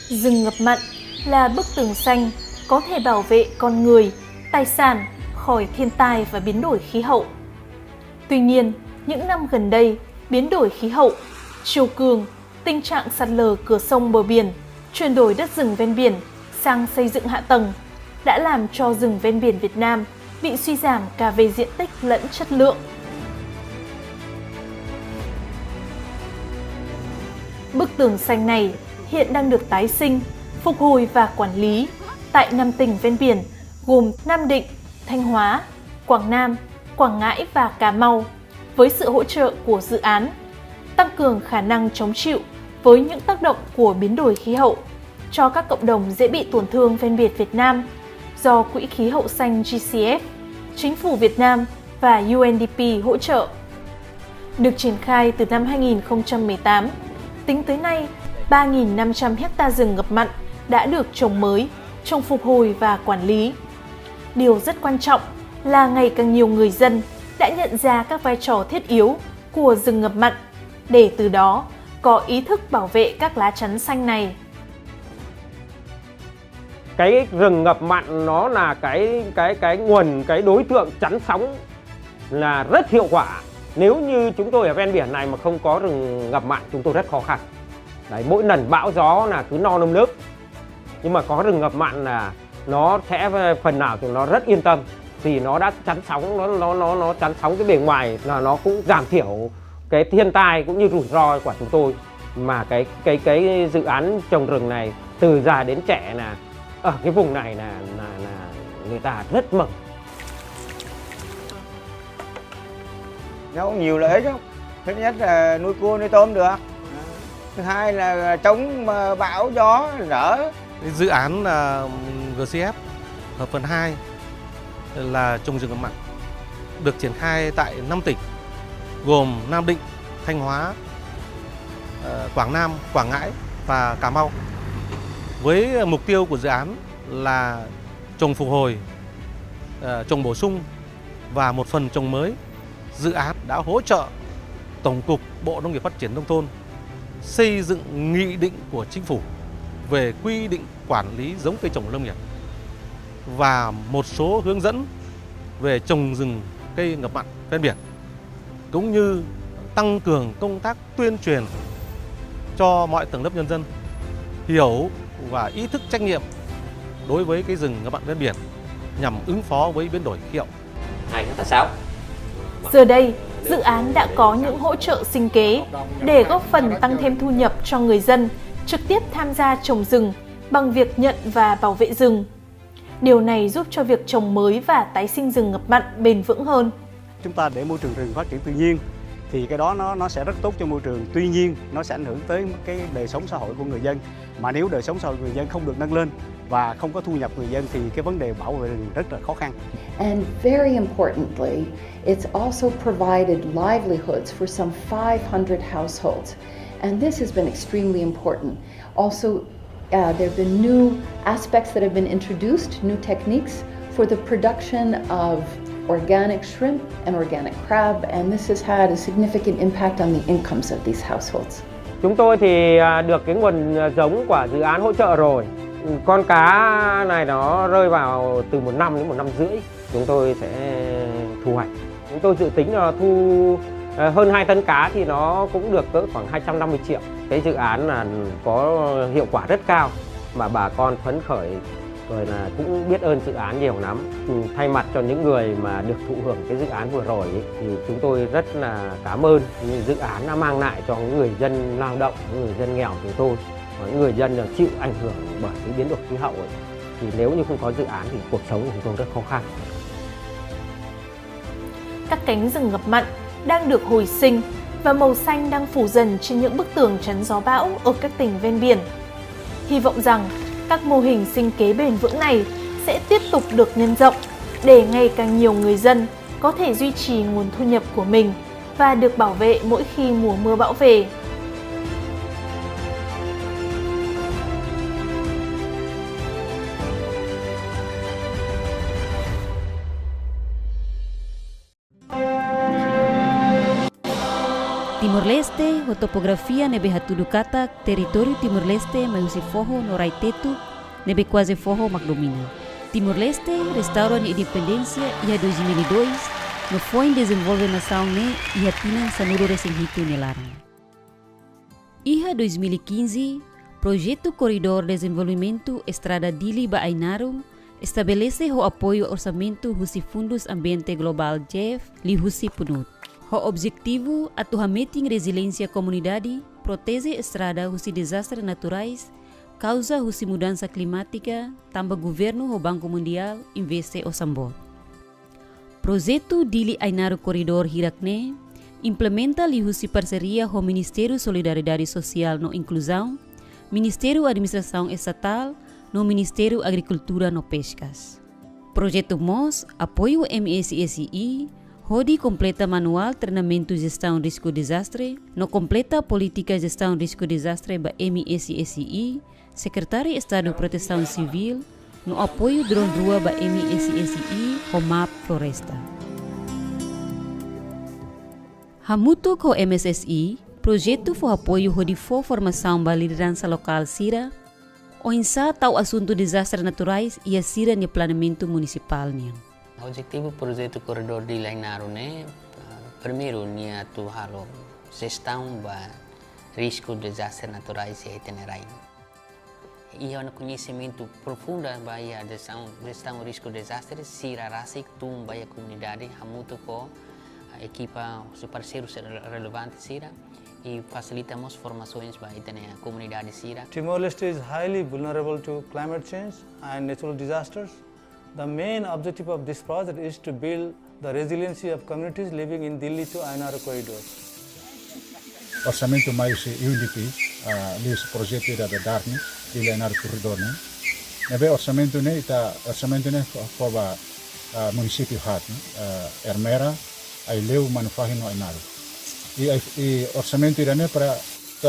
Rừng ngập mặn là bức tường xanh có thể bảo vệ con người, tài sản khỏi thiên tai và biến đổi khí hậu. Tuy nhiên, những năm gần đây, biến đổi khí hậu, triều cường, tình trạng sạt lở cửa sông bờ biển, chuyển đổi đất rừng ven biển sang xây dựng hạ tầng đã làm cho rừng ven biển Việt Nam bị suy giảm cả về diện tích lẫn chất lượng. Bức tường xanh này hiện đang được tái sinh, phục hồi và quản lý tại 5 tỉnh ven biển gồm Nam Định, Thanh Hóa, Quảng Nam, Quảng Ngãi và Cà Mau với sự hỗ trợ của dự án, tăng cường khả năng chống chịu với những tác động của biến đổi khí hậu cho các cộng đồng dễ bị tổn thương ven biển Việt Nam do Quỹ khí hậu xanh GCF, Chính phủ Việt Nam và UNDP hỗ trợ. Được triển khai từ năm 2018, tính tới nay, 3.500 ha rừng ngập mặn đã được trồng mới, trồng phục hồi và quản lý. Điều rất quan trọng là ngày càng nhiều người dân đã nhận ra các vai trò thiết yếu của rừng ngập mặn để từ đó có ý thức bảo vệ các lá chắn xanh này. Cái rừng ngập mặn nó là cái nguồn, cái đối tượng chắn sóng là rất hiệu quả. Nếu như chúng tôi ở ven biển này mà không có rừng ngập mặn, chúng tôi rất khó khăn. Đấy, mỗi lần bão gió là cứ no nơm nớp. Nhưng mà có rừng ngập mặn là nó sẽ phần nào thì nó rất yên tâm, vì nó đã chắn sóng, nó chắn sóng cái bề ngoài là nó cũng giảm thiểu cái thiên tai cũng như rủi ro của chúng tôi. Mà cái dự án trồng rừng này từ già đến trẻ là ở cái vùng này là người ta rất mừng. Nó có nhiều lợi ích không? Thứ nhất là nuôi cua, nuôi tôm được. Thứ hai là chống bão gió rỡ. Dự án là GCF hợp phần 2 là trồng rừng ngập mặn được triển khai tại 5 tỉnh gồm Nam Định, Thanh Hóa, Quảng Nam, Quảng Ngãi và Cà Mau. Với mục tiêu của dự án là trồng phục hồi, trồng bổ sung và một phần trồng mới, dự án đã hỗ trợ Tổng cục Bộ Nông nghiệp Phát triển Nông thôn xây dựng nghị định của Chính phủ về quy định quản lý giống cây trồng lâm nghiệp và một số hướng dẫn về trồng rừng cây ngập mặn ven biển, cũng như tăng cường công tác tuyên truyền cho mọi tầng lớp nhân dân hiểu và ý thức trách nhiệm đối với cái rừng ngập mặn ven biển nhằm ứng phó với biến đổi khí hậu. 2,6 Giờ đây, dự án đã có những hỗ trợ sinh kế để góp phần tăng thêm thu nhập cho người dân trực tiếp tham gia trồng rừng bằng việc nhận và bảo vệ rừng. Điều này giúp cho việc trồng mới và tái sinh rừng ngập mặn bền vững hơn. Chúng ta để môi trường rừng phát triển tự nhiên thì cái đó nó sẽ rất tốt cho môi trường. Tuy nhiên, nó sẽ ảnh hưởng tới cái đời sống xã hội của người dân. Mà nếu đời sống xã hội người dân không được nâng lên và không có thu nhập người dân thì cái vấn đề bảo vệ rừng rất là khó khăn. And very importantly, it's also provided livelihoods for some 500 households. And this has been extremely important. Also, there have been new aspects that have been introduced, new techniques for the production of organic shrimp and organic crab, and this has had a significant impact on the incomes of these households. Chúng tôi thì được cái nguồn giống của dự án hỗ trợ rồi. Con cá này nó rơi vào từ 1 năm đến 1 năm rưỡi. Chúng tôi sẽ thu hoạch. Chúng tôi dự tính là thu hơn 2 tấn cá thì nó cũng được cỡ khoảng 250 triệu. Cái dự án là có hiệu quả rất cao mà bà con phấn khởi, rồi là cũng biết ơn dự án nhiều lắm. Thay mặt cho những người mà được thụ hưởng cái dự án vừa rồi ấy, thì chúng tôi rất là cảm ơn dự án đã mang lại cho những người dân lao động, những người dân nghèo chúng tôi, những người dân chịu ảnh hưởng bởi cái biến đổi khí hậu ấy. Thì nếu như không có dự án thì cuộc sống của chúng tôi rất khó khăn. Các cánh rừng ngập mặn đang được hồi sinh và màu xanh đang phủ dần trên những bức tường chắn gió bão ở các tỉnh ven biển. Hy vọng rằng các mô hình sinh kế bền vững này sẽ tiếp tục được nhân rộng để ngày càng nhiều người dân có thể duy trì nguồn thu nhập của mình và được bảo vệ mỗi khi mùa mưa bão về. Timor-Leste, a topografia nebe hatudu kata teritório Timor-Leste maiusi forro no raitetu nebe quase forro magdomina. Timor-Leste restaurou a independência e a 2002 no foi desenvolver nação ne e a tina sanuru resenhito nelarang. Iha 2015, projeto Corredor Desenvolvimento Estrada Dili ba Ainaro estabelece o apoio ao orçamento husi Fundos Ambiente Global JEF li husi punut. O objetivo atuha meting resiliência comunidade, protege estrada husi desastres naturais, causa husi mudança climática, tambah governo o Banco Mundial investe o sambor. Projeto Dili Ainaro Corredor Hirakne implementa li husi parceria o Ministério Solidariedade Social no Inclusão, Ministério Administração Estatal, no Ministério Agricultura no Pescas. Projeto MOS apoio MSSI, Hodi completa manual treinamento gestão risco desastre, no completa política gestão risco desastre ba MSSI, Secretário de Estado de Proteção Civil, no apoio drone rua ba MSSI, o MAP Floresta. Hamuto ko MSSI, projeto for apoio Hodi for formação ba liderança local Sira, o insa tau assunto desastres naturais e a Sira no planeamento municipal niya. O objetivo do projeto Corredor de Ainaro né, primeiro nia tu halo gestão ba risco de desastres naturais e itinerário. E o conhecimento profundo ba a gestão risco de desastres sira rasik tum ba a comunidade hamuto ko equipa os parceiros relevantes sira e facilitamos formações ba a comunidade sira. Timor-Leste is highly vulnerable to climate change and natural disasters. The main objective of this project is to build the resiliency of communities living in Dili to Ainaro corridor. Orçamento mais UNDP, nesse projeto da Darni, Dili Ainaro corridor, né? Nebe orçamento né, para município hat, Ermera, Aileu, Manufahi no Ainaro. E orçamento né para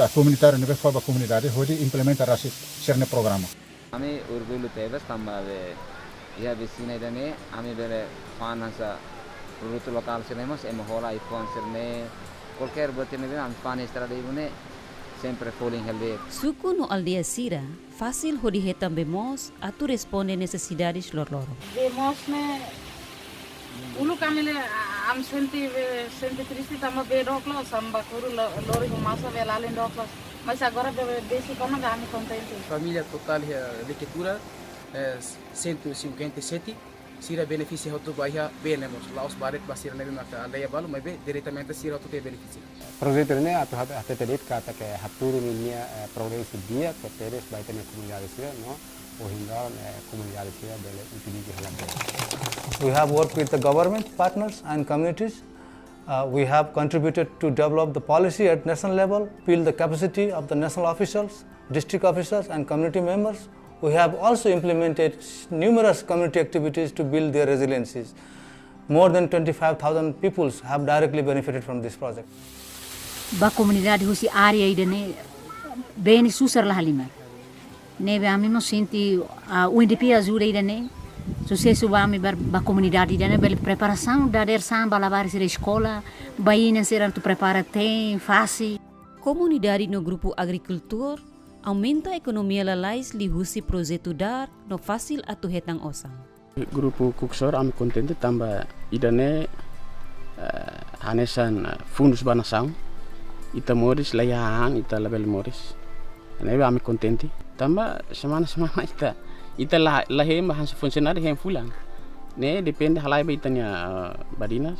a comunidade, nebe para a comunidade, onde implementar esse cerne programa. Kami urgulu tebas tambah ia vecina idane ami bere fanasa produto local seremos emohora iPhone serne qualquer botine bem am fan estrada ibune sempre falling helve. Suku no aldeia Sira, fácil hodi hetam bemos atu responde necessidades lor-loro. Bemos ne ulu kami le am senti triste tama be doklo samba kuru lori masa velale doklo. Mas agora desse como kami contente. Família total de Quetura 157, Sira beneficia hotu bahia benemos laos baret basir nebe maka aldeia balu mas diretamente Sira hotu te beneficia. Projeto ini atu hate terit kata ke haturu minia progresso dia ke teres baita na comunidade Sira no o hingga comunidade Sira bele utiligi halam. We have worked with the government partners and communities. We have contributed to develop the policy at national level, build the capacity of the national officials, district officers and community members. We have also implemented numerous community activities to build their resiliencies. More than 25,000 people have directly benefited from this project. Ba comunidade husi area idane bem susar lah lima. Nebe ami mo senti UNDP ajuda idane. Sucesso ami ba comunidade idane bel preparação da der samba lavar se escola, baina ser tu prepara tem fácil. Comunidade no grupo agricultor aumenta a economia lalais li husi projeto dar no fácil atu hetang osang. Grupo Kuksor am contente tamba idane hanesan fundos banasang ita moris layang ita label moris. Nebe am contente tamba semana ita lahem bahan funcionário hem fulang. Ne depende halai ba itanya badinas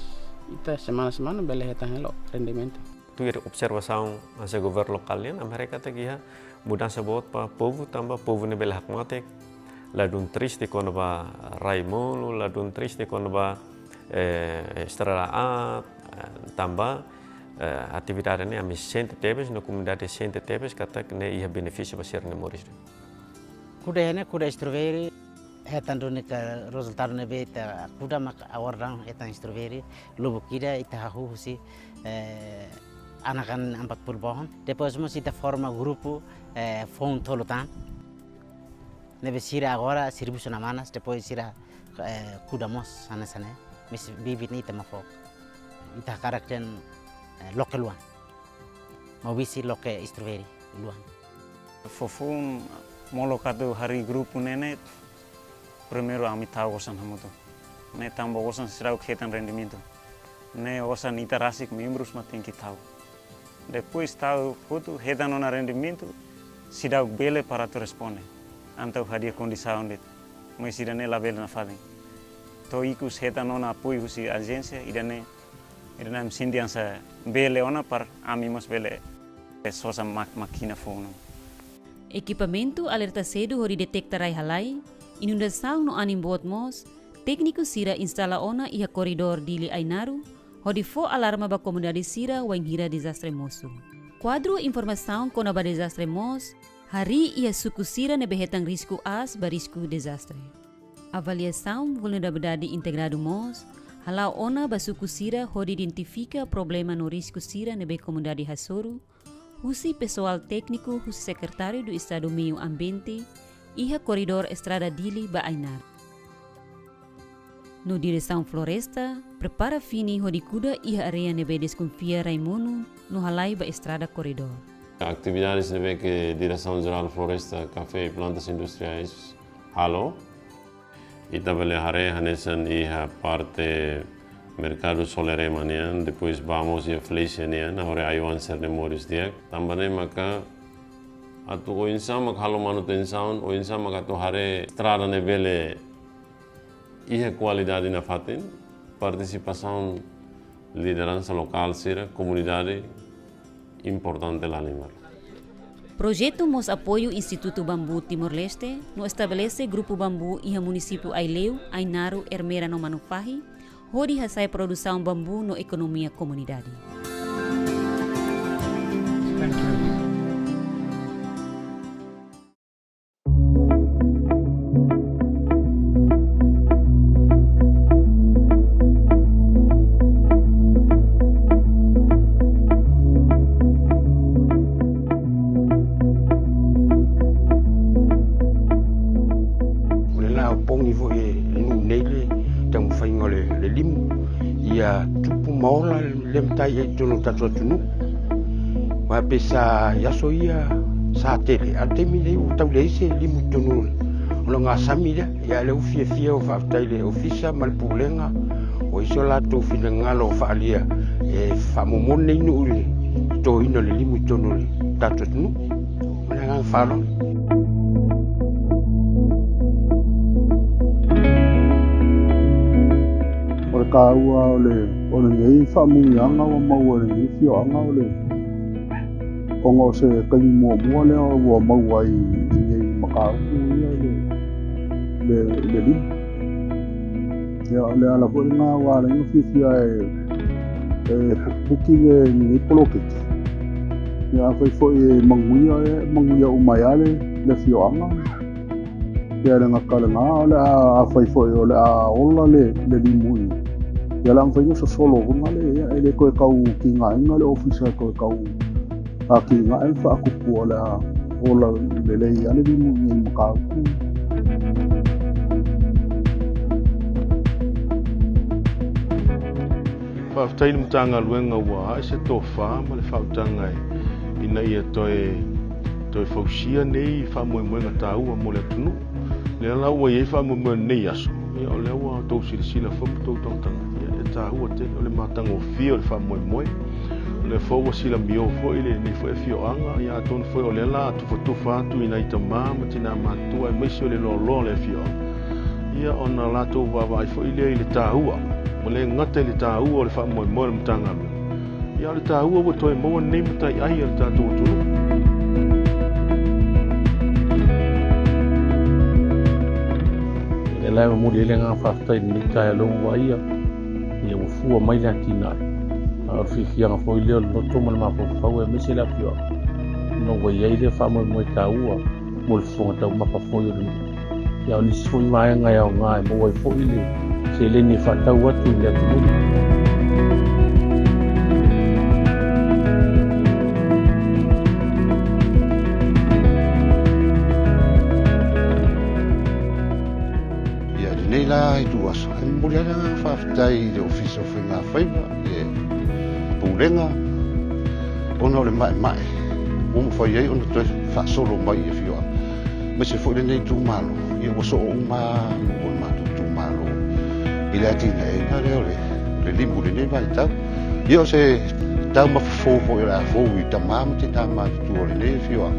ita semana bele hetang hello rendimento. Tu observação a governo local ni Amerika tegia mudança bot pa povo tamba povo ne bela hakmatek ladun triste quando ba raimolo ladun triste quando ba estrada tamba atividade ne ami sente tebes no comunidade sente tebes kata ne ia benefício ba ser ne moris kuda estroveri hetan ne ka resultado ne beta kuda mak awardang hetan estroveri lobo kida itahu husi anakan 40 pohon depois mo kita forma grupo fon tolotan nebe sira agora serviço na manas depois sira kudamos sana mis bibit ni tamafo ita karakter local one mau bisi loke strawberry luang. Fofun molo katu hari grupo nene primeiro ami tahu osan hamuto. Ne tambo osan sirau ketan rendimento. Ne osan itarasik membros matin que tahu. Depois tahu foto hedan ona rendimento sirau bele para tu responde. Antau hadia condição de mas irane label na fazem. To ikus hedan ona apoio husi agência irane am sindiansa bele ona par ami mos bele sosa makina fono. Equipamento alerta cedo hori detecta rai halai, inundação no anim botmos, técnico sira instala ona iha koridor dili ainaru, hodi fo alarma ba comunidade sira wain hira desastre mosu. Quadro informação kona ba desastre mos, hari iha suku sira ne behetang risco as ba risco desastre. Avaliação vulnerabilidade integrado mos, halau ona ba suku sira hodi identifica problema no risco sira ne be comunidade hasoru, husi pessoal técnico, husi secretário do Estado Meio Ambiente, iha corredor Estrada Dili ba Ainar. No direção Floresta, prepara fini hodi kuda iha area nebe desconfia Raimuno no halai ba Estrada Corredor. Atividades nebe que Direção Geral Floresta, Café e Plantas Industriais, halo. Itabele hare hanesan iha parte mercado solere manian, depois vamos e flecha nian, ahora ayuan ser de moris diak. Tambane maka atu o insan mak halo manutenção, o insan mak atu hare estrada nebele iha qualidade na fatin, participação liderança local sira, comunidade importante lá animal. Projeto mos apoio Instituto Bambu Timor-Leste, no estabelece grupo bambu iha município Aileu, Ainaru, Ermera no Manufahi, hodi hasai produção bambu no economia comunidade. Tai tono tato tunu wa pesa yaso ia sa tele atemi le tau le se limu tono lo nga samida ya le fie o fa tai le ofisa mal pulenga o iso la to fina ngalo fa alia e fa momone inu le to ino le limu tono le tato tunu nga fa lo ka ua o le ngei whamungianga o maua le ngei whioanga o le ongo se kai mua le o maua i ngei makaupu ia le li le ala kore ngā wāre ngā whiwhia e puki e ngei poloketi ia whai fwoi e manguia o mai ale le whioanga ia le ngakale ngā o le a whai fwoi o le a ola le limui ia lang whainga sa solo hunga le e le koe kau ki ngā inga le ofisa koe kau a ki ngā e whaakupu o le a ola le lei ane limu ngai makaupu. Whaaftai ni mtanga luenga ua se tō wha ma le whautanga ina ia toi whausia nei whamoemoenga tā ua mo le tunu le ala ua iei whamoemoenga nei aso ia o le ua tau sirisila whamu tau tautanga ta hua te o le matanga o fia o le whamoemoe o le whaua sila mio fo i le fo e whioanga ia atonu fo o le la tufa atu ina ita mama tina matua e meisi o le lolo le whioanga ia o na lato wawa i fo i le tāhua o le ngata i le tāhua o le whamoemoe le mtanga ia o le tāhua ua toi maua nei matai ai o le tātou tunu. E lai mamuri ele ngā whaftai ni kai alo wa ia ia ufua mai le atina a whiwhianga fo i leo no toma le mapofau e mese la pio no wa iei le whamoemoe tā ua mo le whonga tau mapafoi o le ia o nisi fo i mai ngai au ngai mo wai fo i le se le ni whatau atu i le atimuni. La i tu aso e mbulera whaftai le ofisa o whenga whaiva e pūrenga ona le mai o foi ai ona toi fa solo mai e fio ma se foi nei tu malo ia o so uma o ma tu malo ile ati nei na le limbu nei vai tau io se tau ma fo la fo i tamam te tama tu le nei fio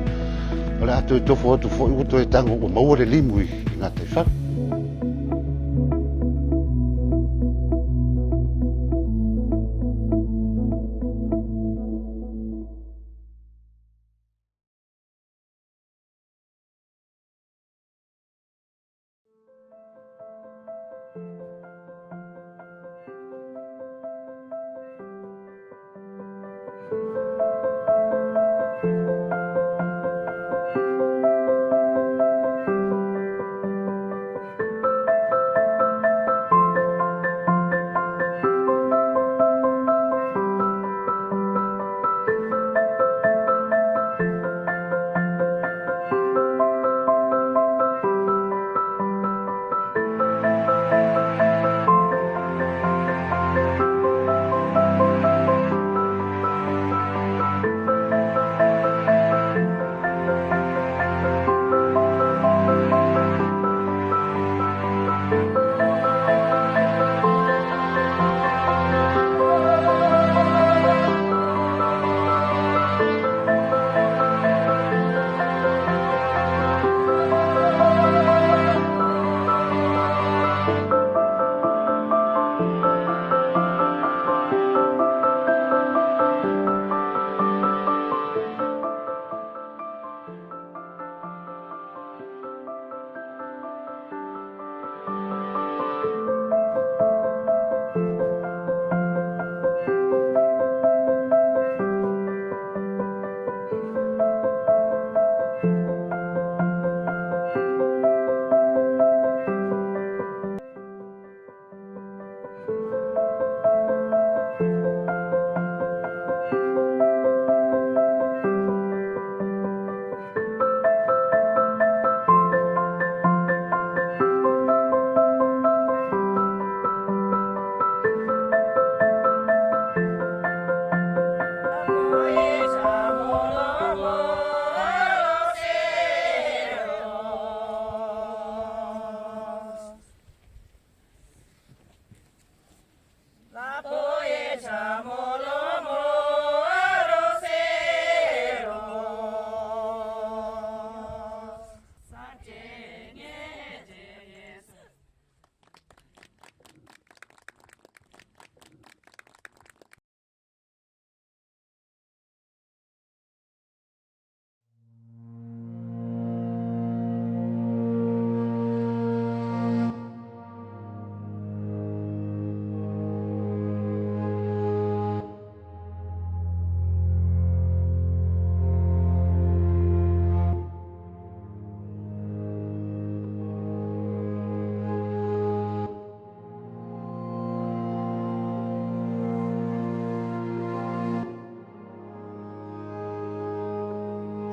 ala tu fo o to e tango o mo le limbu na te fa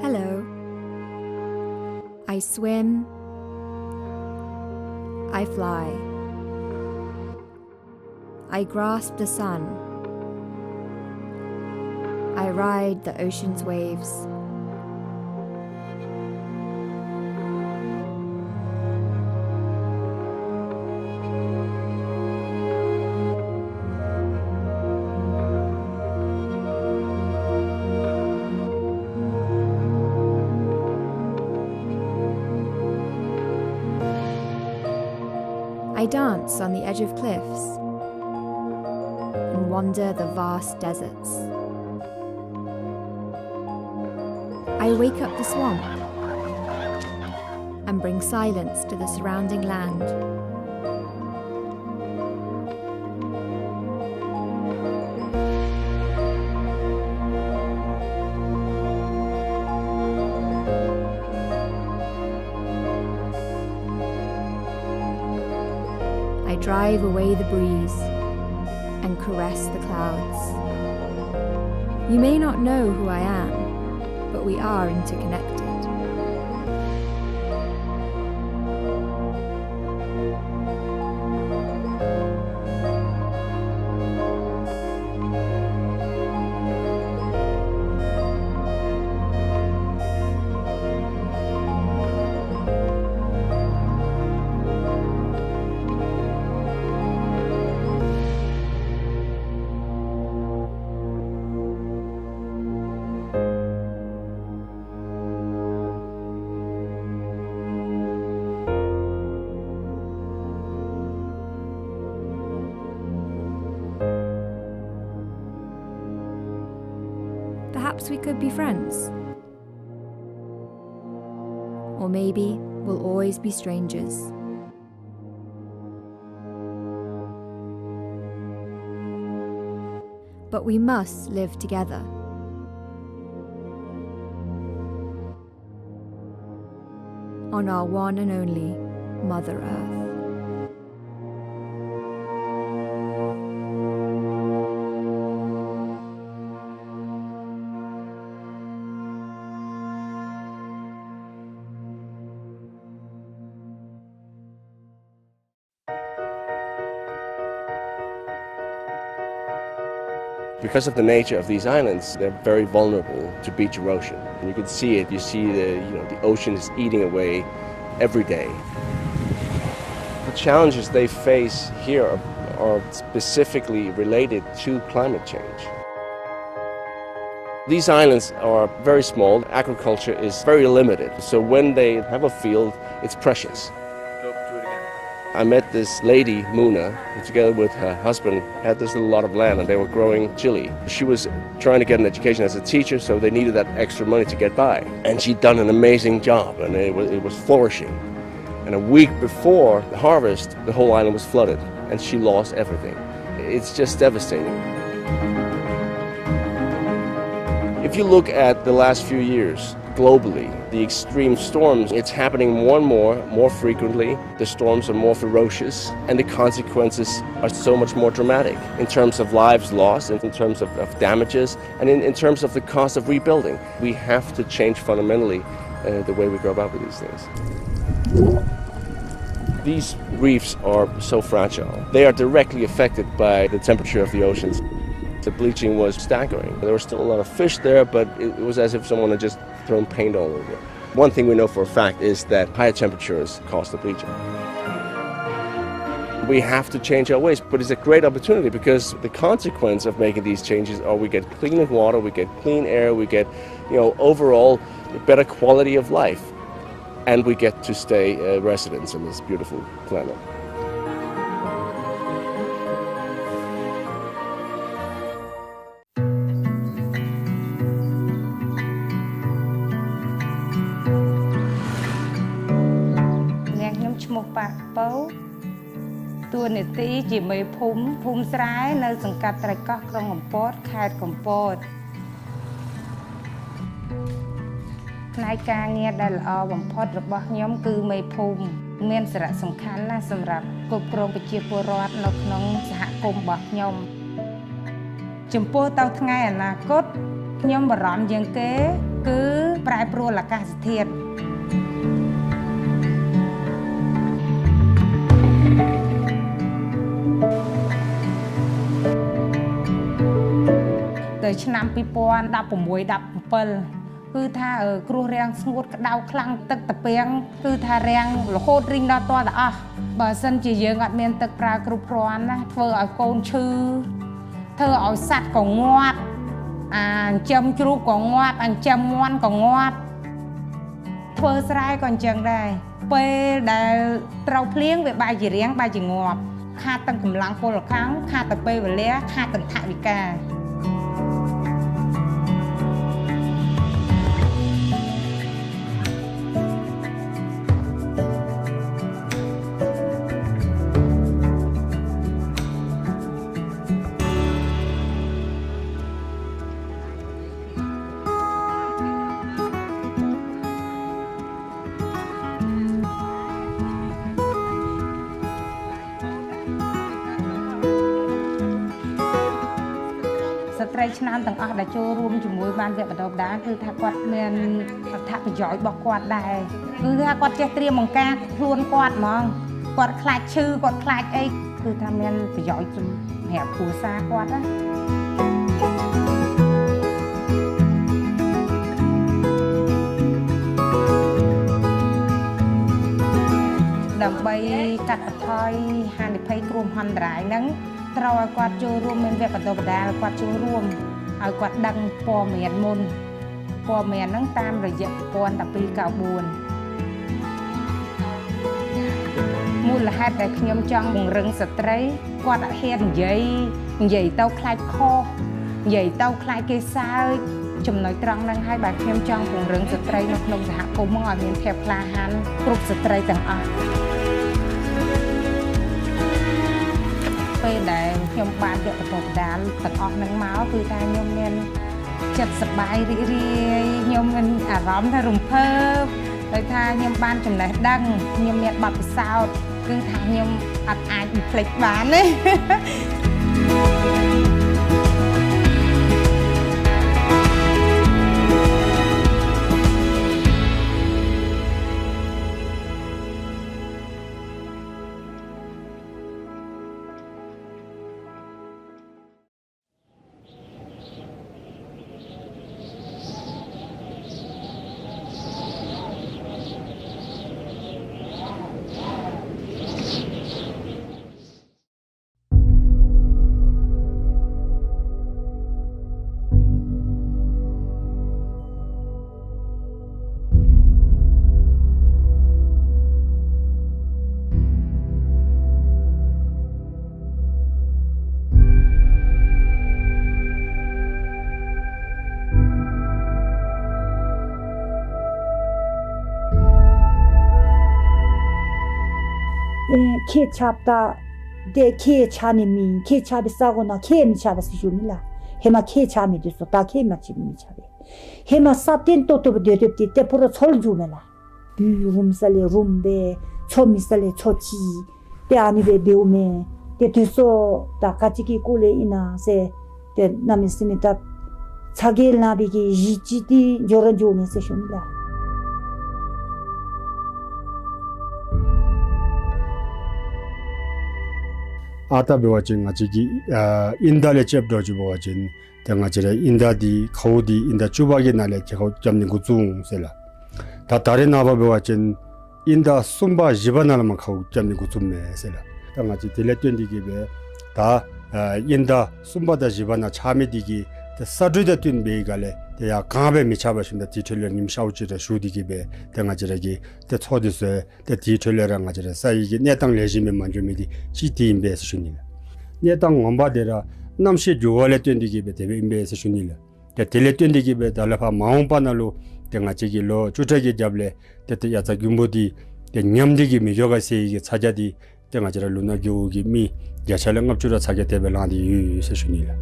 Hello. I swim. I fly. I grasp the sun. I ride the ocean's waves. I dance on the edge of cliffs and wander the vast deserts. I wake up the swamp and bring silence to the surrounding land. I drive away the breeze and caress the clouds. You may not know who I am, but we are interconnected. Perhaps we could be friends. Or maybe we'll always be strangers. But we must live together. On our one and only Mother Earth. Because of the nature of these islands, they're very vulnerable to beach erosion. And you can see it. You see the ocean is eating away every day. The challenges they face here are specifically related to climate change. These islands are very small. Agriculture is very limited. So when they have a field, it's precious. I met this lady, Muna, who together with her husband had this little lot of land and they were growing chili. She was trying to get an education as a teacher, so they needed that extra money to get by. And she'd done an amazing job and it was flourishing. And a week before the harvest, the whole island was flooded and she lost everything. It's just devastating. If you look at the last few years, globally, the extreme storms, it's happening more and more frequently. The storms are more ferocious and the consequences are so much more dramatic in terms of lives lost, in terms of damages, and in terms of the cost of rebuilding. We have to change fundamentally the way we go about with these things. These reefs are so fragile. They are directly affected by the temperature of the oceans. The bleaching was staggering. There were still a lot of fish there, but it was as if someone had just thrown paint all over it. One thing we know for a fact is that higher temperatures cause the bleaching. We have to change our ways, but it's a great opportunity because the consequence of making these changes are we get cleaner water, we get clean air, we get, overall better quality of life, and we get to stay residents on this beautiful planet. Tua nị tí chỉ mới phum sái nơi sừng cắt trái cóc trong ngầm pốt khai cầm pốt. Nay ca nghe đại lọ bằng pốt rồi bỏ nhóm cư mây phum men sạ sầm khăn na sầm rạp cột krom bị chia pô rót nóc nông xã côm bỏ nhóm. Chấm pô tàu ngày là cốt nhóm bờ rõm dương kế cứ prai pro là ca thiệt. Từ năm 2016 គឺថាគ្រោះរាំងស្ងួតក្តៅខ្លាំងទឹកតាពាំងគឺថារាំងរហូតរីងដល់តទាំងអស់បើសិនជាយើងអត់មានទឹកប្រើគ្រប់គ្រាន់ណាធ្វើឲ្យកូនឈឺធ្វើឲ្យសត្វក៏ងាប់ចិញ្ចឹមជ្រូកក៏ងាប់ចិញ្ចឹមមាន់ក៏ងាប់ធ្វើស្រែក៏អញ្ចឹងដែរពេលដែលត្រូវភ្លៀងវាបែរជារាំងបែរជាងាប់ខាតទាំងកម្លាំងពលកម្មខាតទាំងពេលវេលាខាតទាំងថវិកាឆ្នាំទាំងអស់ដែលចូលរួមជាមួយបានវគ្គបណ្ដុះបណ្ដាលគឺថាគាត់មានអត្ថប្រយោជន៍របស់គាត់ដែរគឺថាគាត់ចេះត្រៀមបង្ការខ្លួនគាត់ហ្មងគាត់ខ្លាចឈឺគាត់ខ្លាចអីគឺថាមានប្រយោជន៍សម្រាប់គ្រួសារគាត់ណាដើម្បីកាត់បន្ថយហានិភ័យគ្រោះមហន្តរាយហ្នឹងត្រូវឲ្យគាត់ចូលរួមមានវគ្គបណ្ដុះបណ្ដាលគាត់ចូលរួមឲ្យគាត់ដឹងព័ត៌មានមុនព័ត៌មានហ្នឹងតាមរយៈប្រព័ន្ធ1294មូលហេតុដែលខ្ញុំចង់ពង្រឹងស្ត្រីគាត់អត់ហ៊ាននិយាយទៅខ្លាចខុសនិយាយទៅខ្លាចគេសើច ចំណុចត្រង់ហ្នឹងហើយបាទខ្ញុំចង់ពង្រឹងស្ត្រីនៅក្នុងសហគមន៍មកឲ្យមានភាពក្លាហានគ្រប់ស្ត្រីទាំងអស់ពេលដែលខ្ញុំបានយកប្រពន្ធដាលទាំងអស់ហ្នឹងមកគឺថាខ្ញុំមានចិត្តសប្បាយរីករាយខ្ញុំមានអារម្មណ៍ថារំភើបដោយថាខ្ញុំបានចំណេះដឹងខ្ញុំមានបទពិសោធន៍គឺថាខ្ញុំអត់អាចបំភ្លេចបានទេ Ke chapta de ke chani mi ke chabi sago na ke mi chabi si jumila hema ke chami de so ta ke ma chi mi chabi hema satin to de te puro chol jumela rum sale rumbe chomi sale chochi te ani be beume te so ta kachiki kule ina se te namisimi ta chagel na bi ki jiti joran jume se shumila Ata bewajin ngachigi inda le chep doji bewajin tanga jere inda di khodi inda chubagi nale khau jamni guzung sela ta tare na ba bewajin inda sumba jibanal ma khau jamni guzum me sela tanga ji tele tendi gibe ta inda sumba da jibana chami digi the saduda tun be gale te ya kabe mi chaba shinda titele nim shauji da shudi gibe tanga jere gi te chodise te titele rang jere sai gi ne tang regime manjumi di chiti imbe shunila ne tang ngomba dera namshi juwale tendi gibe te imbe shunila te tele tendi gibe dalafa maumpa nalu tanga jigi lo chutagi jable te ya za gyumbodi te nyamdigi mi yoga sei gi chajadi tanga jere luna gyogi mi 야샬랑갑 주라 사게 대벨랑디 유세슈니라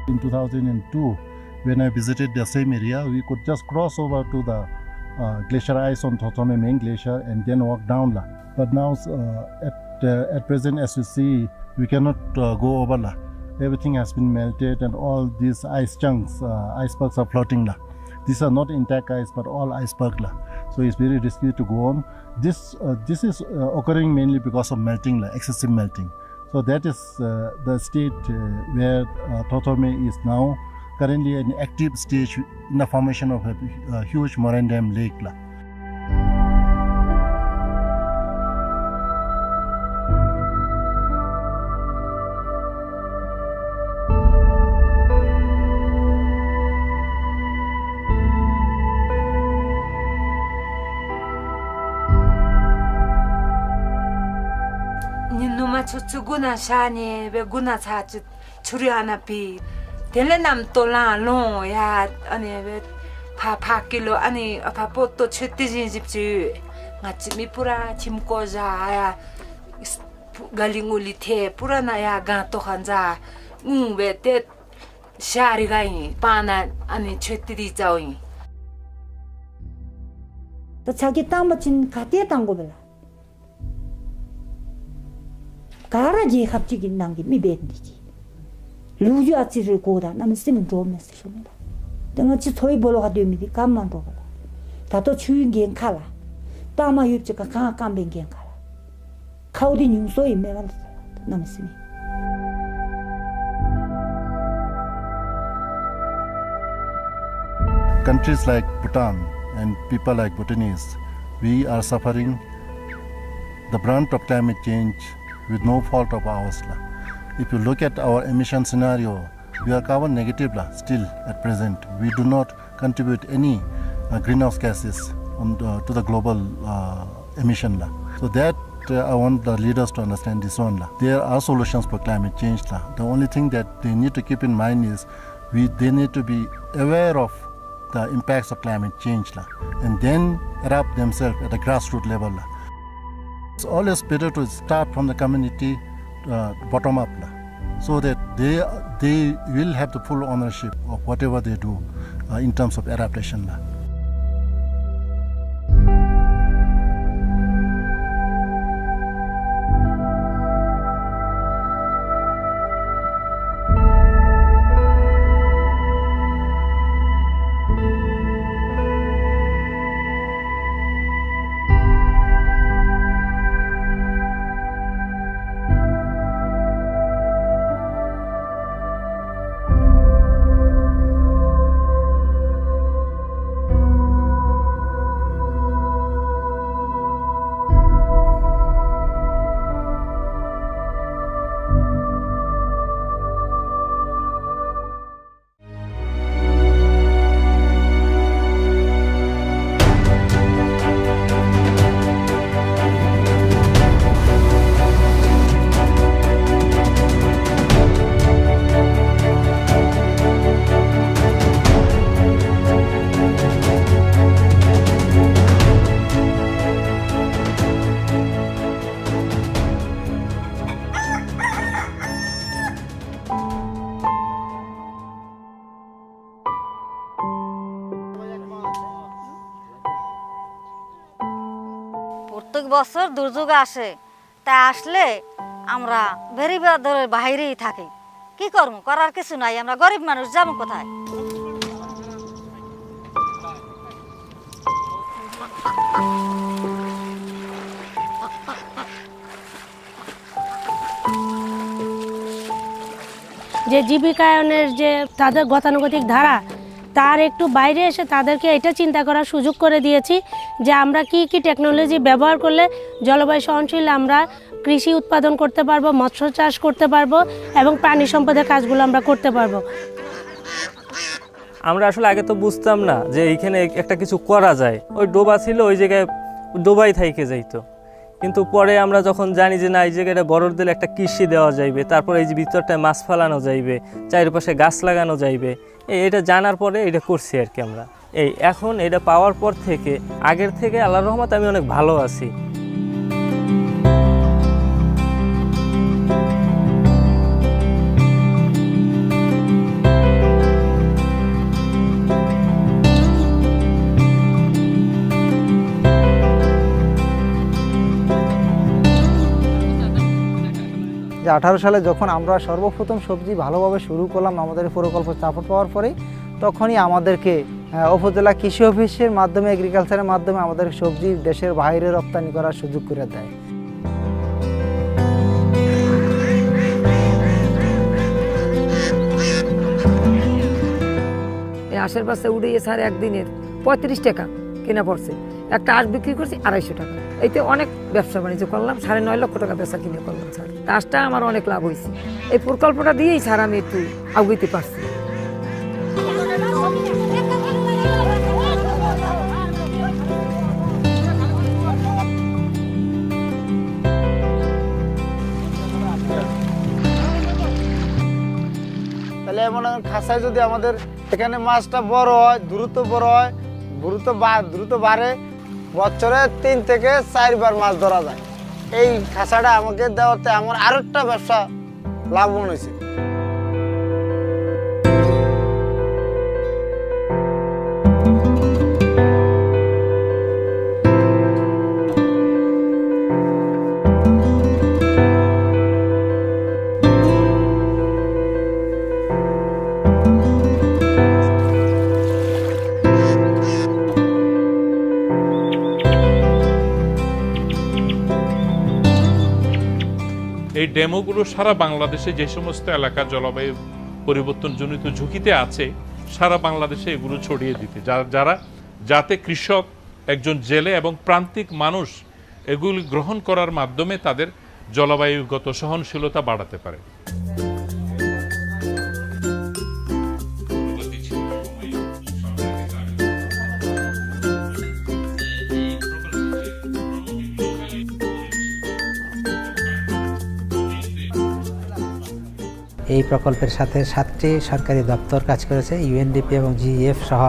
In 2002, when I visited the same area, we could just cross over to the glacier ice on Thotome main glacier and then walk down. But now at present, as you see, we cannot go over. Everything has been melted and all these ice chunks, icebergs are floating. These are not intact ice, but all iceberg. So it's very risky to go on. This is occurring mainly because of melting, excessive melting. So that is the state where Thotome is now currently an active stage in the formation of a huge moraine dam lake. Guna shani be guna chachi churi ana pi tele nam tola long ya ani be pa kilo ani pa poto cheti jinjipchi ngachi mi pura chimko ja ya galinguli the pura na ya ga to khanja be te shari gai pana ani cheti di jawi 또 자기 땅마친 가대 당고벨라 가라지 갑자기 난게 미벤디지 루주 아치를 고다 나면 쓰는 좋으면서 쇼니다 등어치 소위 보러 가되미디 감만 보라 다도 추인겐 칼라 따마 육지가 강한 깜뱅겐 칼라 카우디 융소이 메갈 나면 쓰니 Countries like Bhutan and people like Bhutanese, we are suffering the brunt of climate change with no fault of ours. If you look at our emission scenario, we are carbon negative still at present. We do not contribute any greenhouse gases to the global emission. So that I want the leaders to understand this one. There are solutions for climate change. The only thing that they need to keep in mind is they need to be aware of the impacts of climate change and then adapt themselves at the grassroots level. It's always better to start from the community bottom up so that they will have the full ownership of whatever they do in terms of adaptation. প্রত্যেক বছর দুর্যোগ আসে, তাই আসলে আমরা বেরিবাদের বাইরেই থাকি। কি করবো, করার কিছু নাই, আমরা গরিব মানুষ, যাবো কোথায়? যে জীবিকায়নের যে তাদের গতানুগতিক ধারা, তার একটু বাইরে এসে তাদেরকে এটা চিন্তা করার সুযোগ করে দিয়েছি যে আমরা কি কি টেকনোলজি ব্যবহার করলে জলবায়ু সহনশীল আমরা কৃষি উৎপাদন করতে পারবো, মৎস্য চাষ করতে পারবো এবং প্রাণী সম্পদের কাজগুলো আমরা করতে পারবো। আমরা আসলে আগে তো বুঝতাম না যে এইখানে একটা কিছু করা যায়। ওই ডোবা ছিল, ওই জায়গায় ডোবাই থাইকে যাইতো, কিন্তু পরে আমরা যখন জানি যে না এই জায়গাটা বড়র দিলে একটা কৃষি দেওয়া যাইবে, তারপরে এই যে ভিতরটায় মাছ ফালানো যাইবে, চারিপাশে গাছ লাগানো যাইবে, এটা জানার পরে এটা করছি আর কি আমরা। এখন এটা পাওয়ার পর থেকে আগের থেকে আল্লাহর রহমতে আমি অনেক ভালো আছি। যে 18 সালে যখন আমরা সর্বপ্রথম সবজি ভালোভাবে শুরু করলাম আমাদের প্রকল্প সাপোর্ট পাওয়ার পরে, তখনই আমাদেরকে উপজেলা কৃষি অফিসের মাধ্যমে, এগ্রিকালচারের মাধ্যমে আমাদের সবজি দেশের বাইরে রপ্তানি করার সুযোগ করে দেয়। এই আশের পাশে উড়িয়ে স্যার একদিনের 35 টাকা কেনা পড়ছে, একটা আঁশ বিক্রি করছি 250 টাকা। এইতে অনেক ব্যবসা বাণিজ্য করলাম, 9.5 লক্ষ টাকা বেচা কিনে করলাম স্যার। আঁশটা আমার অনেক লাভ হয়েছে, এই প্রকল্পটা দিয়েই স্যার আমি একটু আগাইতে পারছি। তাহলে এমন খাসায় যদি আমাদের এখানে মাছটা বড় হয়, দ্রুত বড় হয়, দ্রুত বাড়ে, বছরে 3 থেকে 4 বার মাছ ধরা যায়। এই খাসাটা আমাকে দেওয়াতে আমার আরো একটা ব্যবসা লাভবান হয়েছে। এই ডেমোগুলো সারা বাংলাদেশে যে সমস্ত এলাকা জলবায়ু পরিবর্তনজনিত ঝুঁকিতে আছে, সারা বাংলাদেশে এগুলো ছড়িয়ে দিতে, যাতে কৃষক, একজন জেলে এবং প্রান্তিক মানুষ এগুলি গ্রহণ করার মাধ্যমে তাদের জলবায়ুগত সহনশীলতা বাড়াতে পারে। এই প্রকল্পের সাথে 7টি সরকারি দপ্তর কাজ করেছে। UNDP এবং GEF সহ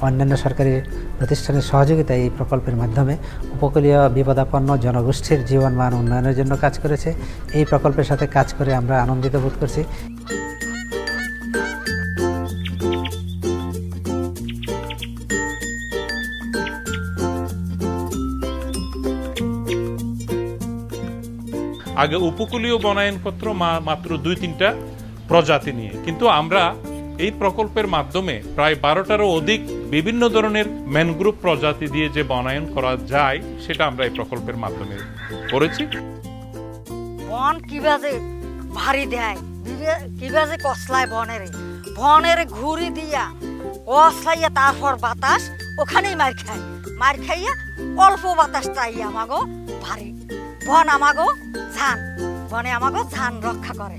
অন্যান্য সরকারি প্রতিষ্ঠানের সহযোগিতায় এই প্রকল্পের মাধ্যমে উপকূলীয় বিপদাপন্ন জনগোষ্ঠীর জীবনমান উন্নয়নের জন্য কাজ করেছে। এই প্রকল্পের সাথে কাজ করে আমরা আনন্দিত বোধ করছি। আগে উপকূলীয় বনায়নপত্র মাত্র 2-3টা প্রজাতি নিয়ে, কিন্তু আমরা এই প্রকল্পের মাধ্যমে প্রায় 12টারও অধিক বিভিন্ন ধরনের ম্যানগ্রোভ প্রজাতি দিয়ে যে বনায়ন করা যায় সেটা আমরা এই প্রকল্পের মাধ্যমে করেছি। বন কিভাবে ভারী দেয়, কিভাবে কসলায় বনের ঘুরি দিয়া কসলাইয়া তারপর বাতাস ওখানেই মার খাইয়া অল্প বাতাস চাই আমাগো ভারী। বন আমাগো ধান, বনে আমাগো ধান রক্ষা করে।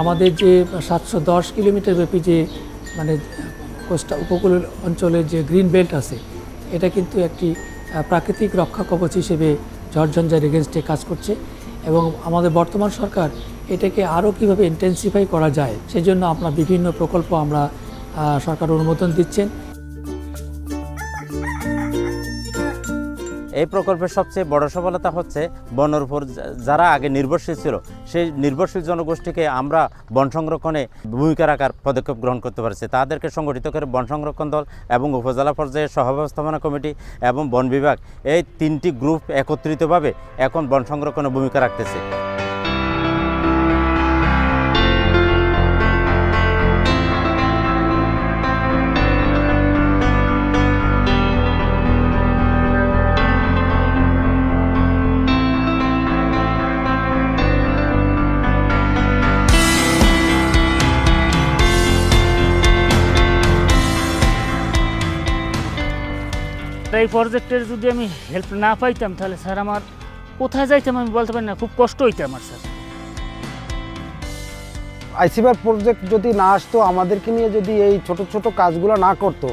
আমাদের যে 710 কিলোমিটার ব্যাপী যে মানে উপকূল অঞ্চলের যে গ্রিন বেল্ট আছে, এটা কিন্তু একটি প্রাকৃতিক রক্ষা কবচ হিসেবে ঝড়ঝঞ্ঝার এগেনস্টে কাজ করছে এবং আমাদের বর্তমান সরকার এটাকে আরও কীভাবে ইন্টেন্সিফাই করা যায় সেজন্য আমরা বিভিন্ন প্রকল্প আমরা সরকার অনুমোদন দিচ্ছেন। এই প্রকল্পের সবচেয়ে বড় সফলতা হচ্ছে বনের উপর যারা আগে নির্ভরশীল ছিল সেই নির্ভরশীল জনগোষ্ঠীকে আমরা বন সংরক্ষণে ভূমিকা রাখার পদক্ষেপ গ্রহণ করতে পারছি। তাদেরকে সংগঠিত করে বন সংরক্ষণ দল এবং উপজেলা পর্যায়ে সহব্যবস্থাপনা কমিটি এবং বন বিভাগ এই 3টি গ্রুপ একত্রিতভাবে এখন বন সংরক্ষণে ভূমিকা রাখতেছে। এই প্রজেক্টের যদি আমি হেল্প না পাইতাম তাহলে স্যার আমার কোথায় যাইতাম আমি বলতে পারি না, খুব কষ্ট হইতো আমার স্যার। আইসিবার প্রজেক্ট যদি না আসতো, আমাদেরকে নিয়ে যদি এই ছোট ছোট কাজগুলো না করতো,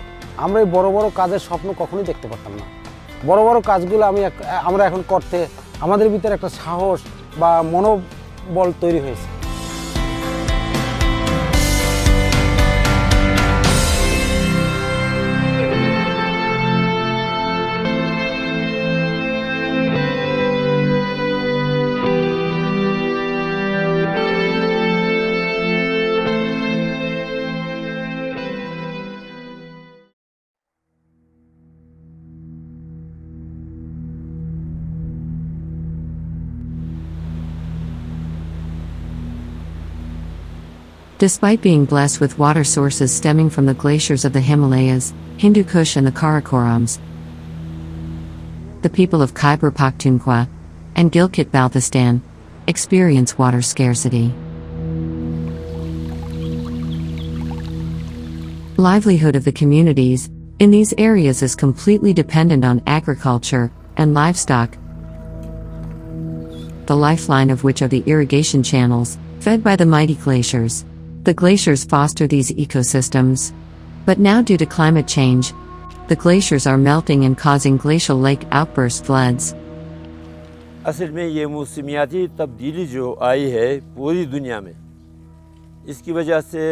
আমরা এই বড় বড় কাজের স্বপ্ন কখনোই দেখতে পারতাম না। বড় বড় কাজগুলো আমরা এখন করতে আমাদের ভিতরে একটা সাহস বা মনোবল তৈরি হয়েছে। Despite being blessed with water sources stemming from the glaciers of the Himalayas, Hindu Kush and the Karakorams, the people of Khyber Pakhtunkhwa and Gilgit-Baltistan experience water scarcity. Livelihood of the communities in these areas is completely dependent on agriculture and livestock, the lifeline of which are the irrigation channels fed by the mighty glaciers. The glaciers foster these ecosystems. But now, due to climate change, the glaciers are melting and causing glacial lake outburst floods. असल में ये मौसमियाती तब्दीली जो आई है पूरी दुनिया में, इसकी वजह से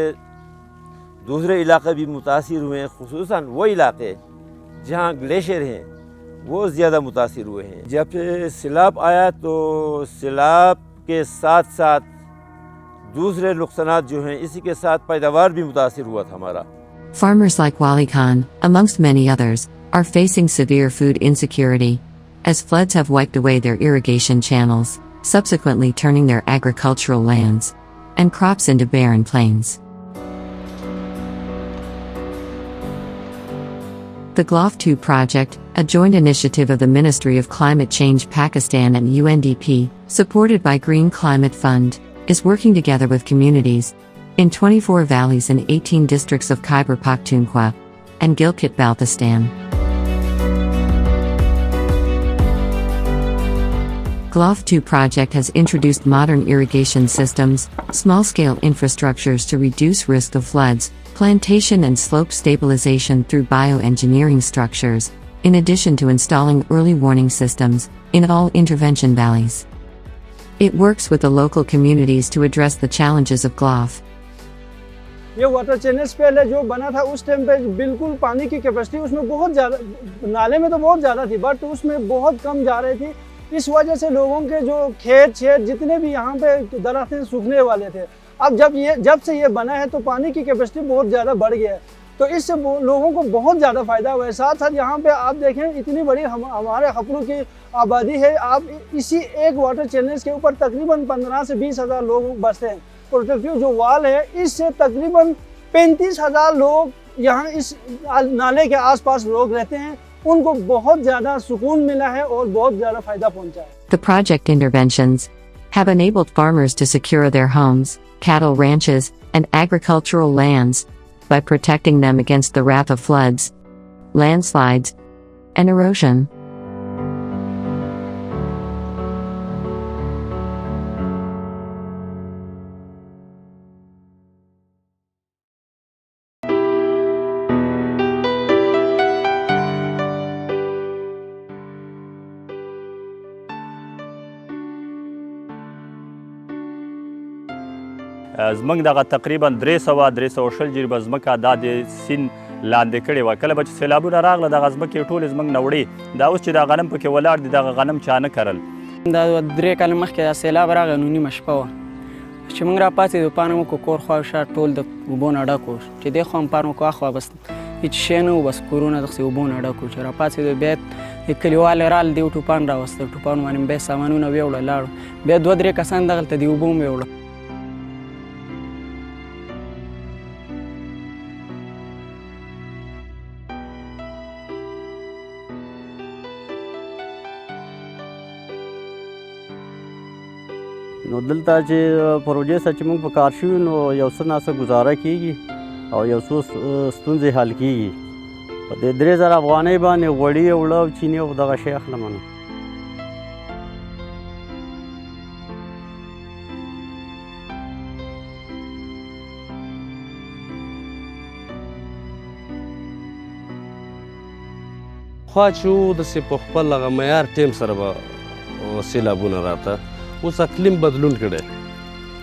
दूसरे इलाके भी मुतासिर हुए हैं, खुसूसन वो इलाके जहाँ ग्लेशियर हैं वो ज़्यादा मुतासिर हुए हैं। जब सैलाब आया तो सैलाब के साथ साथ दूसरे नुकसानात जो हैं, इसी के साथ पैदावार भी मुतासिर हुआ था हमारा। Farmers like Wali Khan, amongst many others, are facing severe food insecurity, as floods have wiped away their irrigation channels, subsequently turning their agricultural lands and crops into barren plains. The GLOF 2 project, a joint initiative of the Ministry of Climate Change Pakistan and UNDP, supported by Green Climate Fund, is working together with communities in 24 valleys and 18 districts of Khyber Pakhtunkhwa and Gilgit-Baltistan. GLOF 2 project has introduced modern irrigation systems, small-scale infrastructures to reduce risk of floods, plantation and slope stabilization through bioengineering structures, in addition to installing early warning systems in all intervention valleys. It works with the local communities to address the challenges of GLOF. ये water channels पहले जो बना था उस time पे बिल्कुल पानी की कैपेसिटी उसमें बहुत ज़्यादा, नाले में तो बहुत ज़्यादा थी बट उसमें बहुत कम जा रही थी। इस वजह से लोगों के जो खेत जितने भी यहाँ पे दरख्त सूखने वाले थे, अब जब से ये बना है तो पानी की कैपेसिटी बहुत ज़्यादा बढ़ गया है, तो इससे लोगों को बहुत ज़्यादा फ़ायदा हुआ है। साथ साथ यहाँ पे आप देखें इतनी बड़ी हमारे हपरू की आबादी है, आप इसी एक वाटर चैनल्स के ऊपर तकरीबन 15 से 20 हज़ार लोग बसते हैं। प्रोटेक्टिव जो वाल है इससे तकरीबन 35,000 लोग यहाँ इस नाले के आसपास लोग रहते हैं, उनको बहुत ज़्यादा सुकून मिला है और बहुत ज़्यादा फ़ायदा पहुँचा है। The project interventions have enabled farmers to secure their homes, cattle ranches, and agricultural lands by protecting them against the wrath of floods, landslides, and erosion. زمنګ دغه تقریبا 300 جریبه ځمکه دا د سیند لاندې کړې وه. کله به چې سیلابونه راغله دغه ځمکې ټولې زموږ نه وړې. دا اوس چې دا غنم پکې ولاړ دي دغه غنم چا نه کرل. دا 3 کاله مخکې دا سیلاب راغی نو نیمه شپه وه چې موږ راپاڅېدو پاڼه مو کور خوا شا ټول د اوبو نه ډک وو چې دې خوا هم پاڼه مو اخوا بس هېڅ شی نه وو، بس کورونه دغسې اوبو نه ډک وو. چې راپاڅېدو بیا د کلیوال رال دې ټوپان راوسته، ټوپان باندې بیا سامانونه ویوړه لاړو، بیا 2-3 کسان دغلته د اوبو هم ویوړه. نو دلته چې پروژې سره چې موږ په کار شو نو یو څه ناڅه ګزاره کیږي او یو څو ستونزې حل کیږي. په دې 3000 افغانۍ باندې غوړي اوړه او چینی او دغه شی اخلم نو. خوا چې و داسې په خپل هغه معیار ټیم سره به سیلابونه راته. اوس اقلیم بدلون کړی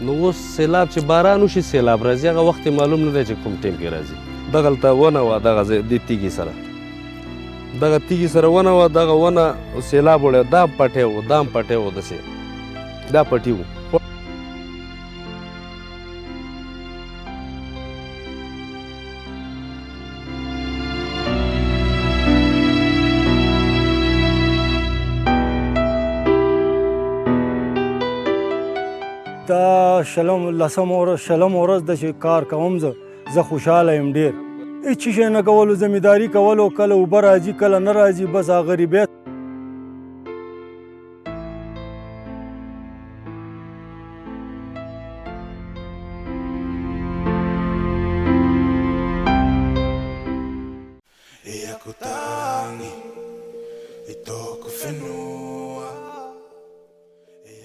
نو اوس سیلاب چې باران وشي سیلاب راځي، هغه وخت یې معلوم نه دی چې کوم ټیم کې راځي. دغلته ونه وه دغه دې تیږې سره ونه وه، دغه ونه سیلاب وړی، دا هم پټی و دا هم پټی و، داسې دا پټي و. دا شلم ورځ د چې کار کوم زه خوشحاله یم ډېر. هېڅ شی نه کولو، زمینداري کولو، کله اوبه راځي کله نه راځي، بس هغه غریبیت.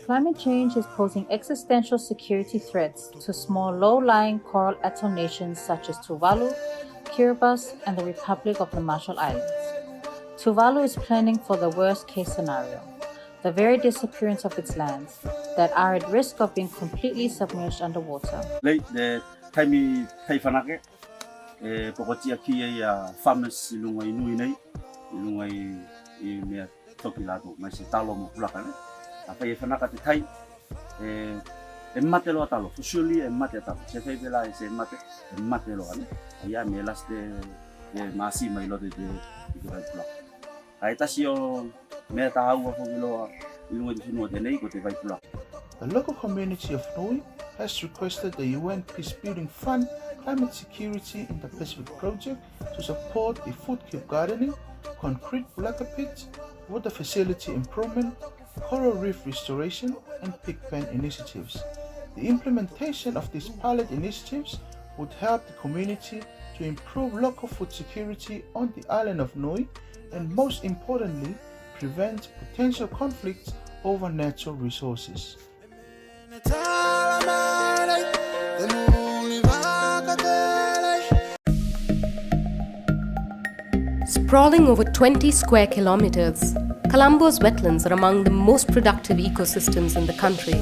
Climate change is posing existential security threats to small low-lying coral atoll nations such as Tuvalu, Kiribati, and the Republic of the Marshall Islands. Tuvalu is planning for the worst-case scenario, the very disappearance of its lands that are at risk of being completely submerged underwater. apa ye fana kati thai emmate lo atalo usually emmate atalo chefe bela ese emmate lo ane ya melas de masi mailo de igual pula aita sio meta agua fogilo ilmo de no de nei ko te vai pula. The local community of Noi has requested the UN Peacebuilding Fund Climate Security in the Pacific project to support the food cube gardening, concrete blacker pits, water facility improvement, coral reef restoration, and pig pen initiatives. The implementation of these pilot initiatives would help the community to improve local food security on the island of Noi and, most importantly, prevent potential conflicts over natural resources. Sprawling over 20 square kilometers, Colombo's wetlands are among the most productive ecosystems in the country.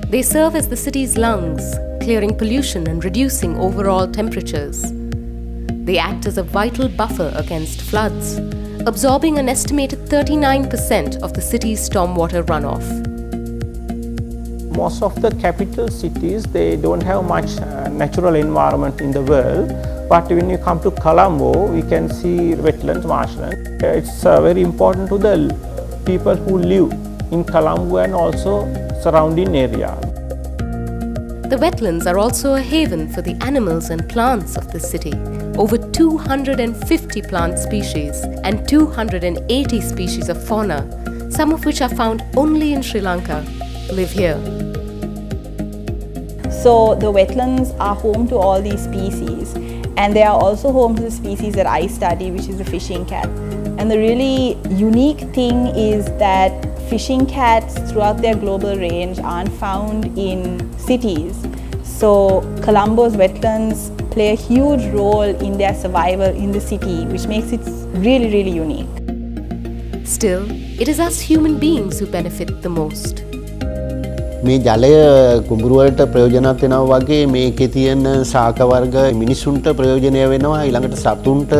They serve as the city's lungs, clearing pollution and reducing overall temperatures. They act as a vital buffer against floods, absorbing an estimated 39% of the city's stormwater runoff. Most of the capital cities, they don't have much natural environment in the world. But when you come to Colombo, we can see wetlands, marshlands. It's very important to the people who live in Colombo and also surrounding area. The wetlands are also a haven for the animals and plants of the city. Over 250 plant species and 280 species of fauna, some of which are found only in Sri Lanka, live here. So the wetlands are home to all these species, and they are also home to the species that I study, which is the fishing cat. And the really unique thing is that fishing cats throughout their global range aren't found in cities. So Colombo's wetlands play a huge role in their survival in the city, which makes it really, really unique. Still, it is us human beings who benefit the most. මේ ජලය කුඹුරු වලට ප්‍රයෝජනවත් වෙනවා වගේ මේකේ තියෙන ශාක වර්ග මිනිසුන්ට ප්‍රයෝජනය වෙනවා ඊළඟට සතුන්ට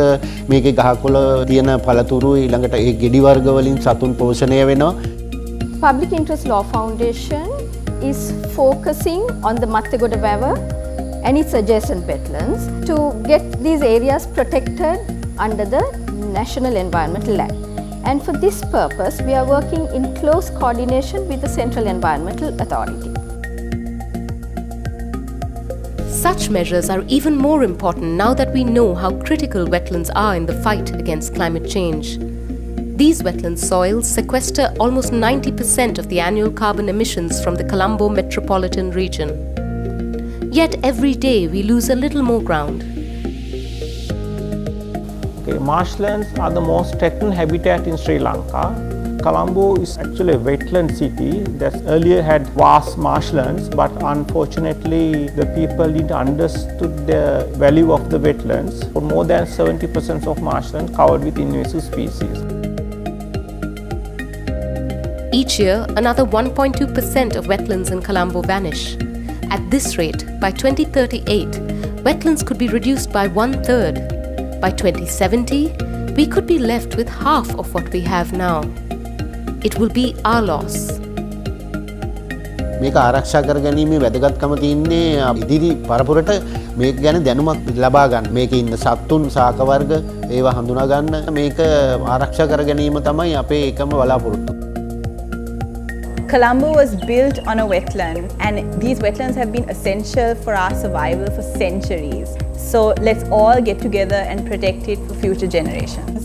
මේකේ ගහකොළ තියෙන පළතුරු ඊළඟට ඒ ගෙඩි වර්ග වලින් සතුන් පෝෂණය වෙනවා. Public Interest Law Foundation is focusing on the Mattegoda River and its adjacent wetlands to get these areas protected under the National Environmental Act. And for this purpose, we are working in close coordination with the Central Environmental Authority. Such measures are even more important now that we know how critical wetlands are in the fight against climate change. These wetland soils sequester almost 90% of the annual carbon emissions from the Colombo metropolitan region. Yet every day we lose a little more ground. Okay, marshlands are the most threatened habitat in Sri Lanka. Colombo is actually a wetland city that earlier had vast marshlands, but unfortunately the people didn't understood the value of the wetlands. For more than 70% of marshlands covered with invasive species. Each year, another 1.2% of wetlands in Colombo vanish. At this rate, by 2038, wetlands could be reduced by 1/3. By 2070, we could be left with half of what we have now. It will be our loss. මේක ආරක්ෂා කර ගැනීමේ වැදගත්කම තියෙන්නේ ඉදිරි පරපුරට මේක ගැන දැනුමක් ලබා ගන්න. මේකේ ඉන්න සත්තුන් ශාක වර්ග ඒවා හඳුනා ගන්න මේක ආරක්ෂා කර ගැනීම තමයි අපේ එකම බලාපොරොත්තුව. Colombo was built on a wetland, and these wetlands have been essential for our survival for centuries. So let's all get together and protect it for future generations.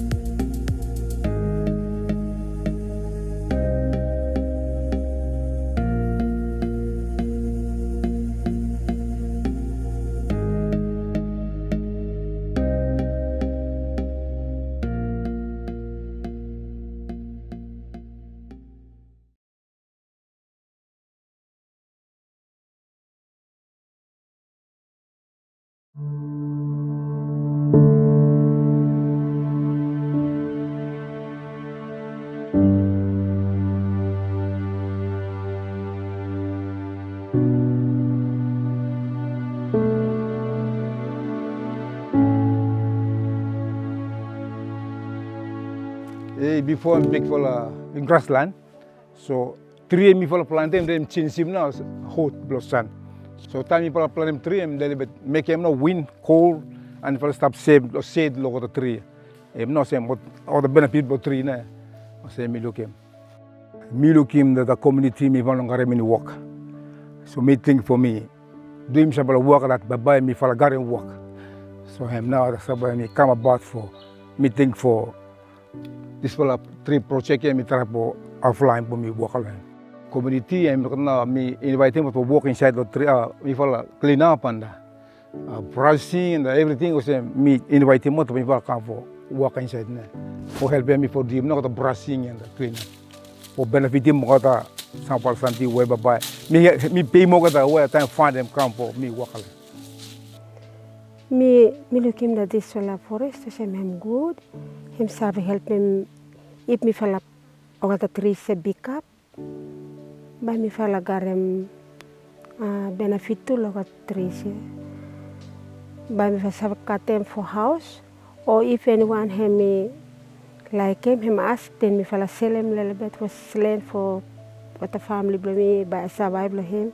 Before I'm big for grassland, so tree me for plant them change him now hot blow sun. So time me for plant them tree and then make him no wind cold and for stop shade logo the tree. I'm not saying what all the benefit about tree na. I say me look him that the community me for longer me walk. So me think for me, do him some work that by me for a garden walk. So I'm now the me come about for me think for. This was a tree project yang mitra po offline po mi walk alone. Community yang kena mi invite him to walk inside the tree. Mi fala clean up and brushing and everything. Was mi invite him to mi fala come for walk inside na. For help me for him na kata brushing and clean. For benefit him kata sampal santi way bye. Mi pay mo kata way time find them come for mi walk alone. Me look him that this solar forest so him good. Him sabi help him if me fala ogata trees se big up. By me fala garem benefit to logat trees. By me fala cut them for house or if anyone him me like him ask then me fala sell him little bit was land for what the family me by survival him.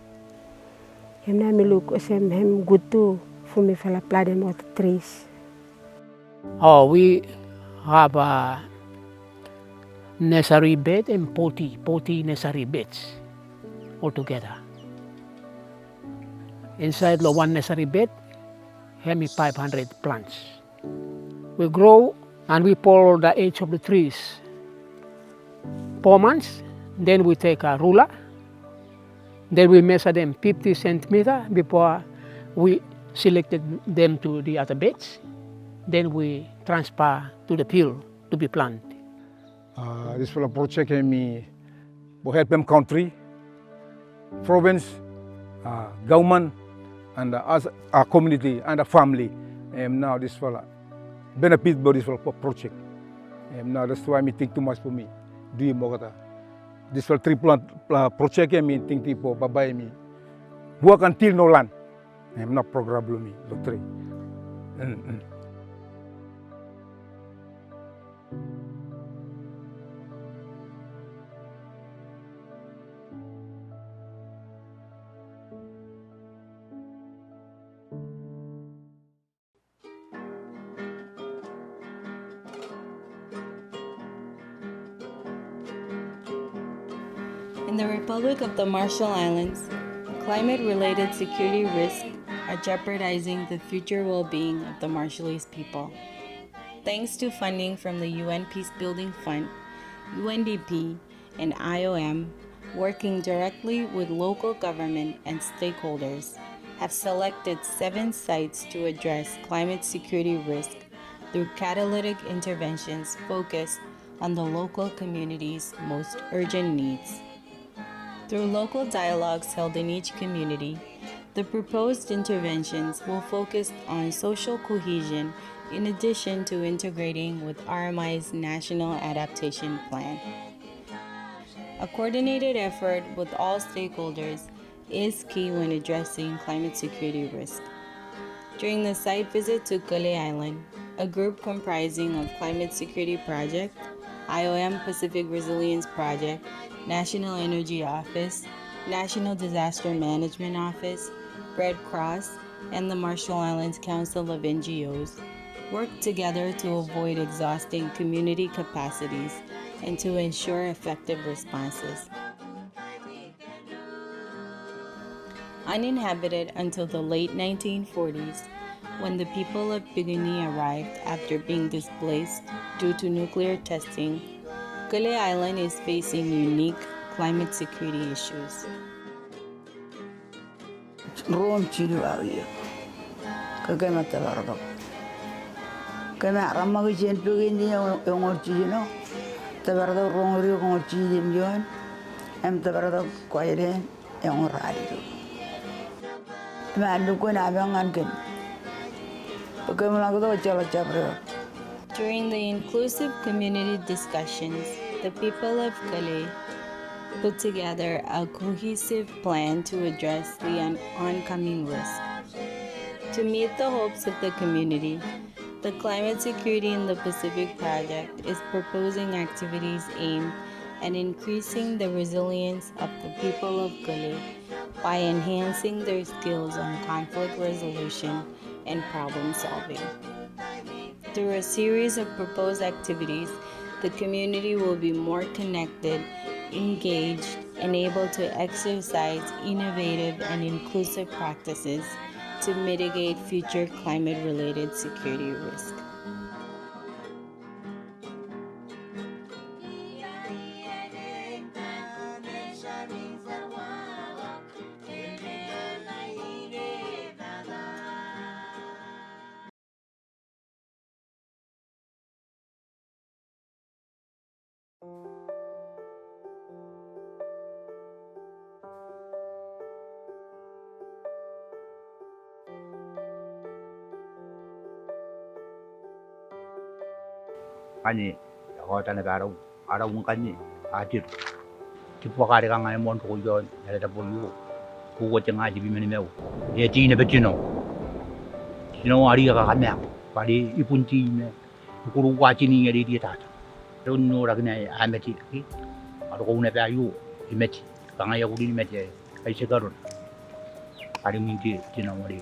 Him na me look him good too. For me fella plant them with trees. Oh, we have a nursery bed and 40 nursery beds altogether. Inside the one nursery bed, have 500 plants. We grow and we pull the edge of the trees. 4 months, then we take a ruler, then we measure them 50 centimeters before we selected them to the other beds, then we transfer to the field to be planted. This for a project me will help them country, province, government, and as a community and a family. Now this for benefit body for project. Now that's why me think too much for me. Do you more this for tree plant project me think tipo babay me work until no land. I'm not program me lottery. In the Republic of the Marshall Islands, climate-related security risks are jeopardizing the future well-being of the Marshallese people. Thanks to funding from the UN Peacebuilding Fund, UNDP, and IOM, working directly with local government and stakeholders, have selected 7 sites to address climate security risk through catalytic interventions focused on the local community's most urgent needs. Through local dialogues held in each community, the proposed interventions will focus on social cohesion in addition to integrating with RMI's National Adaptation Plan. A coordinated effort with all stakeholders is key when addressing climate security risk. During the site visit to Kule Island, a group comprising of Climate Security Project, IOM Pacific Resilience Project, National Energy Office, National Disaster Management Office, Red Cross, and the Marshall Islands Council of NGOs worked together to avoid exhausting community capacities and to ensure effective responses. Uninhabited until the late 1940s, when the people of Piguni arrived after being displaced due to nuclear testing, Kule Island is facing unique climate security issues. Rom chili wawiya kagama tabardo kama ramma jen pugini yongor chili no tabardo rongori ngor chili mjon em tabardo koire yongor radio ma lu ko na bangan ken kagama lagdo chala chabro. During the inclusive community discussions, the people of Kule put together a cohesive plan to address the oncoming risk. To meet the hopes of the community, the Climate Security in the Pacific Project is proposing activities aimed at increasing the resilience of the people of Kule by enhancing their skills on conflict resolution and problem solving. Through a series of proposed activities, the community will be more connected, engaged, and able to exercise innovative and inclusive practices to mitigate future climate-related security risk. Kani hotan ara un kani atir. Tipo kare kang ay mon ko yon ala da boyu. Ku wo tanga ji bi meni meu. Ye ti ne betino. Tino ari ka kana. Pari ipun ti ne. Ku ru wa ti ni ngari di ta. Ron no ra kna ameti ki. Aro ko ne ba yu imeti. Kang ay ku di meti ay se garon. Ari minti tino mari.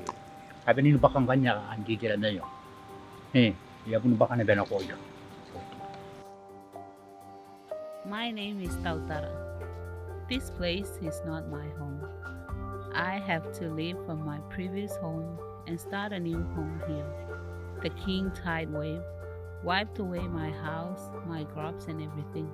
Abi ni bakang kanya anti tira na yo. Ya pun bakang ne bena ko yo. My name is Tautara. This place is not my home. I have to leave from my previous home and start a new home here. The king tide wave wiped away my house, my crops and everything.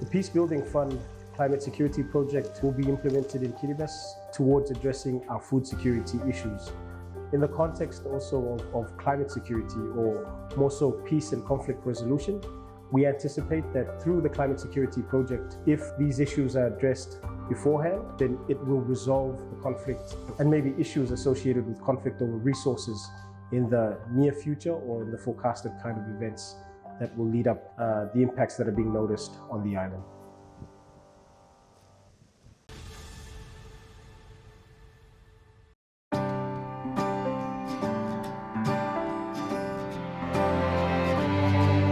The Peace Building Fund Climate Security Project will be implemented in Kiribati towards addressing our food security issues. In the context also of climate security, or more so peace and conflict resolution, we anticipate that through the Climate Security Project, if these issues are addressed beforehand, then it will resolve the conflict and maybe issues associated with conflict over resources in the near future or in the forecasted kind of events that will lead up the impacts that are being noticed on the island.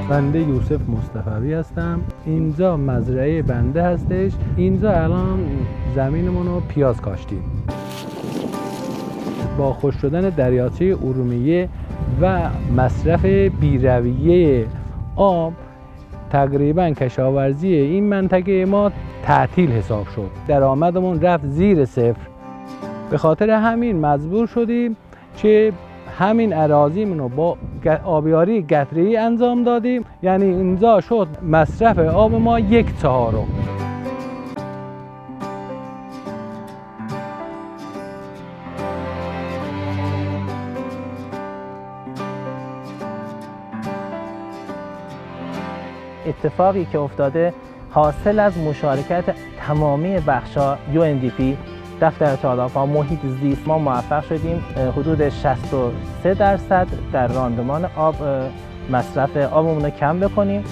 بنده یوسف مصطفی هستم. اینجا مزرعه بنده هستش. اینجا الان زمینمون رو پیاز کاشتیم. با خشک شدن دریاچه ارومیه و مصرف بی‌رویه آب تقریبا کشاورزی این منطقه ما تعطیل حساب شد. درآمدمون رفت زیر صفر. به خاطر همین مجبور شدیم که همین اراضیمون رو با آبیاری قطره‌ای انجام دادیم. یعنی اینجا شد مصرف آب ما 1/4. اتفاقی که افتاده حاصل از مشارکت تمامی بخش‌ها UNDP، دفتر تالاب‌ها، محیط زیست، ما موفق شدیم حدود 63% در راندمان آب مصرف آبمون رو کم بکنیم.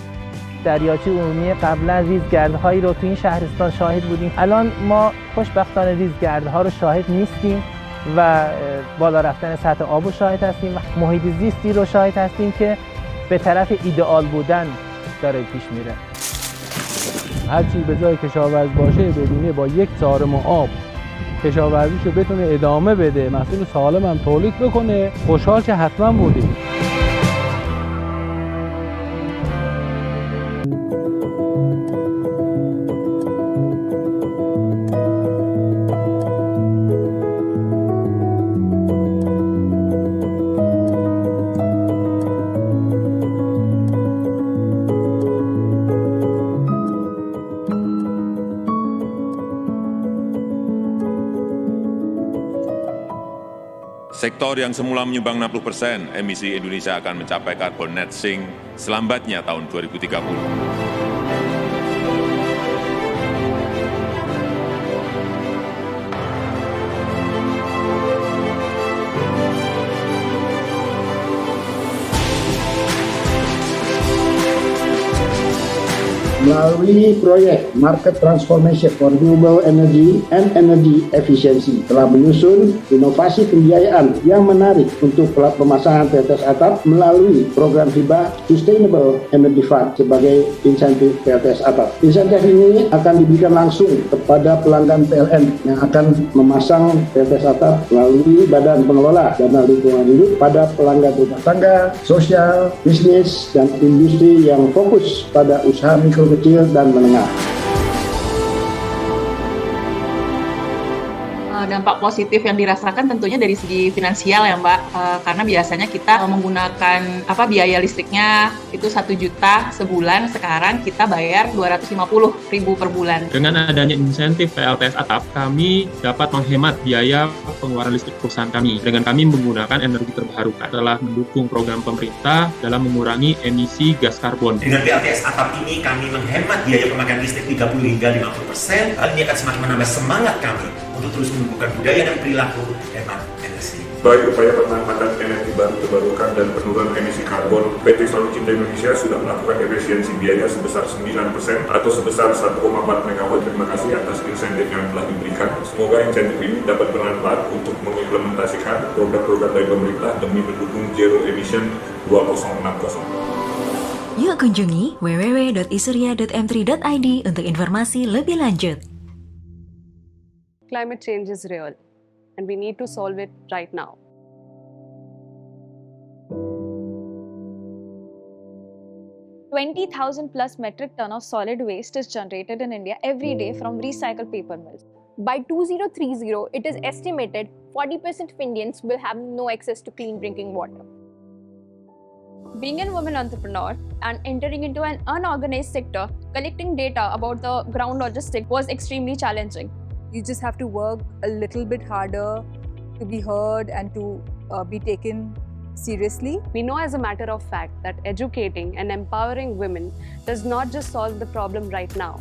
دریاچه ارومیه قبلا ریزگردهایی رو تو این شهرستان شاهد بودیم. الان ما خوشبختانه ریزگردها رو شاهد نیستیم و بالا رفتن سطح آب رو شاهد هستیم و محیط زیستی رو شاهد هستیم که به طرف ایدئال بودن داره پیش میره. هرچی به جای کشاورز باشه ببینه با 1/4 آب کشاورزیشو بتونه ادامه بده، محصول سالم هم تولید بکنه، خوشحال که حتما بودیم. Sektor yang semula menyumbang 60%, emisi Indonesia akan mencapai carbon net sink selambatnya tahun 2030. Melalui proyek Market Transformation for Renewable Energy and Energy Efficiency telah menyusun inovasi pembiayaan yang menarik untuk pemasangan PLTS atap melalui program hibah Sustainable Energy Fund sebagai insentif PLTS atap. Insentif ini akan diberikan langsung kepada pelanggan PLN yang akan memasang PLTS atap melalui Badan Pengelola Dana Lingkungan Hidup pada pelanggan rumah tangga, sosial, bisnis, dan industri yang fokus pada usaha mikro kecil dan menengah. dampak positif yang dirasakan tentunya dari segi finansial ya Mbak, karena biasanya kita menggunakan biaya listriknya itu 1 juta sebulan, sekarang kita bayar 250.000 per bulan. Dengan adanya insentif PLTS atap, kami dapat menghemat biaya pengeluaran listrik perusahaan kami dengan kami menggunakan energi terbarukan telah mendukung program pemerintah dalam mengurangi emisi gas karbon. Dengan PLTS atap ini kami menghemat biaya pemakaian listrik 30 hingga 50%. Hal ini akan semakin menambah semangat kami untuk terus menumbuhkan budaya dan perilaku hemat energi. Baik upaya pemanfaatan energi baru terbarukan dan penurunan emisi karbon, PT Selalu Cinta Indonesia sudah melakukan efisiensi biaya sebesar 9% atau sebesar 1,4 MW. Terima kasih atas insentif yang telah diberikan. Semoga insentif ini dapat bermanfaat untuk mengimplementasikan program-program dari pemerintah demi mendukung zero emission 2060. Yuk kunjungi www.isuria.m3.id untuk informasi lebih lanjut. Climate change is real and we need to solve it right now. +20,000 metric ton of solid waste is generated in India every day from recycled paper mills. By 2030, it is estimated 40% of Indians will have no access to clean drinking water. Being a woman entrepreneur and entering into an unorganized sector, collecting data about the ground logistics was extremely challenging. You just have to work a little bit harder to be heard and to be taken seriously. We know as a matter of fact that educating and empowering women does not just solve the problem right now.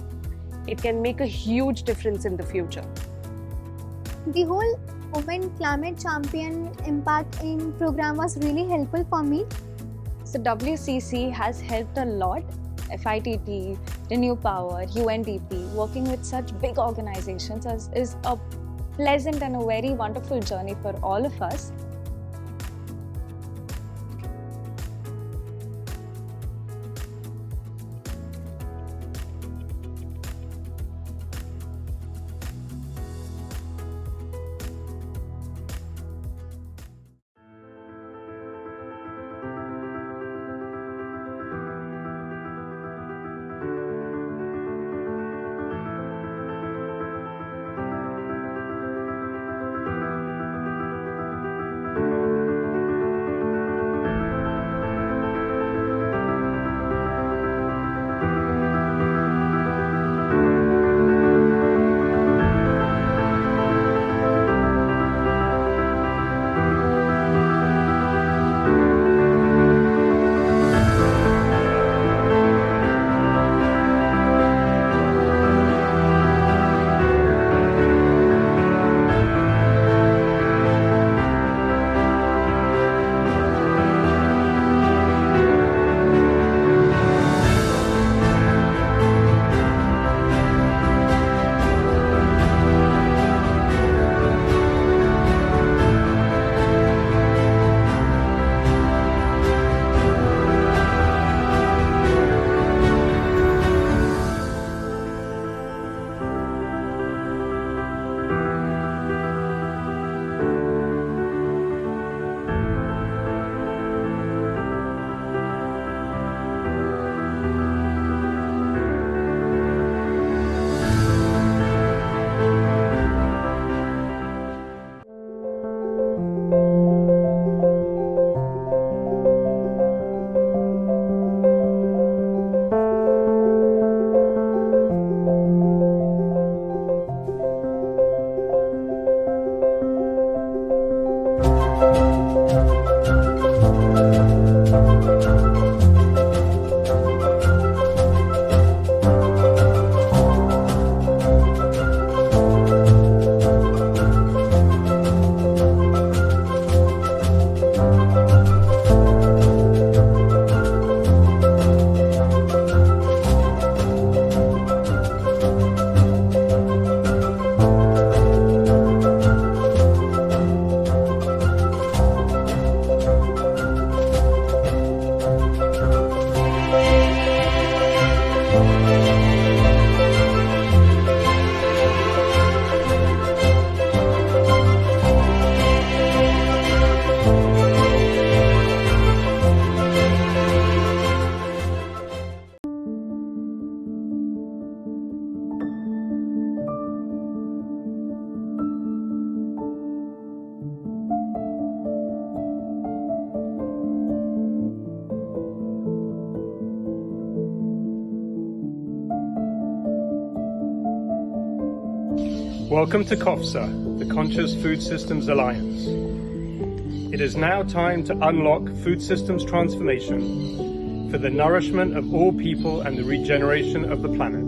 It can make a huge difference in the future. The whole Women Climate Champion Impact program was really helpful for me. So WCC has helped a lot. FITT, Renew Power, UNDP, working with such big organizations is a pleasant and a very wonderful journey for all of us. Welcome to COFSA, the Conscious Food Systems Alliance. It is now time to unlock food systems transformation for the nourishment of all people and the regeneration of the planet.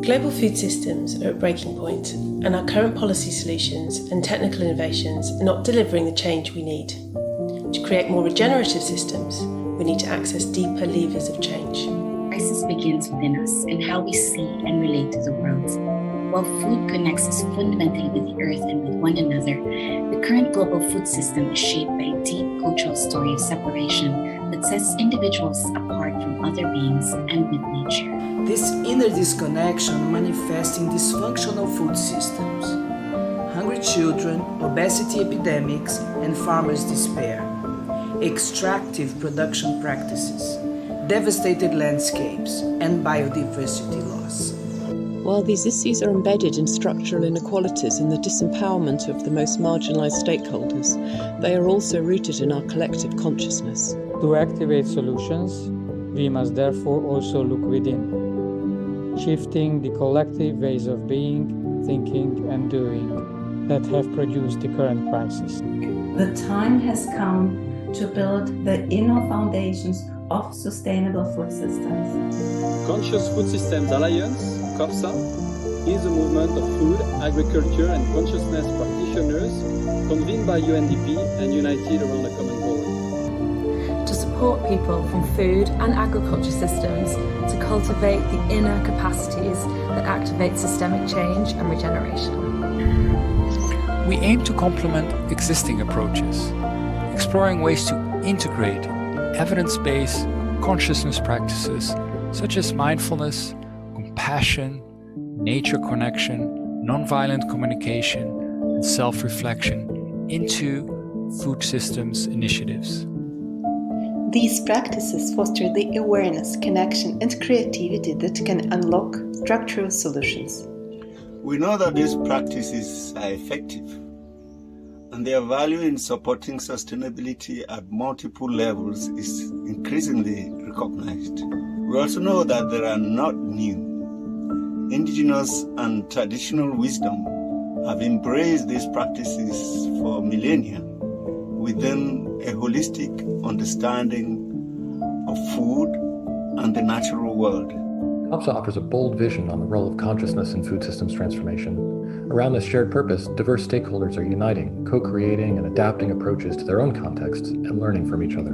Global food systems are at breaking point, and our current policy solutions and technical innovations are not delivering the change we need. To create more regenerative systems, we need to access deeper levers of change. Crisis begins within us and how we see and relate to the world. While food connects us fundamentally with the earth and with one another, the current global food system is shaped by a deep cultural story of separation that sets individuals apart from other beings and with nature. This inner disconnection manifests in dysfunctional food systems, hungry children, obesity epidemics, and farmers' despair, extractive production practices, devastated landscapes, and biodiversity loss. While these issues are embedded in structural inequalities and the disempowerment of the most marginalised stakeholders, they are also rooted in our collective consciousness. To activate solutions, we must therefore also look within, shifting the collective ways of being, thinking, and doing that have produced the current crisis. The time has come to build the inner foundations of sustainable food systems. Conscious Food Systems Alliance, COFSA, is a movement of food, agriculture and consciousness practitioners convened by UNDP and united around a common goal. To support people from food and agriculture systems to cultivate the inner capacities that activate systemic change and regeneration. We aim to complement existing approaches, exploring ways to integrate evidence-based consciousness practices such as mindfulness, compassion, nature connection, nonviolent communication, and self-reflection into food systems initiatives. These practices foster the awareness, connection, and creativity that can unlock structural solutions. We know that these practices are effective, and their value in supporting sustainability at multiple levels is increasingly recognized. We also know that they are not new. Indigenous and traditional wisdom have embraced these practices for millennia within a holistic understanding of food and the natural world. COFSA offers a bold vision on the role of consciousness in food systems transformation. Around this shared purpose, diverse stakeholders are uniting, co-creating, and adapting approaches to their own contexts and learning from each other.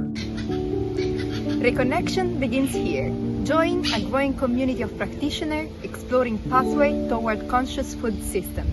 Reconnection begins here. Join a growing community of practitioners exploring pathways toward conscious food systems.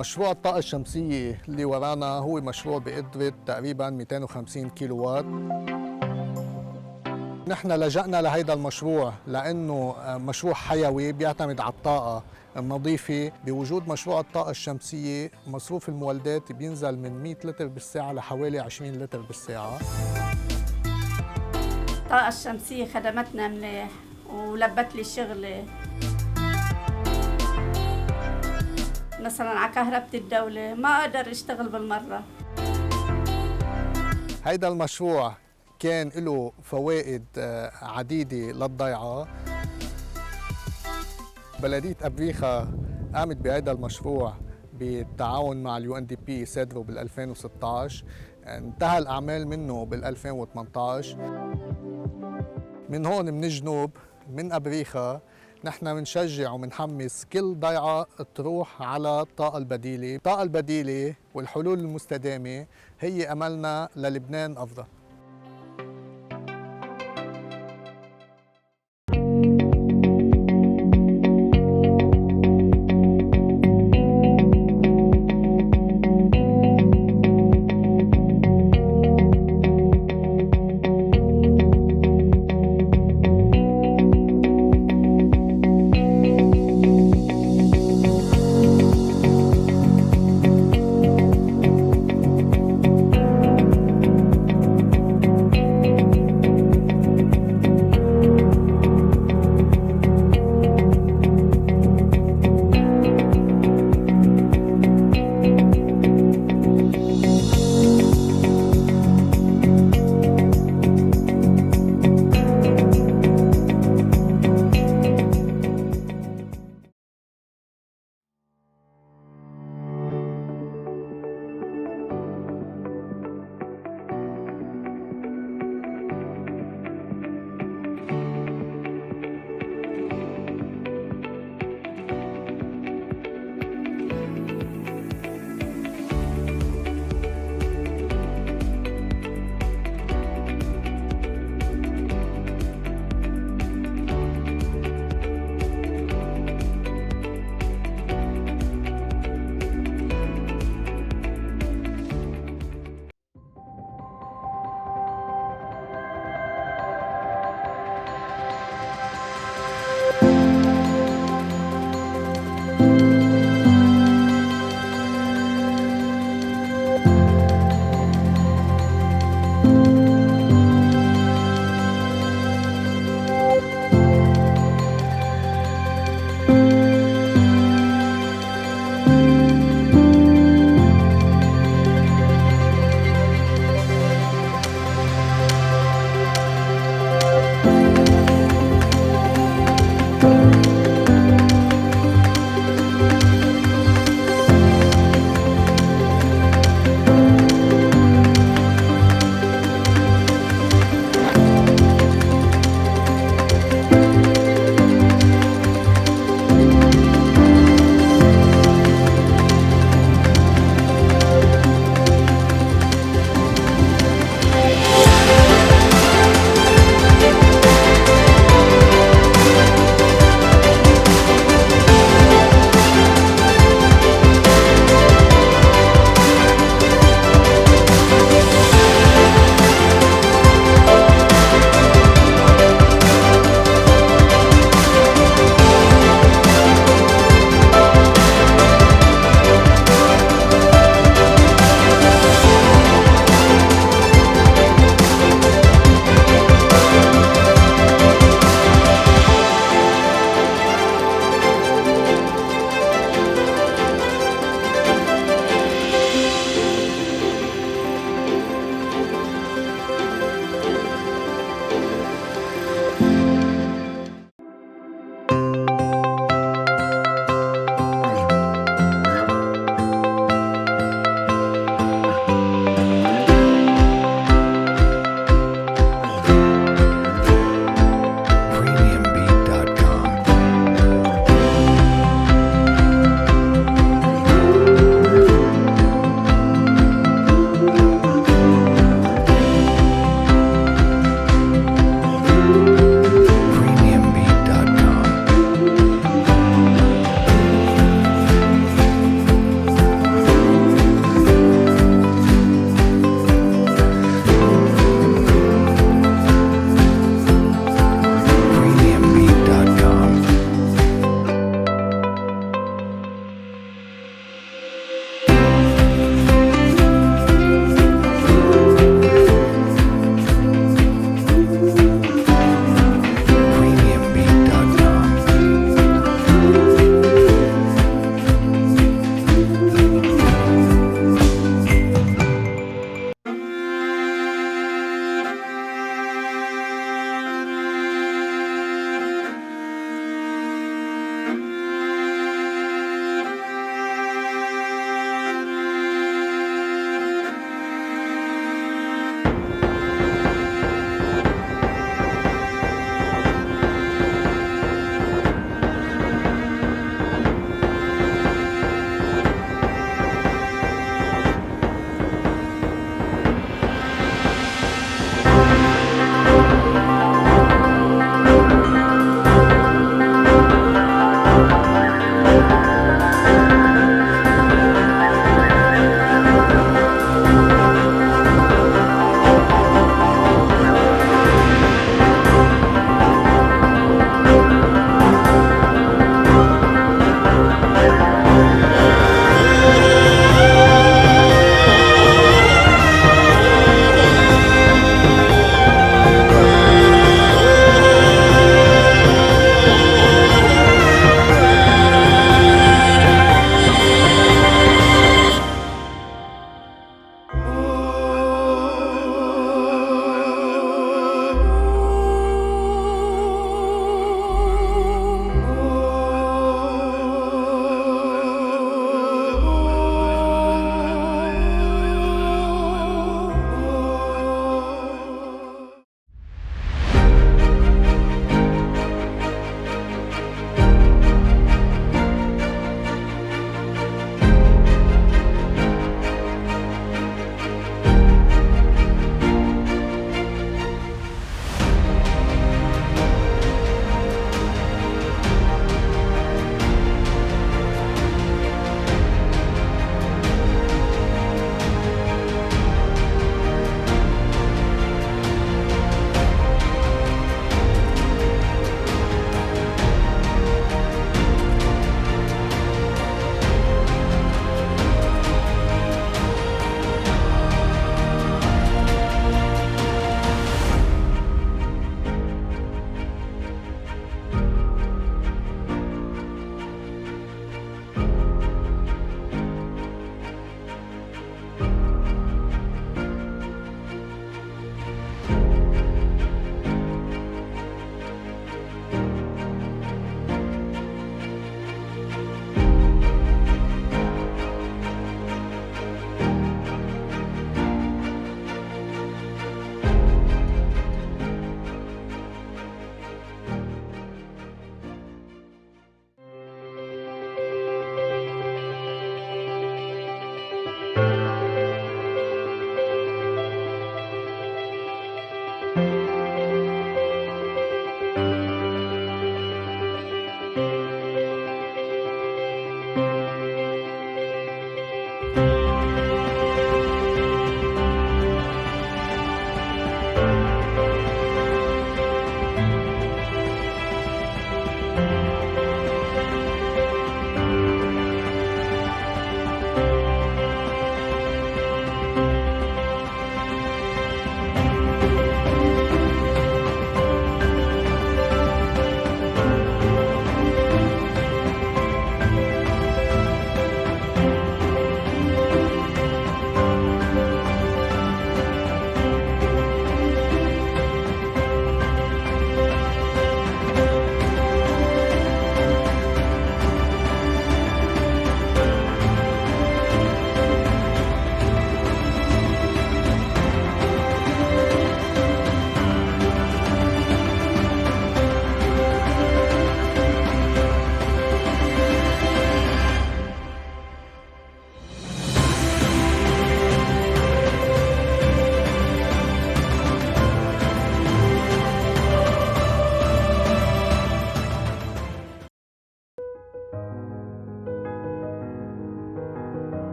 مشروع الطاقة الشمسية اللي ورانا هو مشروع بقدرة تقريباً 250 كيلو وات. نحن لجأنا لهيدا المشروع لأنه مشروع حيوي بيعتمد على الطاقة النظيفة. بوجود مشروع الطاقة الشمسية مصروف المولدات بينزل من 100 لتر بالساعة لحوالي 20 لتر بالساعة. الطاقة الشمسية خدمتنا مليح ولبت لي شغلي. مثلا على كهرباء الدولة ما أقدر أشتغل بالمرة. هيدا المشروع كان له فوائد عديدة للضيعة. بلدية أبريخا قامت بهيدا المشروع بالتعاون مع UNDP صدره بال 2016. انتهى الأعمال منه بال 2018. من هون من الجنوب من أبريخا نحن بنشجع وبنحمس كل ضيعة تروح على الطاقة البديلة. الطاقة البديلة والحلول المستدامة هي أملنا للبنان أفضل.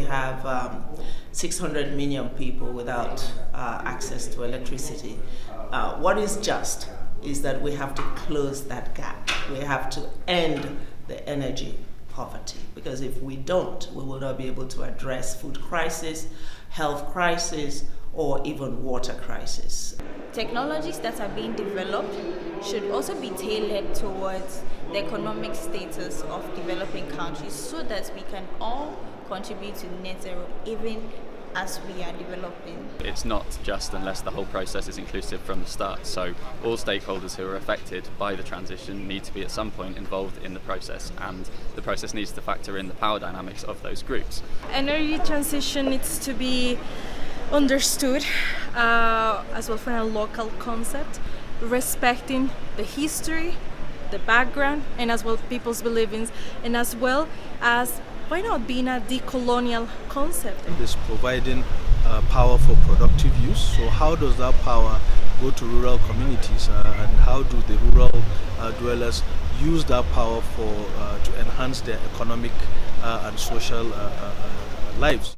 have 600 million people without access to electricity. What is just is that we have to close that gap. We have to end the energy poverty, because if we don't, we will not be able to address food crisis, health crisis, or even water crisis. Technologies that are being developed should also be tailored towards the economic status of developing countries so that we can all contribute to net zero even as we are developing. It's not just unless the whole process is inclusive from the start. So all stakeholders who are affected by the transition need to be at some point involved in the process, and the process needs to factor in the power dynamics of those groups. Energy transition needs to be understood as well from a local concept, respecting the history, the background, and as well people's beliefs, and as well as why not being a decolonial concept. It's providing power for productive use. So how does that power go to rural communities, and how do the rural dwellers use that power to enhance their economic and social lives?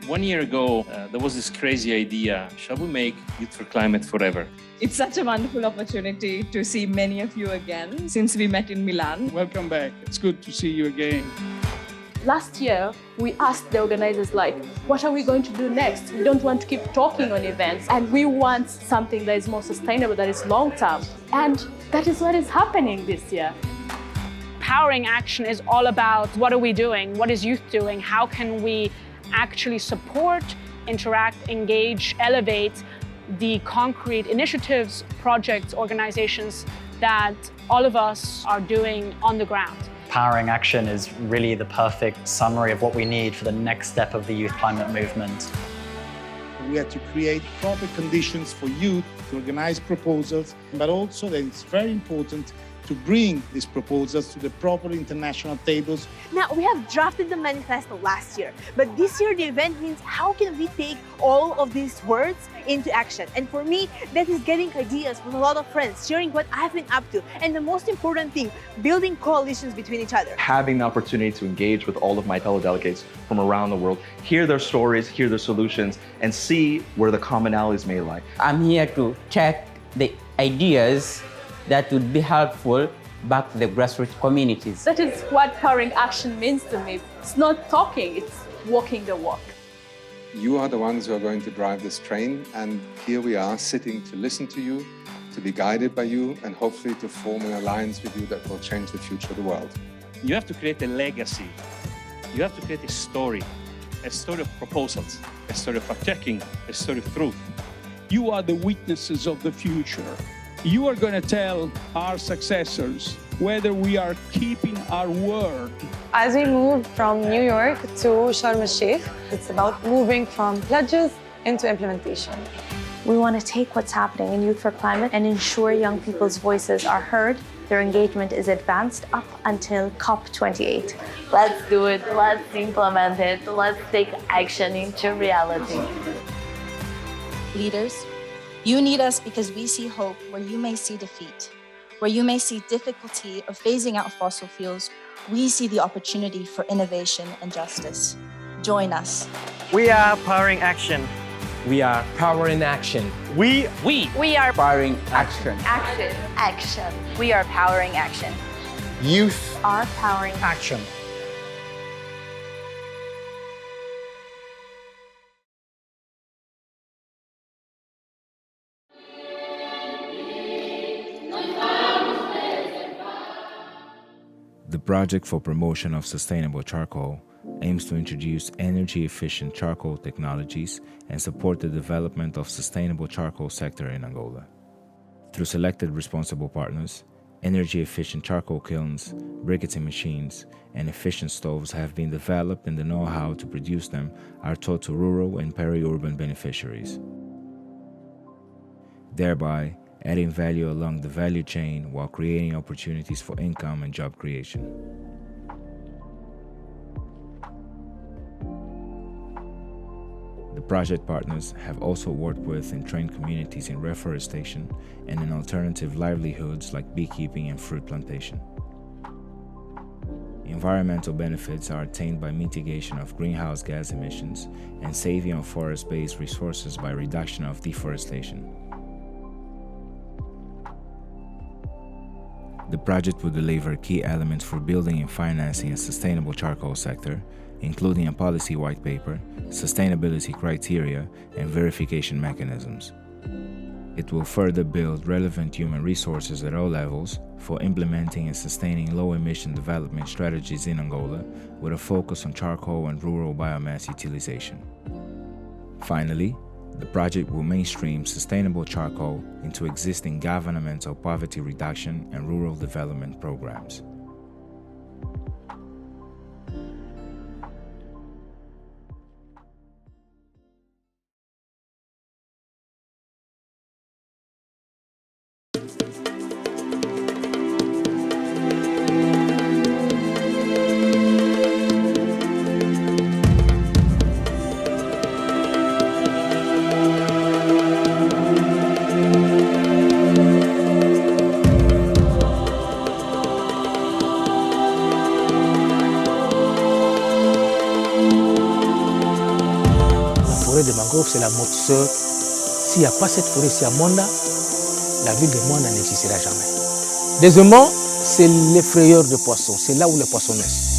One year ago, there was this crazy idea, shall we make Youth for Climate forever? It's such a wonderful opportunity to see many of you again since we met in Milan. Welcome back. It's good to see you again. Last year, we asked the organizers, what are we going to do next? We don't want to keep talking on events, and we want something that is more sustainable, that is long-term. And that is what is happening this year. Powering action is all about what are we doing? What is youth doing? How can we actually support, interact, engage, elevate the concrete initiatives, projects, organizations that all of us are doing on the ground. Powering action is really the perfect summary of what we need for the next step of the youth climate movement. We have to create proper conditions for youth to organize proposals, but also that it's very important to bring these proposals to the proper international tables. Now, we have drafted the manifesto last year, but this year the event means how can we take all of these words into action? And for me, that is getting ideas from a lot of friends, sharing what I've been up to, and the most important thing, building coalitions between each other. Having the opportunity to engage with all of my fellow delegates from around the world, hear their stories, hear their solutions, and see where the commonalities may lie. I'm here to check the ideas that would be helpful back to the grassroots communities. That is what powering action means to me. It's not talking, it's walking the walk. You are the ones who are going to drive this train, and here we are sitting to listen to you, to be guided by you, and hopefully to form an alliance with you that will change the future of the world. You have to create a legacy. You have to create a story of proposals, a story of fact-checking, a story of truth. You are the witnesses of the future. You are going to tell our successors whether we are keeping our word. As we move from New York to Sharm El-Sheikh, it's about moving from pledges into implementation. We want to take what's happening in Youth for Climate and ensure young people's voices are heard, their engagement is advanced up until COP28. Let's do it, let's implement it, let's take action into reality. Leaders, you need us because we see hope where you may see defeat. Where you may see difficulty of phasing out fossil fuels, we see the opportunity for innovation and justice. Join us. We are powering action. We are powering action. We are powering action. Action. We are powering action. Youth are powering action. The project for promotion of sustainable charcoal aims to introduce energy-efficient charcoal technologies and support the development of sustainable charcoal sector in Angola. Through selected responsible partners, energy-efficient charcoal kilns, briquetting machines, and efficient stoves have been developed, and the know-how to produce them are taught to rural and peri-urban beneficiaries, thereby adding value along the value chain while creating opportunities for income and job creation. The project partners have also worked with and trained communities in reforestation and in alternative livelihoods like beekeeping and fruit plantation. Environmental benefits are attained by mitigation of greenhouse gas emissions and saving of forest-based resources by reduction of deforestation. The project will deliver key elements for building and financing a sustainable charcoal sector, including a policy white paper, sustainability criteria, and verification mechanisms. It will further build relevant human resources at all levels for implementing and sustaining low-emission development strategies in Angola with a focus on charcoal and rural biomass utilization. Finally, the project will mainstream sustainable charcoal into existing governmental poverty reduction and rural development programs. De mangrove, c'est la moteur. S'il n'y a pas cette forêt ici à Monda, la ville de Monda n'existera jamais. Deuxièmement, c'est l'effrayeur de poissons. C'est là où les poissons naissent.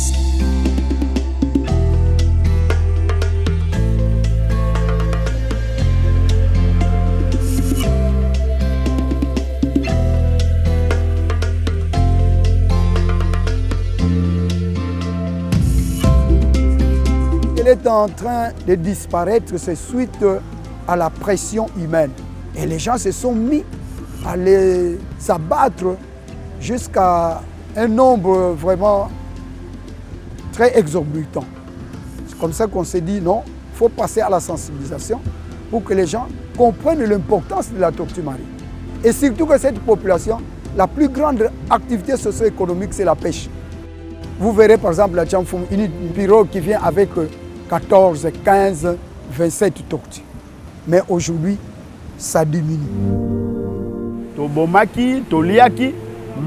Elle est en train de disparaître, c'est suite à la pression humaine. Et les gens se sont mis à les abattre jusqu'à un nombre vraiment très exorbitant. C'est comme ça qu'on s'est dit non, il faut passer à la sensibilisation pour que les gens comprennent l'importance de la tortue marine. Et surtout que cette population, la plus grande activité socio-économique, c'est la pêche. Vous verrez par exemple la Tchamfoum, une pirogue qui vient avec 14, 15, 27 tortues. Mais aujourd'hui, ça diminue. Tobomaki, toliaki,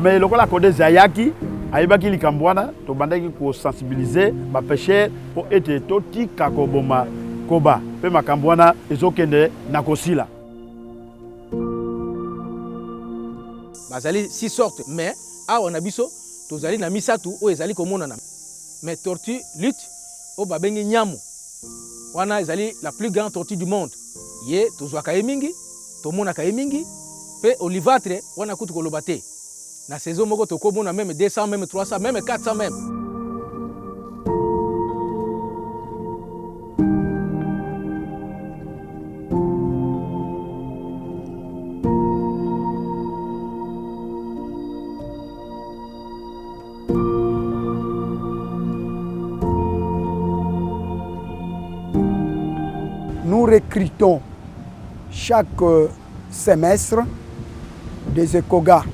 mais le la code zayaki, aibaki likambwana, tobandaki ko sensibiliser ba pêcheurs pour être toti kakoboma koba, pe makambwana ezokende nakosila. Bazali 6 sortes, mais on a biso, tozali na misatu o ezali komona na. Mais tortue lutte o babengi nyamu. Wana ezali la plus grande tortue du monde. Ye tozwaka ye mingi, tomonaka ye mingi, pe olivâtre wana kutu koloba te. Na saison moko tokomona même 200, même 300, même 400 même. Nous recrutons chaque semestre des éco-gars.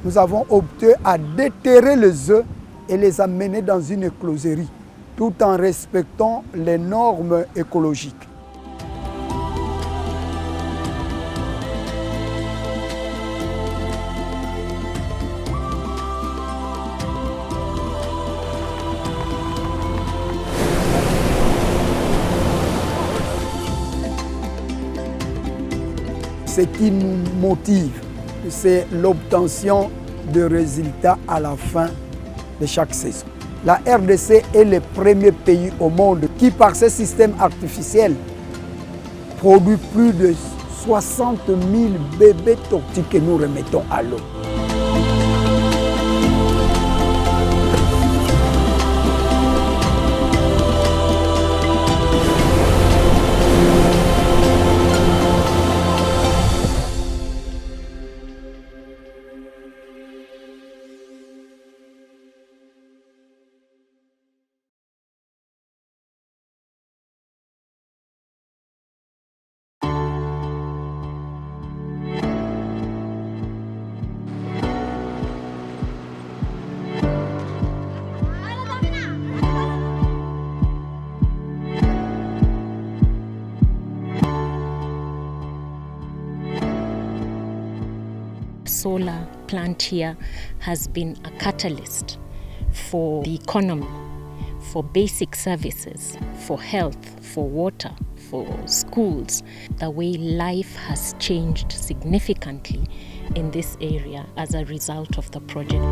Nous avons opté à déterrer les œufs et les amener dans une écloserie, tout en respectant les normes écologiques. Ce qui nous motive, c'est l'obtention de résultats à la fin de chaque saison. La RDC est le premier pays au monde qui, par ce système artificiel, produit plus de 60 000 bébés tortues que nous remettons à l'eau. Solar plant here has been a catalyst for the economy, for basic services, for health, for water, for schools. The way life has changed significantly in this area as a result of the project.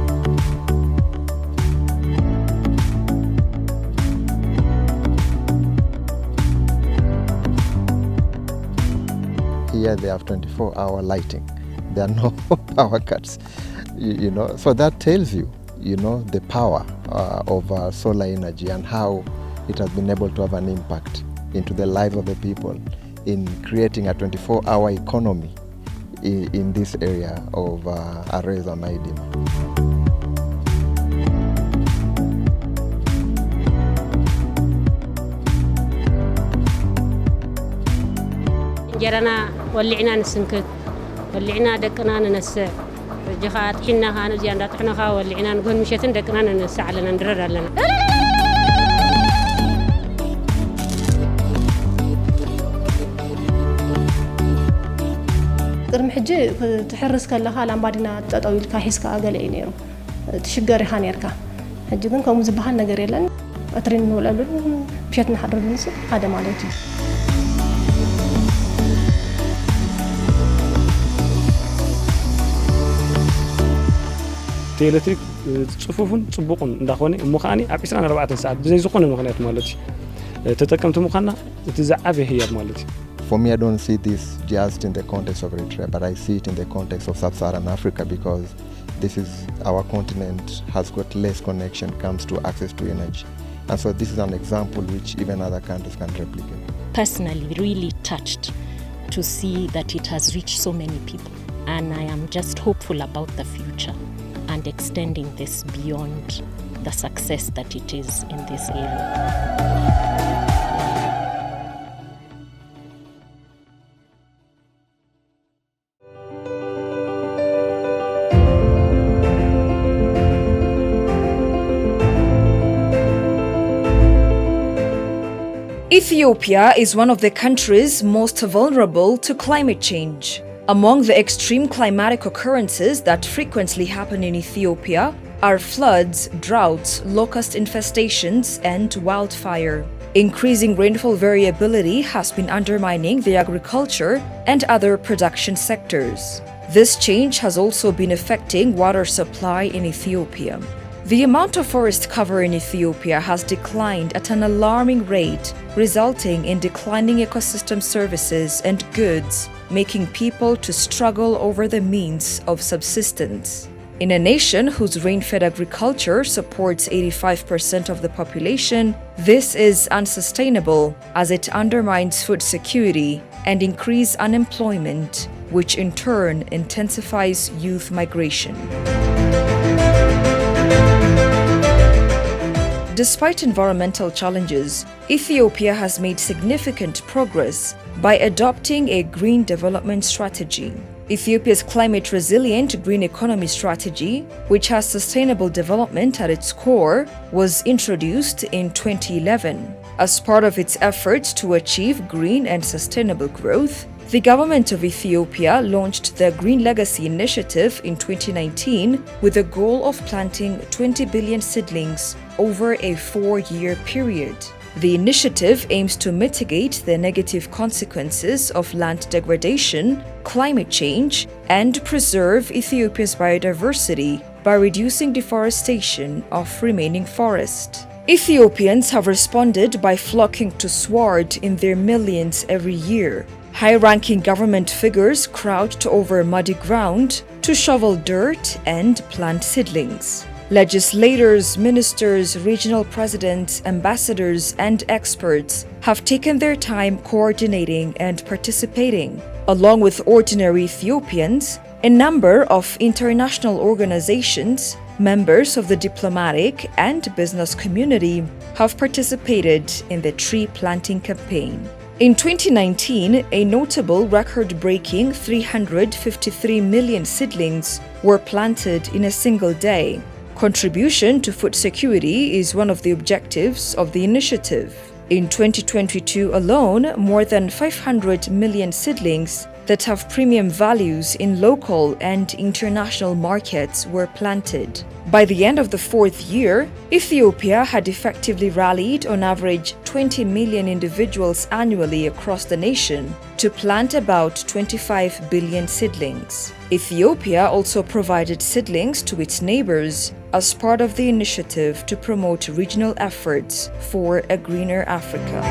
Here they have 24-hour lighting. There are no power cuts, you know. So that tells you, you know, the power of solar energy and how it has been able to have an impact into the lives of the people in creating a 24-hour economy in this area of Areza Maidima. جرنا ولعنا نسنكت ولعنا دقنا ننسى جخات حنا خانو زيادة حنا خا ولعنا نقول مشيتن دقنا ننسى على ندرر لنا قرم حجي تحرس كلها لامبادنا تطويل كاحس كاغلي نيرو تشجري خانيركا حجي كن كم زبحان نغير يلن اترين نولالو مشيتنا حضر نس هذا مالتي تيلتريك تصفوفن صبقون داخوني مخاني ابيسنا 4 ساعات بزي زخون مخنيات مالتي تتكمت مخنا تزعبه هي مالتي. For me, I don't see this just in the context of Eritrea, but I see it in the context of Sub-Saharan Africa because this is our continent has got less connection comes to access to energy. And so this is an example which even other countries can replicate. Personally, really touched to see that it has reached so many people. And I am just hopeful about the future and extending this beyond the success that it is in this area. Ethiopia is one of the countries most vulnerable to climate change. Among the extreme climatic occurrences that frequently happen in Ethiopia are floods, droughts, locust infestations, and wildfire. Increasing rainfall variability has been undermining the agriculture and other production sectors. This change has also been affecting water supply in Ethiopia. The amount of forest cover in Ethiopia has declined at an alarming rate, resulting in declining ecosystem services and goods, making people to struggle over the means of subsistence. In a nation whose rain-fed agriculture supports 85% of the population, this is unsustainable as it undermines food security and increases unemployment, which in turn intensifies youth migration. Despite environmental challenges, Ethiopia has made significant progress by adopting a green development strategy. Ethiopia's climate-resilient green economy strategy, which has sustainable development at its core, was introduced in 2011. As part of its efforts to achieve green and sustainable growth, the government of Ethiopia launched the Green Legacy Initiative in 2019 with the goal of planting 20 billion seedlings over a 4-year period. The initiative aims to mitigate the negative consequences of land degradation, climate change, and preserve Ethiopia's biodiversity by reducing deforestation of remaining forest. Ethiopians have responded by flocking to sward in their millions every year. High-ranking government figures crowd over muddy ground to shovel dirt and plant seedlings. Legislators, ministers, regional presidents, ambassadors, and experts have taken their time coordinating and participating. Along with ordinary Ethiopians, a number of international organizations, members of the diplomatic and business community have participated in the tree planting campaign. In 2019, a notable record-breaking 353 million seedlings were planted in a single day. Contribution to food security is one of the objectives of the initiative. In 2022 alone, more than 500 million seedlings that have premium values in local and international markets were planted. By the end of the fourth year, Ethiopia had effectively rallied on average 20 million individuals annually across the nation to plant about 25 billion seedlings. Ethiopia also provided seedlings to its neighbors as part of the initiative to promote regional efforts for a greener Africa.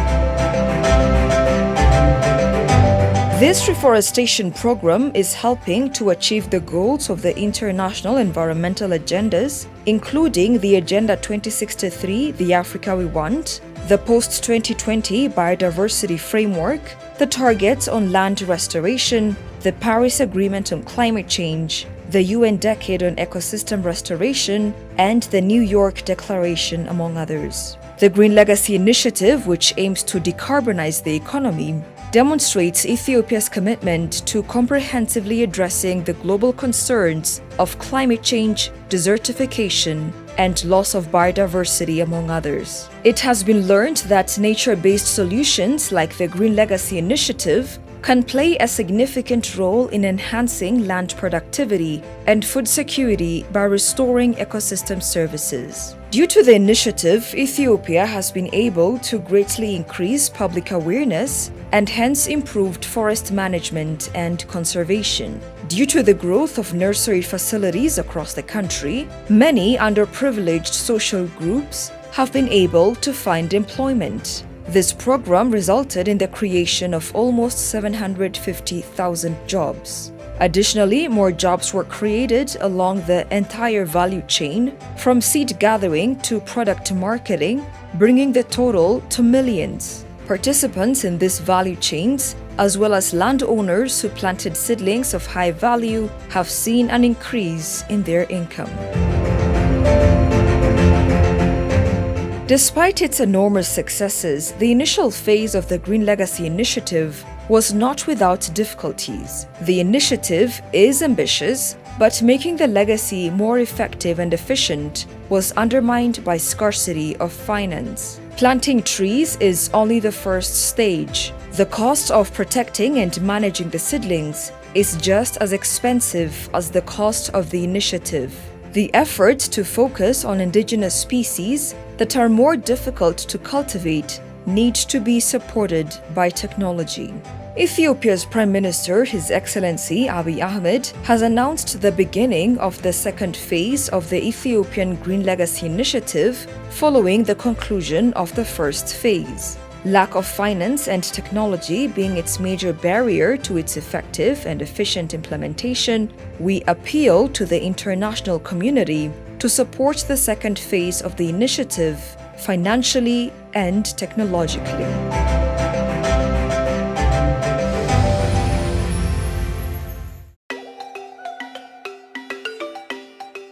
This reforestation program is helping to achieve the goals of the international environmental agendas, including the Agenda 2063, the Africa We Want, the post-2020 biodiversity framework, the targets on land restoration, the Paris Agreement on climate change, the UN Decade on Ecosystem Restoration, and the New York Declaration, among others. The Green Legacy Initiative, which aims to decarbonize the economy, demonstrates Ethiopia's commitment to comprehensively addressing the global concerns of climate change, desertification, and loss of biodiversity, among others. It has been learned that nature-based solutions like the Green Legacy Initiative can play a significant role in enhancing land productivity and food security by restoring ecosystem services. Due to the initiative, Ethiopia has been able to greatly increase public awareness and hence improved forest management and conservation. Due to the growth of nursery facilities across the country, many underprivileged social groups have been able to find employment. This program resulted in the creation of almost 750,000 jobs. Additionally, more jobs were created along the entire value chain, from seed gathering to product marketing, bringing the total to millions. Participants in these value chains, as well as landowners who planted seedlings of high value, have seen an increase in their income. Despite its enormous successes, the initial phase of the Green Legacy Initiative was not without difficulties. The initiative is ambitious, but making the legacy more effective and efficient was undermined by scarcity of finance. Planting trees is only the first stage. The cost of protecting and managing the seedlings is just as expensive as the cost of the initiative. The effort to focus on indigenous species that are more difficult to cultivate needs to be supported by technology. Ethiopia's Prime Minister, His Excellency Abiy Ahmed, has announced the beginning of the second phase of the Ethiopian Green Legacy Initiative following the conclusion of the first phase. Lack of finance and technology being its major barrier to its effective and efficient implementation, we appeal to the international community to support the second phase of the initiative financially and technologically.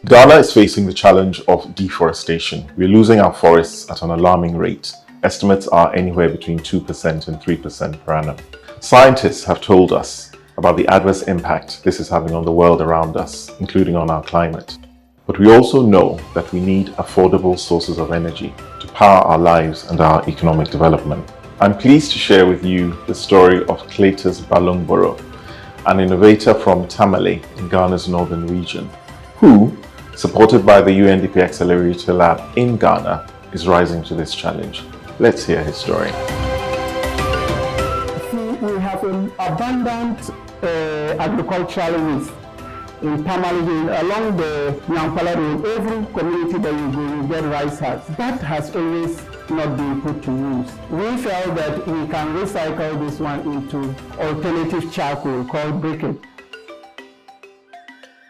Ghana is facing the challenge of deforestation. We're losing our forests at an alarming rate. Estimates are anywhere between 2% and 3% per annum. Scientists have told us about the adverse impact this is having on the world around us, including on our climate. But we also know that we need affordable sources of energy to power our lives and our economic development. I'm pleased to share with you the story of Cletus Balungboro, an innovator from Tamale in Ghana's northern region, who, supported by the UNDP Accelerator Lab in Ghana, is rising to this challenge. Let's hear his story. See, we have an abundant agricultural waste. in Pamaligin, along the Nyampala Road, every community that you go, you get rice huts. That has always not been put to use. We felt that we can recycle this one into alternative charcoal called briquette.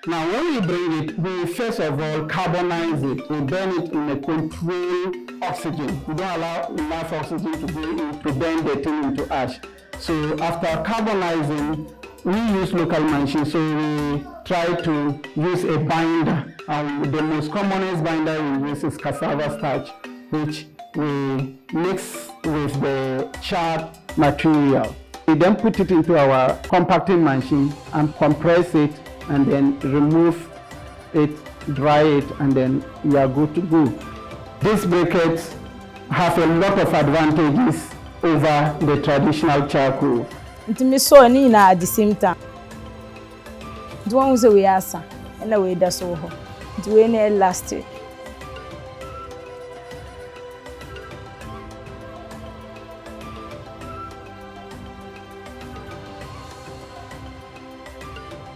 Now when we bring it, we first of all carbonize it. We burn it in a controlled oxygen. We don't allow enough oxygen to go in to burn the thing into ash. So after carbonizing, we use local machines. So we try to use a binder. The most commonest binder we use is cassava starch, which we mix with the charred material. We then put it into our compacting machine and compress it, and then remove it, dry it, and then we are good to go. These briquettes have a lot of advantages over the traditional charcoal. Ntimiso ni na at the same time. Duwan uze we asa, ena we da so ho. Duwe ne elastic.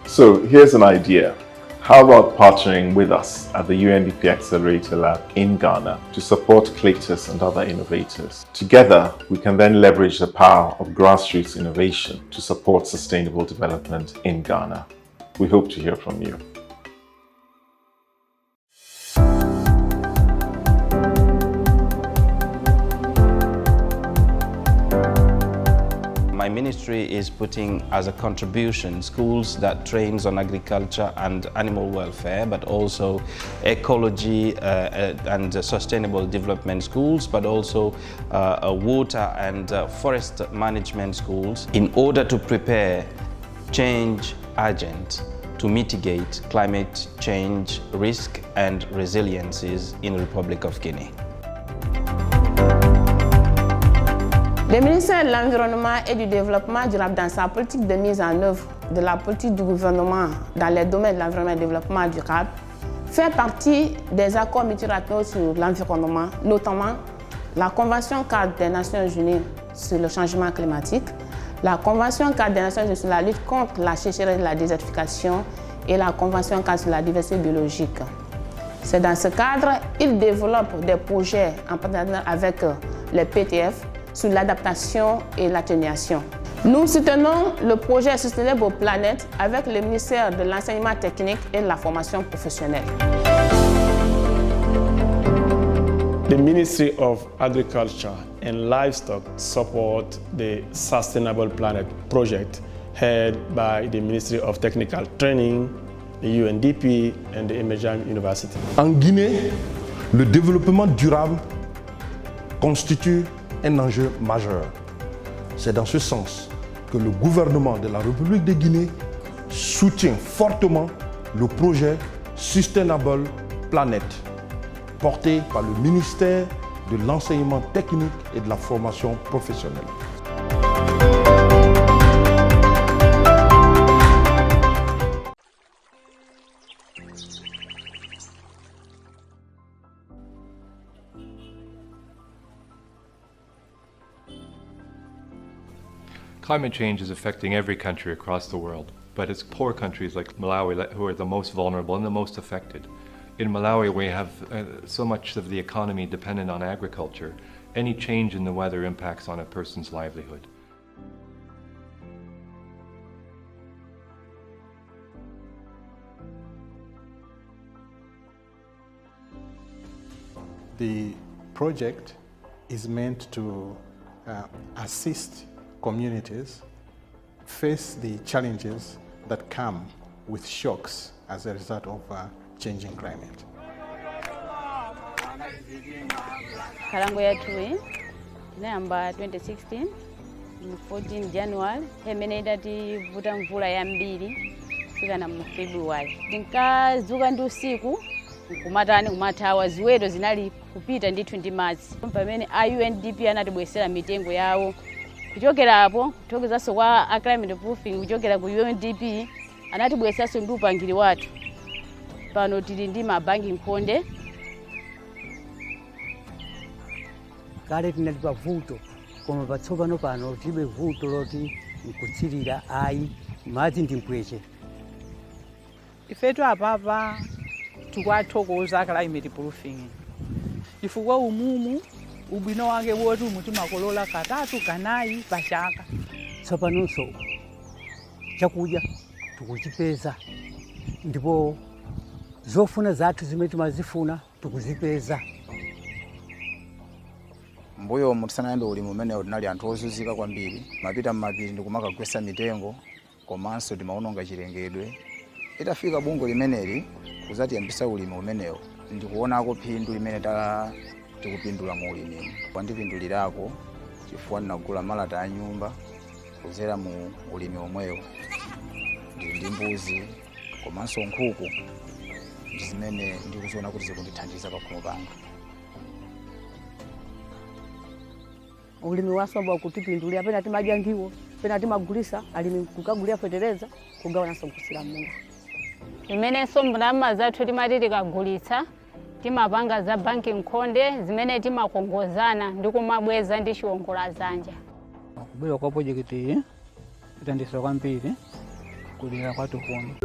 So here's an idea. How about partnering with us at the UNDP Accelerator Lab in Ghana to support Claytus and other innovators? Together, we can then leverage the power of grassroots innovation to support sustainable development in Ghana. We hope to hear from you. My ministry is putting as a contribution schools that trains on agriculture and animal welfare, but also ecology and sustainable development schools, but also water and forest management schools in order to prepare change agents to mitigate climate change risk and resiliencies in the Republic of Guinea. Le ministère de l'Environnement et du Développement durable, dans sa politique de mise en œuvre de la politique du gouvernement dans les domaines de l'environnement et du développement durable, fait partie des accords multilatéraux sur l'environnement, notamment la Convention cadre des Nations Unies sur le changement climatique, la Convention cadre des Nations Unies sur la lutte contre la sécheresse et la désertification et la Convention cadre sur la diversité biologique. C'est dans ce cadre qu'il développe des projets en partenariat avec les PTF sur l'adaptation et l'atténuation. Nous soutenons le projet Sustainable Planet avec le ministère de l'Enseignement technique et de la formation professionnelle. The Ministry of Agriculture and Livestock support the Sustainable Planet project headed by the Ministry of Technical Training, the UNDP and the Emerging University. En Guinée, le développement durable constitue un enjeu majeur. C'est dans ce sens que le gouvernement de la République de Guinée soutient fortement le projet Sustainable Planet, porté par le ministère de l'Enseignement technique et de la formation professionnelle. Climate change is affecting every country across the world, but it's poor countries like Malawi who are the most vulnerable and the most affected. In Malawi, we have so much of the economy dependent on agriculture. Any change in the weather impacts on a person's livelihood. The project is meant to assist communities face the challenges that come with shocks as a result of changing climate. Kalango yetu namba 2016 14 January hemeneda tivuta mvula ya mbili fika na February ndinkazuka ndi usiku kumatani kumatawa ziweto zinali kupita ndithu ndi madzi pamene UNDP anatibwesera mitengo yawo kuchokera apo kutokezaso kwa climate proofing kuchokera ku UNDP anatibwesaso ndi upangiri wathu pano tili ndi mabangi nkhonde kale tinalipa vuto koma patsopano pano tibe vuto loti nkutsirira ayi madzi ndi mpweche ifetu apapa tukwathokoza climate proofing chifukwa umumu ubwino wake woti umutima kolola katatu kanayi pachaka tsapanonso chakudya tikuchipeza ndipo zofuna zathu zimene timazifuna tikuzipeza. Mbuyo mutisanaembe ulimi umenewo tinali anthu ozunzika kwambiri, mapita mmapiri ndikumakagwesa mitengo komanso timaononga chilengedwe. Itafika bungo limeneli kuzatiyambisa ulimi umenewo ndikuonako phindu limene tikupindula mu ulimi. Kwandipindulirako chifukwa ndinagula malata a nyumba kuzera mu ulimi omwewo, ndi mbuzi komanso nkhuku zimene ndikuziona kuti zikundithandiza pakhomo panga. Ulimi wasomba kutipindulira pena timadya ndiwo, pena timagulisa alimi kukagulira fetereza kugawana sokusira munda. Imene sombulama zathu timati tikagulitsa timapanga za banki nkhonde zimene timakongozana ndi kumabweza ndi chiwongola zanja. Kubwera kwa project iyi itandisa kwambiri kulira kwathu kuno.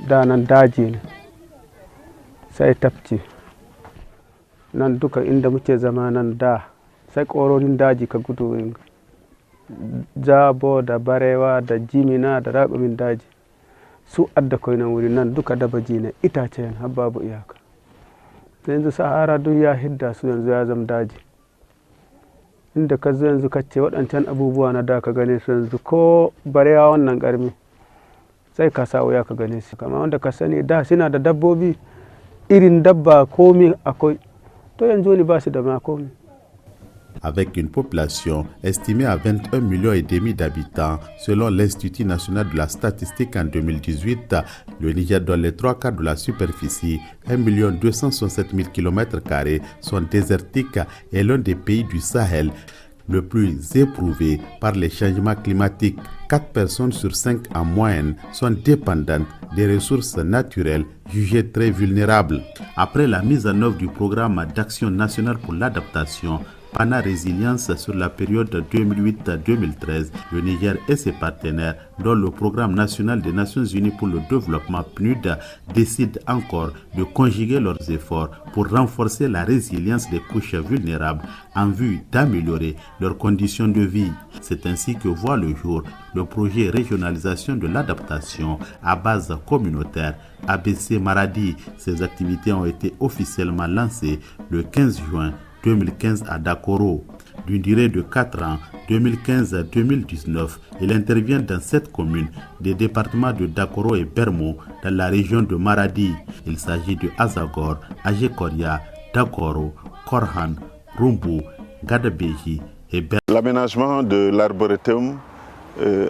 da nan daji ne sai tafci nan duka inda muke zama nan da sai ƙororin daji ka gudu jabo da barewa da jimina da raƙumin daji su adda koi nan wuri nan duka dabaji ne itace yan har babu iyaka yanzu sahara duk ya hidda su yanzu ya zama daji inda ka zo yanzu kace waɗancan abubuwa na da ka gane su yanzu ko barewa wannan ƙarmi sai ka sa wuya ka gane su kamar wanda ka sani da suna da dabbobi irin dabba komi akwai to yanzu ne ba su da ma komi. Avec une population estimée à 21,5 millions d'habitants, selon l'Institut national de la statistique en 2018, le Niger, dont les 3/4 de la superficie, 1 267 000 km², sont désertiques, est l'un des pays du Sahel le plus éprouvé par les changements climatiques. 4 personnes sur 5 en moyenne sont dépendantes des ressources naturelles jugées très vulnérables. Après la mise en œuvre du programme d'action nationale pour l'adaptation, PANA Résilience sur la période 2008-2013, le Niger et ses partenaires, dont le Programme national des Nations Unies pour le développement PNUD, décident encore de conjuguer leurs efforts pour renforcer la résilience des couches vulnérables en vue d'améliorer leurs conditions de vie. C'est ainsi que voit le jour le projet régionalisation de l'adaptation à base communautaire ABC Maradi. Ces activités ont été officiellement lancées le 15 juin 2015 à Dakoro. D'une durée de 4 ans, 2015 à 2019, il intervient dans 7 communes des départements de Dakoro et Bermo dans la région de Maradi. Il s'agit de Azagor, Ajekoria, Dagoro, Korhan, Rumbu, Gadabeji et L'aménagement de l'arboretum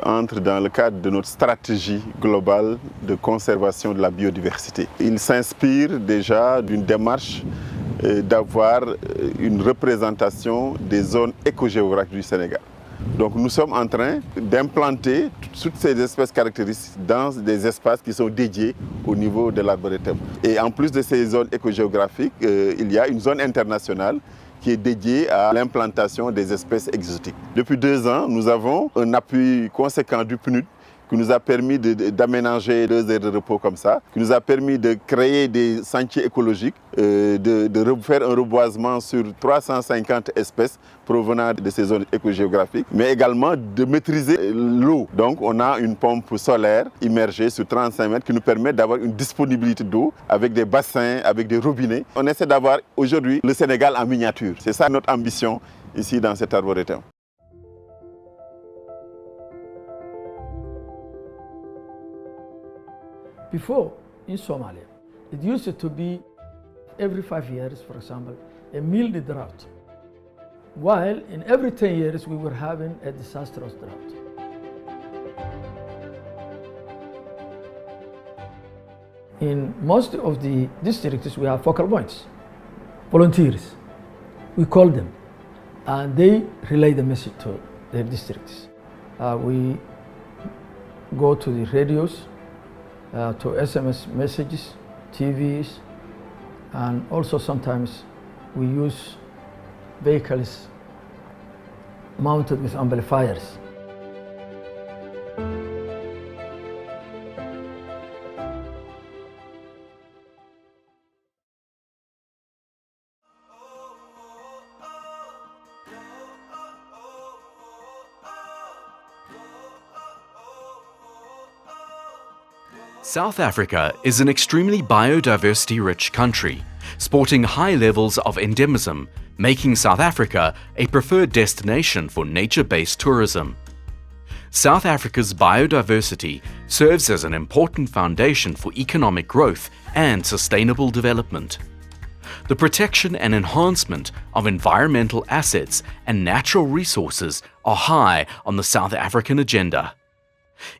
entre dans le cadre de notre stratégie globale de conservation de la biodiversité. Il s'inspire déjà d'une démarche d'avoir une représentation des zones écogéographiques du Sénégal. Donc nous sommes en train d'implanter toutes ces espèces caractéristiques dans des espaces qui sont dédiés au niveau de l'arboretum. Et en plus de ces zones écogéographiques, il y a une zone internationale qui est dédiée à l'implantation des espèces exotiques. Depuis 2 ans, nous avons un appui conséquent du PNUD qui nous a permis d'aménager 2 aires de repos comme ça, qui nous a permis de créer des sentiers écologiques, de faire un reboisement sur 350 espèces provenant de ces zones écogéographiques, mais également de maîtriser l'eau. Donc on a une pompe solaire immergée sur 35 mètres qui nous permet d'avoir une disponibilité d'eau avec des bassins, avec des robinets. On essaie d'avoir aujourd'hui le Sénégal en miniature. C'est ça notre ambition ici dans cet arboretum. Before, in Somalia, it used to be every 5 years, for example, a mildy drought, while in every 10 years we were having a disastrous drought. In most of the districts, we have focal points, volunteers. We call them, and they relay the message to their districts. We go to the radios, to SMS messages, TVs, and also sometimes we use vehicles mounted with amplifiers. South Africa is an extremely biodiversity-rich country, sporting high levels of endemism, making South Africa a preferred destination for nature-based tourism. South Africa's biodiversity serves as an important foundation for economic growth and sustainable development. The protection and enhancement of environmental assets and natural resources are high on the South African agenda.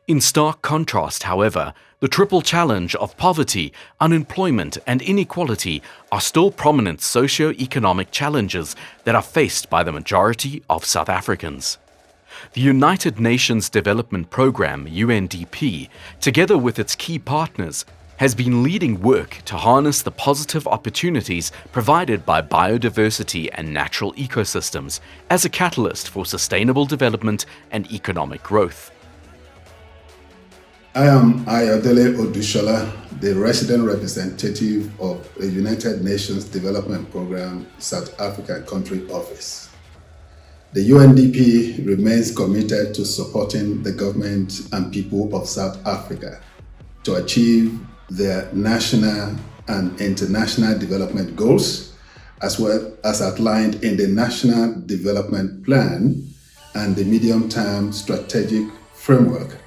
In stark contrast, however, the triple challenge of poverty, unemployment and inequality are still prominent socio-economic challenges that are faced by the majority of South Africans. The United Nations Development Programme, UNDP, together with its key partners, has been leading work to harness the positive opportunities provided by biodiversity and natural ecosystems as a catalyst for sustainable development and economic growth. I am Ayodele Odushola, the resident representative of the United Nations Development Programme South African Country Office. The UNDP remains committed to supporting the government and people of South Africa to achieve their national and international development goals, as well as outlined in the National Development Plan and the Medium-Term Strategic Framework.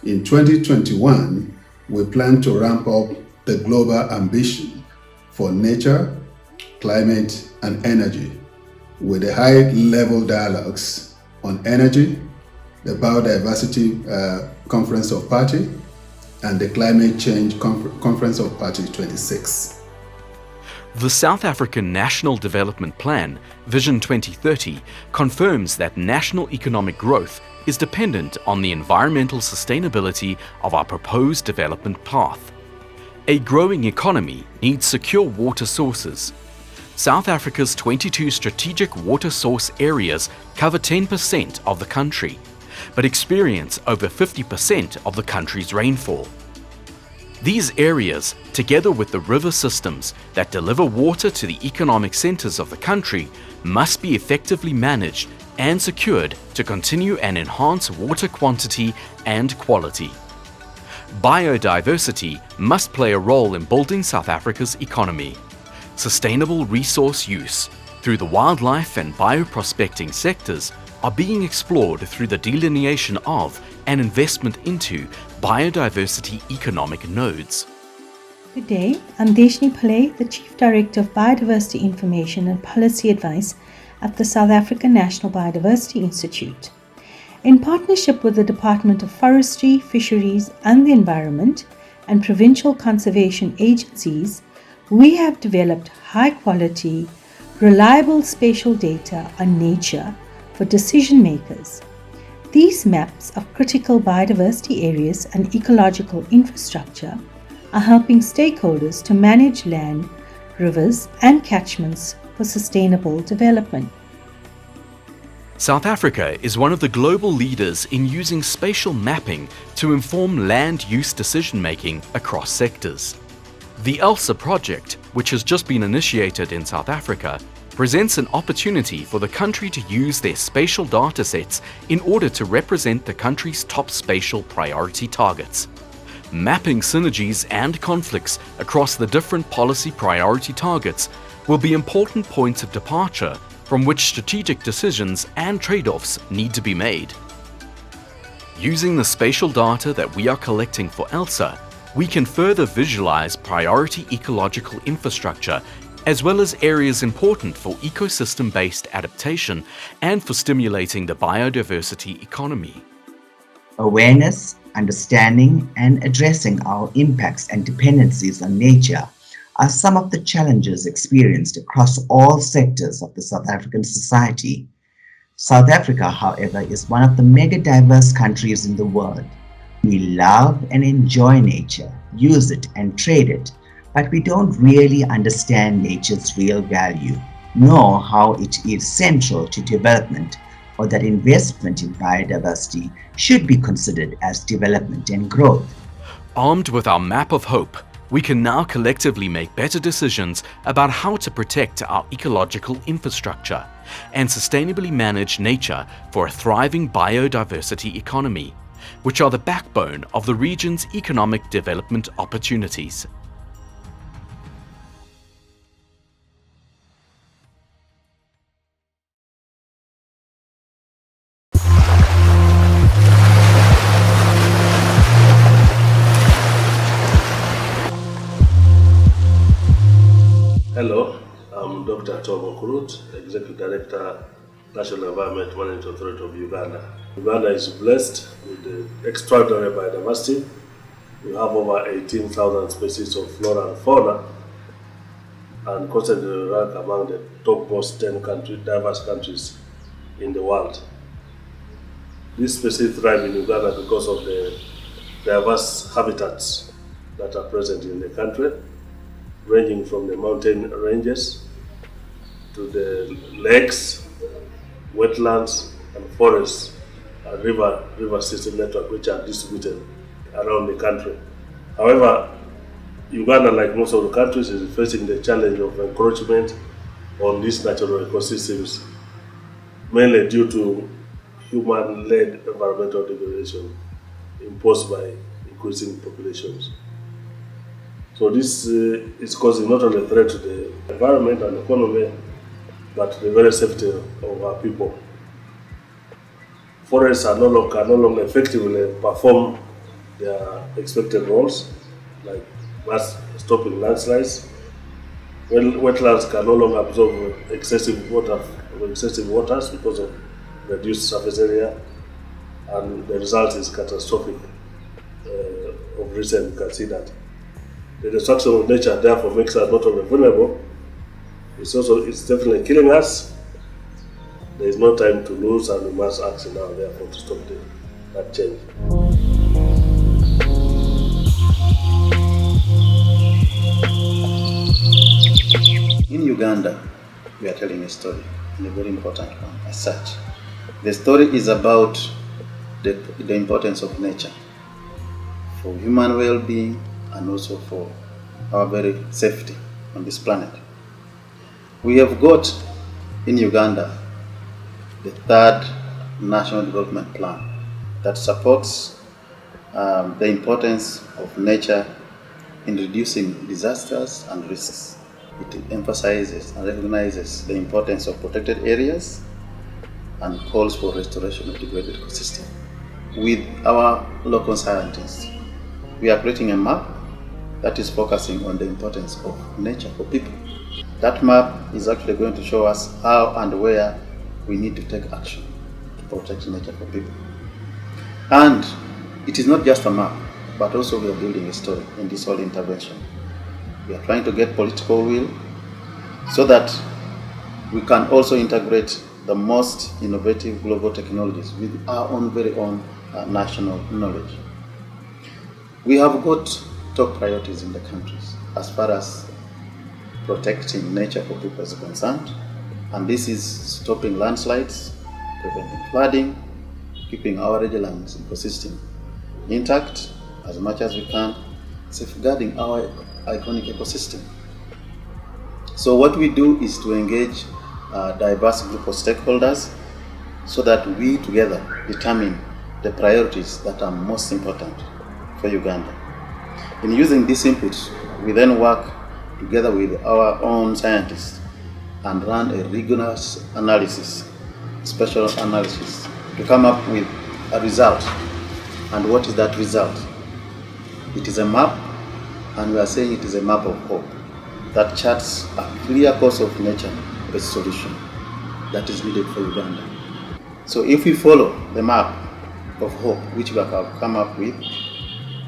In 2021, we plan to ramp up the global ambition for nature, climate, and energy with the high-level dialogues on energy, the Biodiversity Conference of Party, and the Climate Change Conference of Party 26. The South African National Development Plan, Vision 2030, confirms that national economic growth is dependent on the environmental sustainability of our proposed development path. A growing economy needs secure water sources. South Africa's 22 strategic water source areas cover 10% of the country, but experience over 50% of the country's rainfall. These areas, together with the river systems that deliver water to the economic centers of the country, must be effectively managed and secured to continue and enhance water quantity and quality. Biodiversity must play a role in building South Africa's economy. Sustainable resource use through the wildlife and bioprospecting sectors are being explored through the delineation of and investment into biodiversity economic nodes. Today, I'm Deshni Pillai, the Chief Director of Biodiversity Information and Policy Advice at the South African National Biodiversity Institute. In partnership with the Department of Forestry, Fisheries and the Environment and provincial conservation agencies, we have developed high-quality, reliable spatial data on nature for decision makers. These maps of critical biodiversity areas and ecological infrastructure are helping stakeholders to manage land, rivers, and catchments for sustainable development. South Africa is one of the global leaders in using spatial mapping to inform land use decision-making across sectors. The ELSA project, which has just been initiated in South Africa, presents an opportunity for the country to use their spatial datasets in order to represent the country's top spatial priority targets. Mapping synergies and conflicts across the different policy priority targets will be important points of departure from which strategic decisions and trade-offs need to be made. Using the spatial data that we are collecting for ELSA, we can further visualize priority ecological infrastructure as well as areas important for ecosystem-based adaptation and for stimulating the biodiversity economy. Awareness, understanding, and addressing our impacts and dependencies on nature are some of the challenges experienced across all sectors of the South African society. South Africa, however, is one of the mega diverse countries in the world. We love and enjoy nature, use it and trade it, but we don't really understand nature's real value, nor how it is central to development, or that investment in biodiversity should be considered as development and growth. Armed with our map of hope, we can now collectively make better decisions about how to protect our ecological infrastructure and sustainably manage nature for a thriving biodiversity economy, which are the backbone of the region's economic development opportunities. Hello, I'm Dr. Tomo Kurut, Executive Director, National Environment Management Authority of Uganda. Uganda is blessed with the extraordinary biodiversity. We have over 18,000 species of flora and fauna, and constantly rank among the top most 10 diverse countries in the world. These species thrive in Uganda because of the diverse habitats that are present in the country, ranging from the mountain ranges to the lakes, wetlands, and forests, and river system network which are distributed around the country. However, Uganda, like most of the countries, is facing the challenge of encroachment on these natural ecosystems, mainly due to human-led environmental degradation imposed by increasing populations. So this is causing not only a threat to the environment and economy, but the very safety of our people. Forests can no longer effectively perform their expected roles, like stopping landslides. Wetlands can no longer absorb excessive waters because of reduced surface area, and the result is catastrophic. Of recent, you can see that. The destruction of nature therefore makes us not only vulnerable, it's definitely killing us. There is no time to lose, and we must act now therefore to stop that change. In Uganda, we are telling a story, and a very important one as such. The story is about the importance of nature for human well-being and also for our very safety on this planet. We have got in Uganda the third National Development Plan that supports the importance of nature in reducing disasters and risks. It emphasizes and recognizes the importance of protected areas and calls for restoration of degraded ecosystem. With our local scientists, we are creating a map that is focusing on the importance of nature for people. That map is actually going to show us how and where we need to take action to protect nature for people. And it is not just a map, but also we are building a story in this whole intervention. We are trying to get political will so that we can also integrate the most innovative global technologies with our own very own national knowledge. We have got top priorities in the countries as far as protecting nature for people is concerned, and this is stopping landslides, preventing flooding, keeping our regional ecosystem intact as much as we can, safeguarding our iconic ecosystem. So what we do is to engage a diverse group of stakeholders so that we together determine the priorities that are most important for Uganda. In using these inputs, we then work together with our own scientists and run a rigorous analysis, special analysis, to come up with a result. And what is that result? It is a map, and we are saying it is a map of hope that charts a clear course of nature-based solution that is needed for Uganda. So if we follow the map of hope, which we have come up with,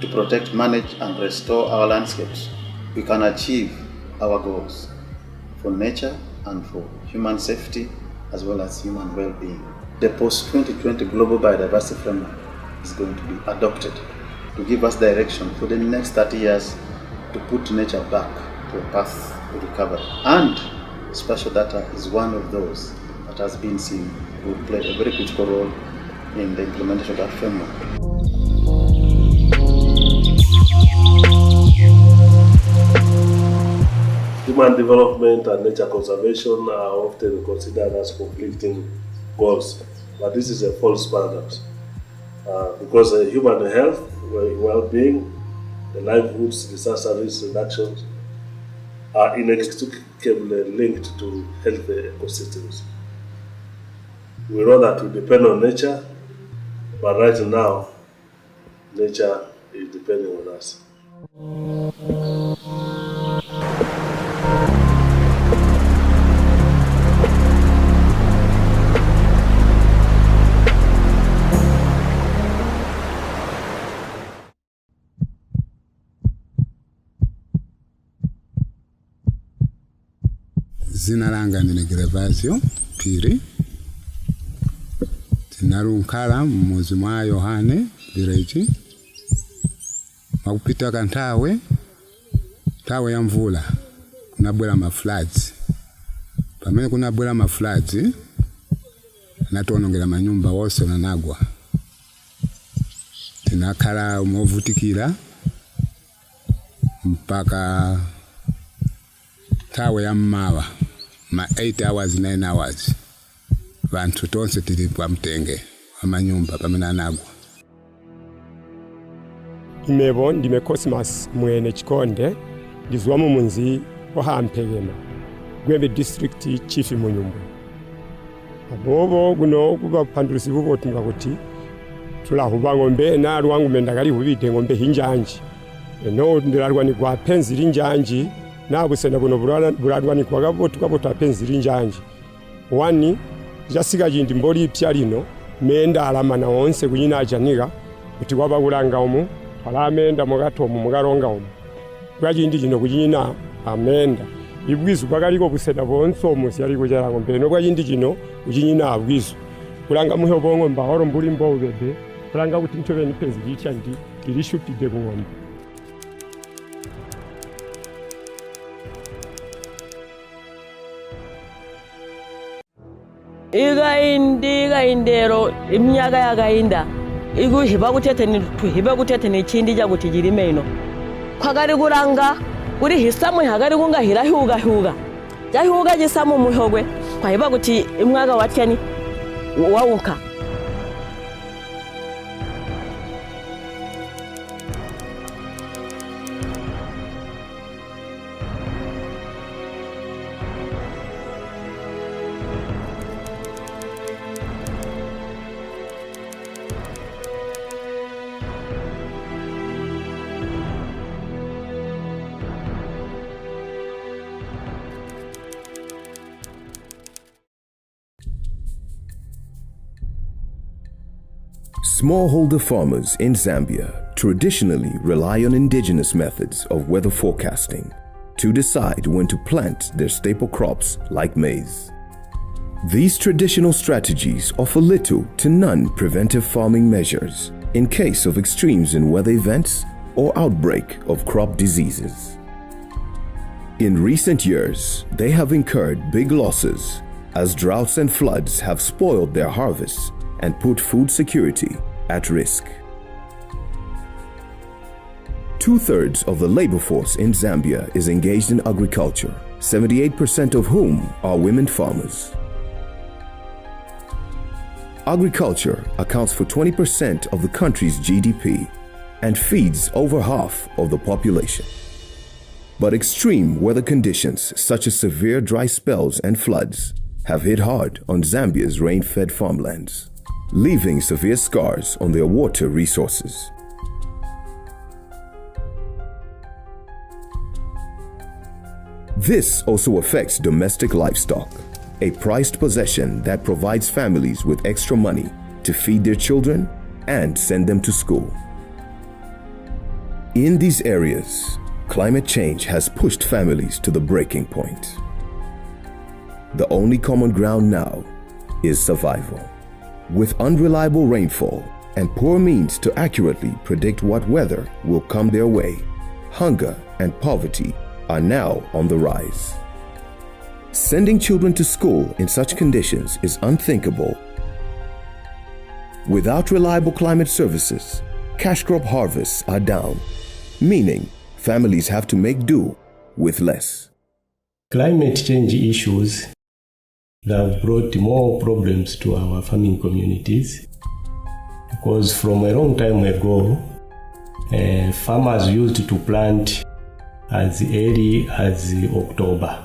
to protect, manage, and restore our landscapes, we can achieve our goals for nature and for human safety as well as human well-being. The post-2020 Global Biodiversity Framework is going to be adopted to give us direction for the next 30 years to put nature back to a path to recovery. And spatial data is one of those that has been seen will play a very critical role in the implementation of that framework. Human development and nature conservation are often considered as conflicting goals, but this is a false paradox. Because human health, well-being, the livelihoods, disaster risk reductions are inextricably linked to healthy ecosystems. We know that we depend on nature, but right now, nature is depending on us. Zina langa ni Gervasio Piri. Tinarunkala mmuzi mwa Yohane village. Makupita kantawe ya mvula kunabwera ma floods. Pamene kunabwera ma floods natonongera manyumba wose nanagwa. Tinakhala movutikira mpaka tawe ya mmawa ma 8 hours 9 hours vantu tonse tili kwa mtenge amanyumba pamene anagwa. Imebo ndime Cosmas mwene Chikonde ndizwa mu munzi ohampegema gwebe district chief munyumba abobo guno kuba pandulusi bubo tunga kuti tulahuba ngombe na rwangu mendakali hubide ngombe hinjanji no ndilarwani kwa penzi linjanji na busena buno buradwani kwa gabo tukabota penzi linjanji wani jasiga jindi mboli pyalino menda alama na onse kunyina ajaniga kuti wabagulanga omu alamenda mugato mu mugaronga omu bwajindi jino kunyina amenda ibwizu bagaliko busena bonso omusi yaliko jarango mbeno bwajindi jino kunyina abwizu kulanga muhe bongo mbahoro mbuli mbobebe kulanga kuti ntobe ni penzi lichandi lilishutide kungombe. Iga indero imyaka yagainda igu hiba gutetene chindi ja gutijirime ino kwagari guranga guri hisamwe hagari gunga hirahuga jahuga gisamu muhogwe kwa hiba guti imwaga watyani wawuka Smallholder farmers in Zambia traditionally rely on indigenous methods of weather forecasting to decide when to plant their staple crops like maize. These traditional strategies offer little to none preventive farming measures in case of extremes in weather events or outbreak of crop diseases. In recent years, they have incurred big losses as droughts and floods have spoiled their harvests and put food security at risk. 2/3 of the labor force in Zambia is engaged in agriculture, 78% of whom are women farmers. Agriculture accounts for 20% of the country's GDP and feeds over half of the population. But extreme weather conditions such as severe dry spells and floods have hit hard on Zambia's rain-fed farmlands, leaving severe scars on their water resources. This also affects domestic livestock, a prized possession that provides families with extra money to feed their children and send them to school. In these areas, climate change has pushed families to the breaking point. The only common ground now is survival. With unreliable rainfall and poor means to accurately predict what weather will come their way, hunger and poverty are now on the rise. Sending children to school in such conditions is unthinkable. Without reliable climate services, cash crop harvests are down, meaning families have to make do with less. Climate change issues have brought more problems to our farming communities because from a long time ago, farmers used to plant as early as October.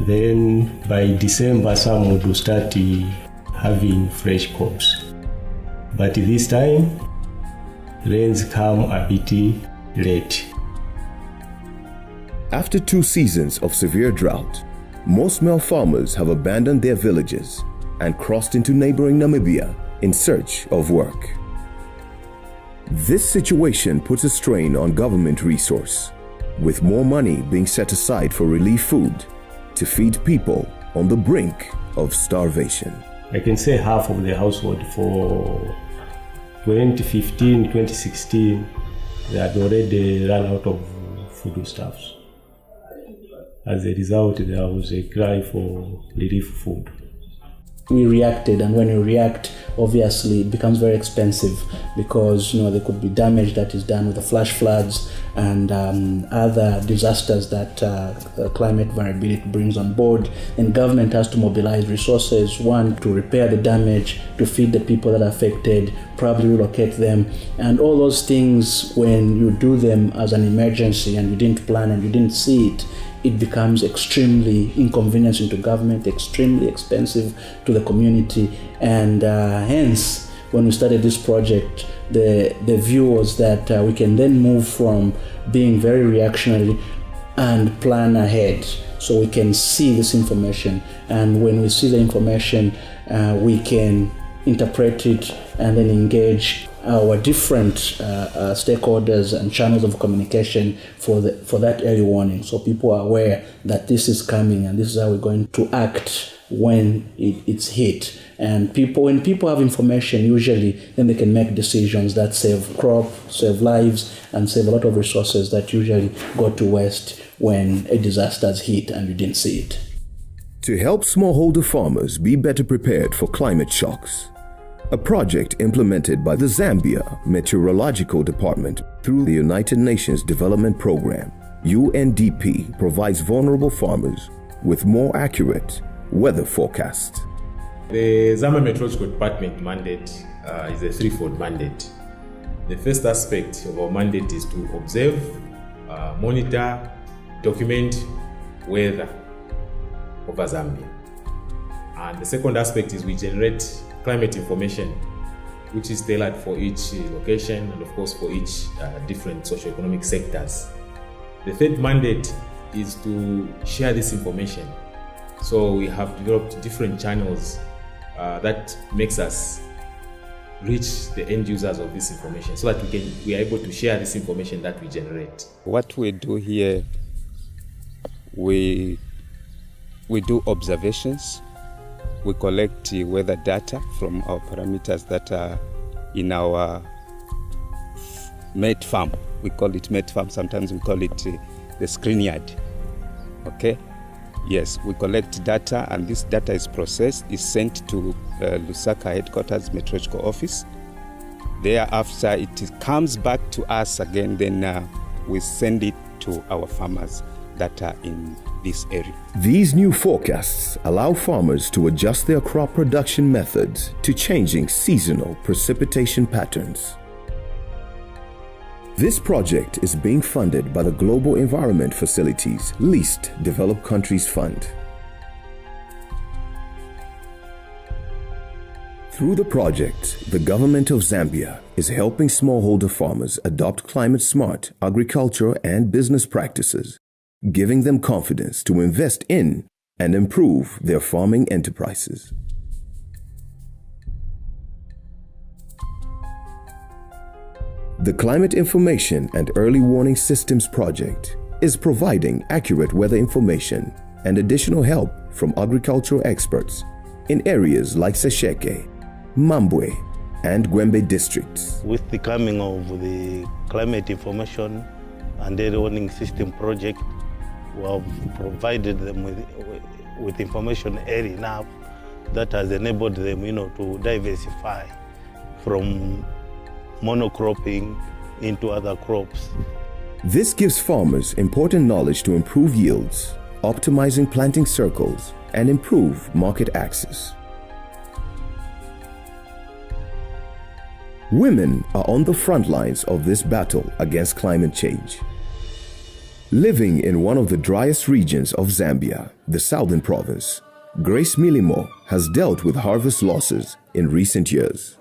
Then by December, some would start having fresh crops. But this time, rains come a bit late. After 2 seasons of severe drought, most male farmers have abandoned their villages and crossed into neighboring Namibia in search of work. This situation puts a strain on government resource, with more money being set aside for relief food to feed people on the brink of starvation. I can say half of the household for 2015, 2016, they had already run out of foodstuffs. As a result, there was a cry for relief food. We reacted, and when you react, obviously it becomes very expensive because there could be damage that is done with the flash floods and other disasters that climate variability brings on board. And government has to mobilize resources, one, to repair the damage, to feed the people that are affected, probably relocate them, and all those things. When you do them as an emergency and you didn't plan and you didn't see it, it becomes extremely inconveniencing to government, extremely expensive to the community, and hence, when we started this project, the view was that we can then move from being very reactionary and plan ahead, so we can see this information, and when we see the information, we can interpret it and then engage our different stakeholders and channels of communication for that early warning, so people are aware that this is coming and this is how we're going to act when it's hit. And when people have information, usually then they can make decisions that save crop, save lives, and save a lot of resources that usually go to waste when a disaster's hit and you didn't see it. To help smallholder farmers be better prepared for climate shocks, a project implemented by the Zambia Meteorological Department through the United Nations Development Program, UNDP, provides vulnerable farmers with more accurate weather forecasts. The Zambia Meteorological Department mandate is a threefold mandate. The first aspect of our mandate is to observe, monitor, document weather over Zambia. And the second aspect is we generate climate information, which is tailored for each location and of course for each different socio-economic sectors. The third mandate is to share this information. So we have developed different channels that makes us reach the end users of this information so that we are able to share this information that we generate. What we do here, we do observations, we collect weather data from our parameters that are in our mate farm. We call it mate farm, sometimes we call it the screen yard. Okay? Yes, we collect data, and this data is processed, is sent to Lusaka headquarters meteorological office. Thereafter, it comes back to us again, then we send it to our farmers that are in this area. These new forecasts allow farmers to adjust their crop production methods to changing seasonal precipitation patterns. This project is being funded by the Global Environment Facility's Least Developed Countries Fund. Through the project, the government of Zambia is helping smallholder farmers adopt climate-smart agriculture and business practices, giving them confidence to invest in and improve their farming enterprises. The Climate Information and Early Warning Systems Project is providing accurate weather information and additional help from agricultural experts in areas like Sesheke, Mambwe, and Gwembe districts. With the coming of the Climate Information and Early Warning System Project, we have provided them with information early enough that has enabled them, to diversify from monocropping into other crops. This gives farmers important knowledge to improve yields, optimizing planting circles, and improve market access. Women are on the front lines of this battle against climate change. Living in one of the driest regions of Zambia, the southern province, Grace Milimo has dealt with harvest losses in recent years.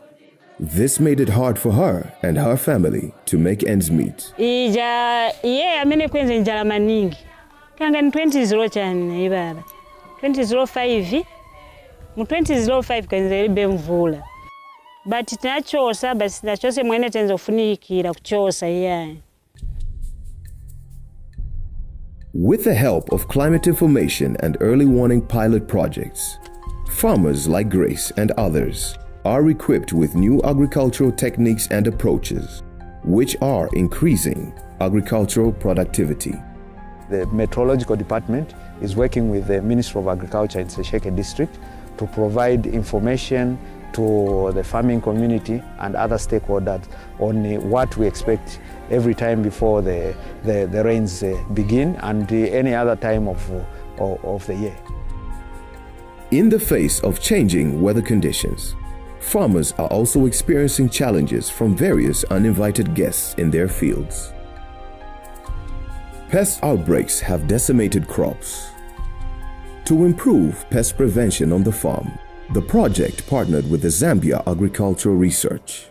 This made it hard for her and her family to make ends meet. Amene kwenze njala maningi. Kanga ni 20 chani ibaba. 2005 mu 2005 kwenze libe mvula. But tinachosa basi nachose mwene tenzo funikira kuchosa iyaye. With the help of climate information and early warning pilot projects, farmers like Grace and others are equipped with new agricultural techniques and approaches, which are increasing agricultural productivity. The meteorological department is working with the Ministry of Agriculture in Sesheke district to provide information to the farming community and other stakeholders on what we expect every time before the rains begin and any other time of the year. In the face of changing weather conditions, farmers are also experiencing challenges from various uninvited guests in their fields. Pest outbreaks have decimated crops. To improve pest prevention on the farm, the project partnered with the Zambia Agricultural Research.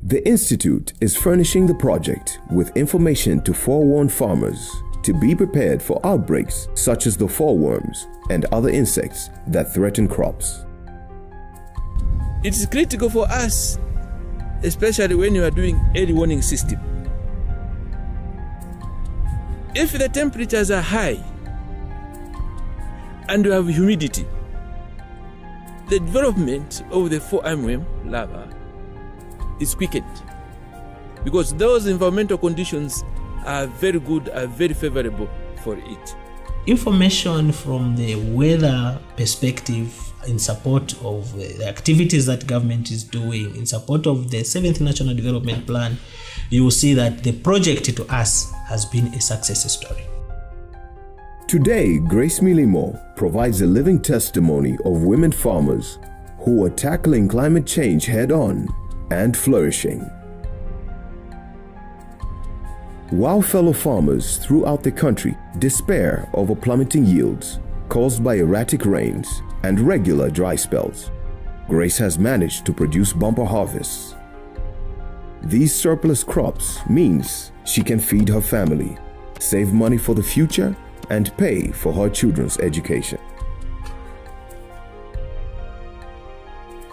The Institute is furnishing the project with information to forewarn farmers to be prepared for outbreaks such as the fallworms and other insects that threaten crops. It is critical for us, especially when you are doing early warning system. If the temperatures are high and you have humidity, the development of the fall armyworm larva is quickened because those environmental conditions are very good, are very favorable for it. Information from the weather perspective in support of the activities that government is doing, in support of the 7th National Development Plan, you will see that the project to us has been a success story. Today, Grace Milimo provides a living testimony of women farmers who are tackling climate change head-on and flourishing. While fellow farmers throughout the country despair over plummeting yields caused by erratic rains and regular dry spells, Grace has managed to produce bumper harvests. These surplus crops means she can feed her family, save money for the future, and pay for her children's education.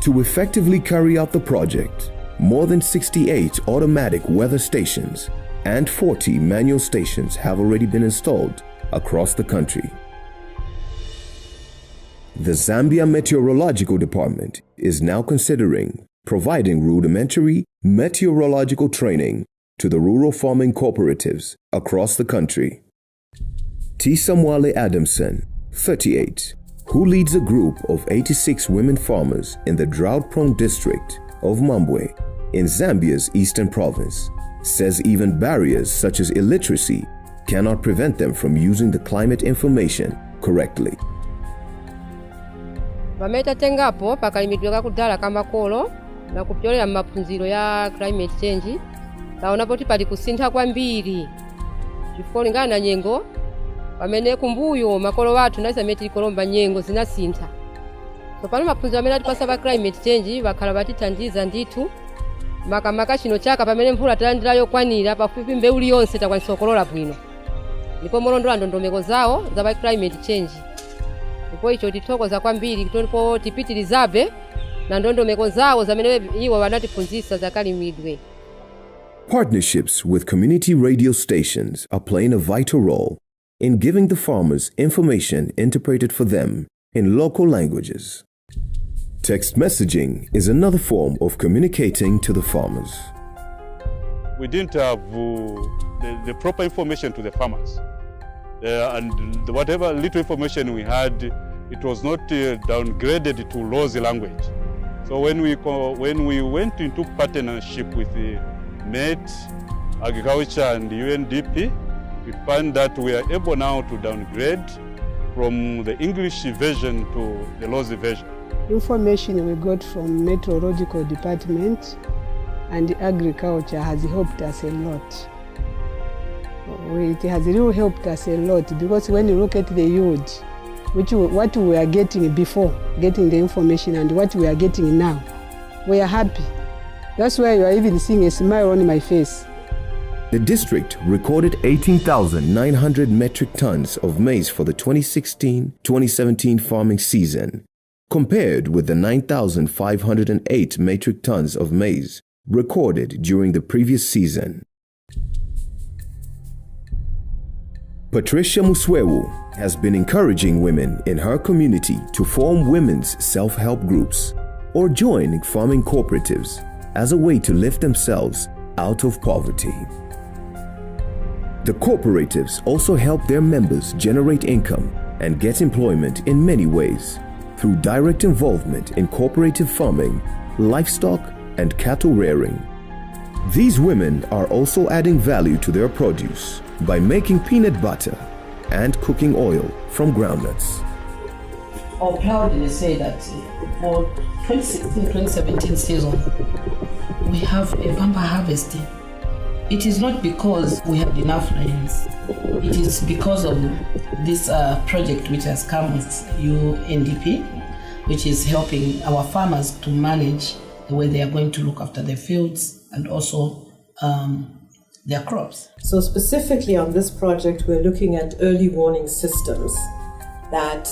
To effectively carry out the project, more than 68 automatic weather stations and 40 manual stations have already been installed across the country. The Zambia Meteorological Department is now considering providing rudimentary meteorological training to the rural farming cooperatives across the country. T. Samwale Adamson, 38, who leads a group of 86 women farmers in the drought-prone district of Mambwe in Zambia's eastern province, says even barriers such as illiteracy cannot prevent them from using the climate information correctly. Vametatengapo pakalimidweka kudala kamakolo na kupyolera maphunziro ya climate change taonapo kuti pali kusintha kwambiri chifukwa lingana na nyengo pamene kumbuyo makolo wathu nasameti likolomba nyengo zinasintha. So pano maphunziro amene atipasa pa climate change vakhala vatithandiza ndithu makamaka chino chaka pamene mvula talandira yokwanira pafupi mbewu yonse takwanisa kukolola bwino ndipo molondola ndondomeko zawo za pa climate change. Ndipo icho tithokoza kwambiri ndipo tipitirizabe na ndondomeko zawo zamene iwo vanatiphunzitsa zakalimidwe. Partnerships with community radio stations are playing a vital role in giving the farmers information interpreted for them in local languages. Text messaging is another form of communicating to the farmers. We didn't have the proper information to the farmers. And whatever little information we had, it was not downgraded to Lozi language. So when we went into partnership with the MET, Agriculture and UNDP, we found that we are able now to downgrade from the English version to the Lozi version. Information we got from Meteorological Department and Agriculture has helped us a lot. It has really helped us a lot because when you look at the yield, what we were getting before getting the information and what we are getting now, we are happy. That's why you are even seeing a smile on my face. The district recorded 18,900 metric tons of maize for the 2016-2017 farming season, compared with the 9,508 metric tons of maize recorded during the previous season. Patricia Muswewu has been encouraging women in her community to form women's self-help groups or join farming cooperatives as a way to lift themselves out of poverty. The cooperatives also help their members generate income and get employment in many ways through direct involvement in cooperative farming, livestock, and cattle rearing. These women are also adding value to their produce by making peanut butter and cooking oil from groundnuts. I'll proudly say that for 2016-2017 season, we have a bumper harvesting. It is not because we have enough rains. It is because of this project which has come with UNDP, which is helping our farmers to manage the way they are going to look after their fields and also their crops. So specifically on this project, we're looking at early warning systems that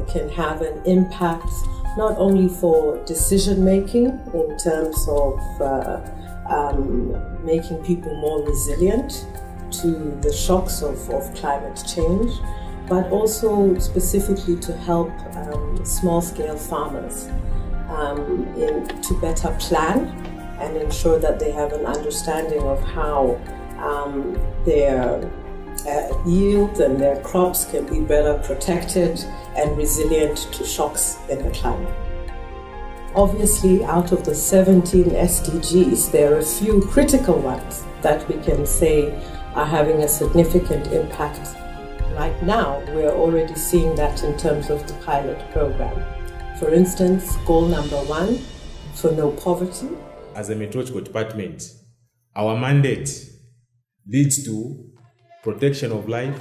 can have an impact not only for decision making in terms of making people more resilient to the shocks of climate change, but also specifically to help small-scale farmers to better plan and ensure that they have an understanding of how their yield and their crops can be better protected and resilient to shocks in the climate. Obviously, out of the 17 SDGs, there are a few critical ones that we can say are having a significant impact. Right now, we're already seeing that in terms of the pilot program. For instance, goal number 1, for no poverty. As a meteorological department, our mandate leads to protection of life,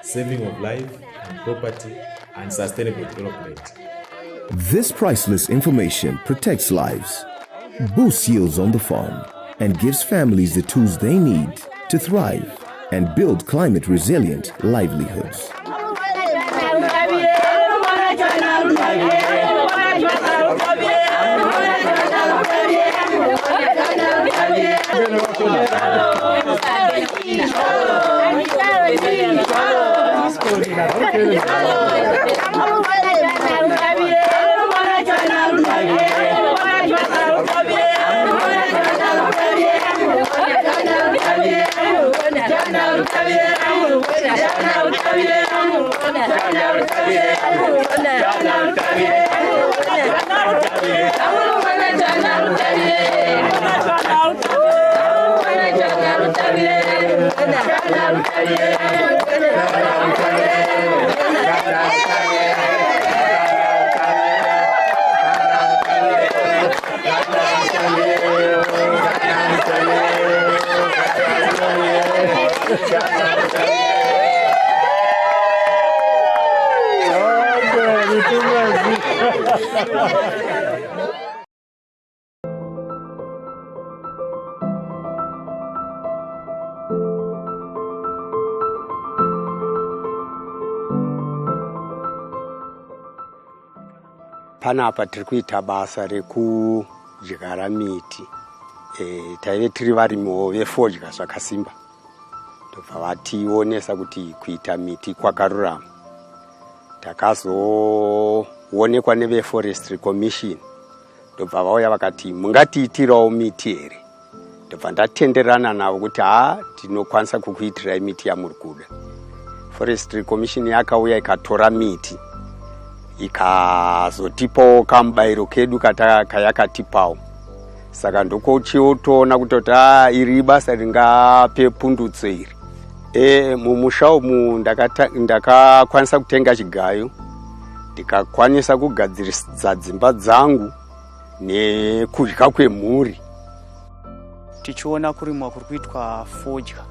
saving of life and property, and sustainable development. This priceless information protects lives, boosts yields on the farm, and gives families the tools they need to thrive and build climate-resilient livelihoods. Panapa tiri kuita basa rekudyara miti. Taive tiri varimiwo vefodya zvakasimba. Ndobva vationesa kuti kuita miti kwakarurama. Takazoonekwa neveforestry commission. Ndobva vauya vakati mungatiitirawo miti here. Ndobva ndatenderana navo kuti tinokwanisa kukuitirai miti yamuri kuda. Forestry commission yakauya ikatora miti. Ikazotipawo kamubayiro kedu kayakatipawo. Saka ndokochiotoona kuti iri basa ringape pundutso iri. Mumusha umu ndakakwanisa kutenga chigayo, ndikakwanisa kugadzirisa dzimba dzangu nekudya kwemhuri. Tichiona kurimwa kuri kuitwa fodya,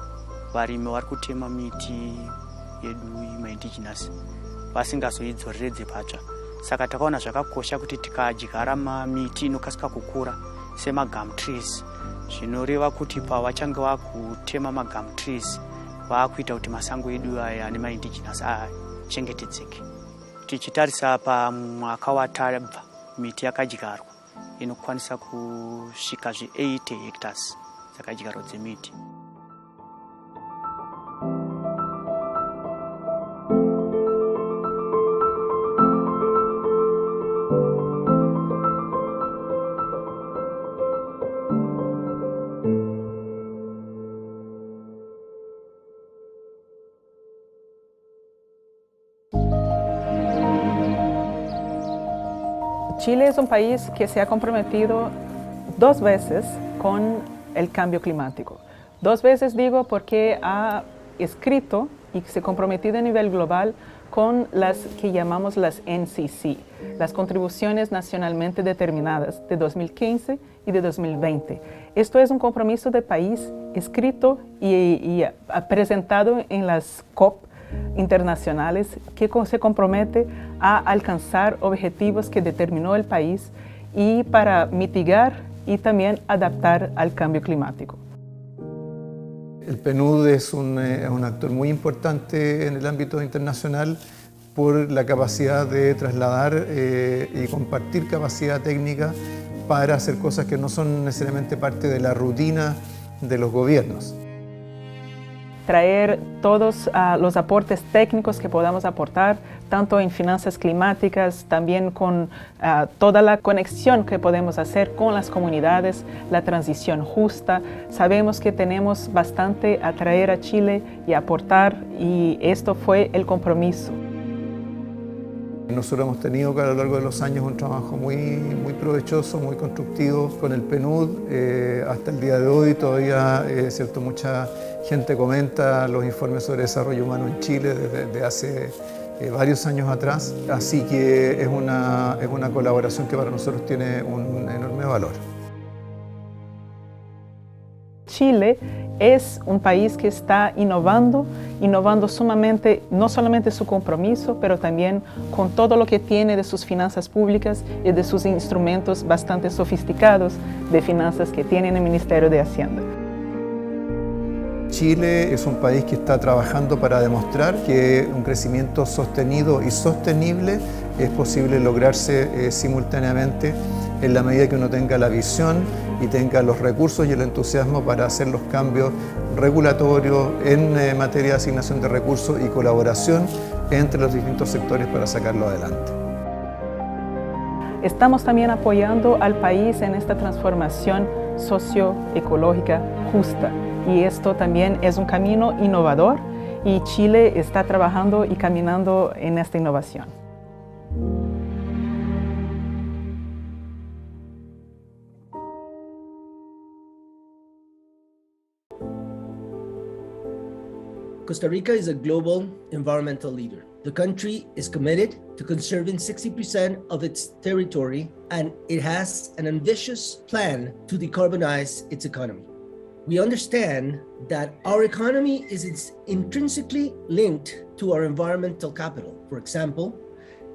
varimi vari kutema miti yedu indigenous vasingazoidzoreredze patsva. Saka takaona zvakakosha kuti tikadyara miti inokasika kukura semagum trees, zvinoreva kuti pavachange vakutema magum trees vakuita kuti masango edu aya nemaindigenous achengetedzeke. Tichitarisa pamwaka watabva miti yakadyarwa inokwanisa kusvika 80 hectares dzakadyarwa dzemiti. Chile es un país que se ha comprometido 2 veces con el cambio climático. 2 veces digo porque ha escrito y se ha comprometido a nivel global con las que llamamos las NCC, las contribuciones nacionalmente determinadas de 2015 y de 2020. Esto es un compromiso de país escrito y presentado en las COP internacionales que se compromete a alcanzar objetivos que determinó el país y para mitigar y también adaptar al cambio climático. El PNUD es un actor muy importante en el ámbito internacional por la capacidad de trasladar y compartir capacidad técnica para hacer cosas que no son necesariamente parte de la rutina de los gobiernos. Traer todos los aportes técnicos que podamos aportar, tanto en finanzas climáticas, también con toda la conexión que podemos hacer con las comunidades, la transición justa. Sabemos que tenemos bastante a traer a Chile y aportar, y esto fue el compromiso. Nosotros hemos tenido a lo largo de los años un trabajo muy provechoso, muy constructivo con el PNUD. Hasta el día de hoy todavía mucha gente comenta los informes sobre desarrollo humano en Chile desde hace varios años atrás. Así que es una colaboración que para nosotros tiene un enorme valor. Chile es un país que está innovando sumamente, no solamente su compromiso, pero también con todo lo que tiene de sus finanzas públicas y de sus instrumentos bastante sofisticados de finanzas que tiene en el Ministerio de Hacienda. Chile es un país que está trabajando para demostrar que un crecimiento sostenido y sostenible es posible lograrse simultáneamente en la medida que uno tenga la visión y tenga los recursos y el entusiasmo para hacer los cambios regulatorios en materia de asignación de recursos y colaboración entre los distintos sectores para sacarlo adelante. Estamos también apoyando al país en esta transformación socioecológica justa, y esto también es un camino innovador y Chile está trabajando y caminando en esta innovación. Costa Rica is a global environmental leader. The country is committed to conserving 60% of its territory, and it has an ambitious plan to decarbonize its economy. We understand that our economy is intrinsically linked to our environmental capital. For example,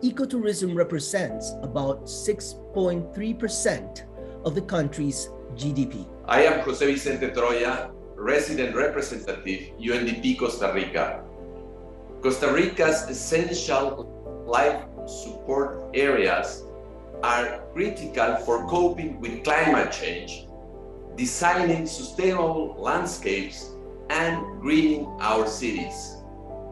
ecotourism represents about 6.3% of the country's GDP. I am Jose Vicente Troya, resident representative, UNDP Costa Rica. Costa Rica's essential life support areas are critical for coping with climate change, designing sustainable landscapes, and greening our cities.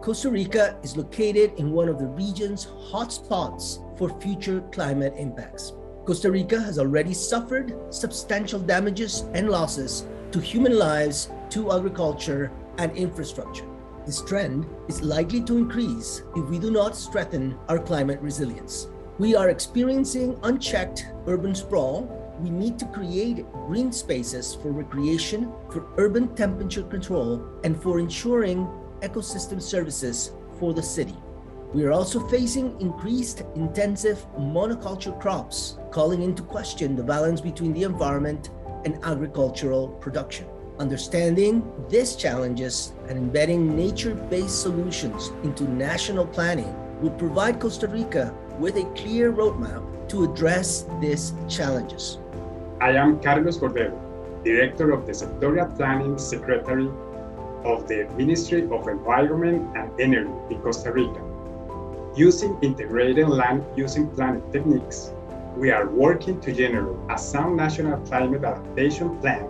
Costa Rica is located in one of the region's hotspots for future climate impacts. Costa Rica has already suffered substantial damages and losses to human lives, to agriculture, and infrastructure. This trend is likely to increase if we do not strengthen our climate resilience. We are experiencing unchecked urban sprawl. We need to create green spaces for recreation, for urban temperature control, and for ensuring ecosystem services for the city. We are also facing increased intensive monoculture crops, calling into question the balance between the environment and agricultural production. Understanding these challenges and embedding nature-based solutions into national planning will provide Costa Rica with a clear roadmap to address these challenges. I am Carlos Cordero, Director of the Sectorial Planning Secretary of the Ministry of Environment and Energy in Costa Rica. Using integrated land using planning techniques, we are working to generate a sound national climate adaptation plan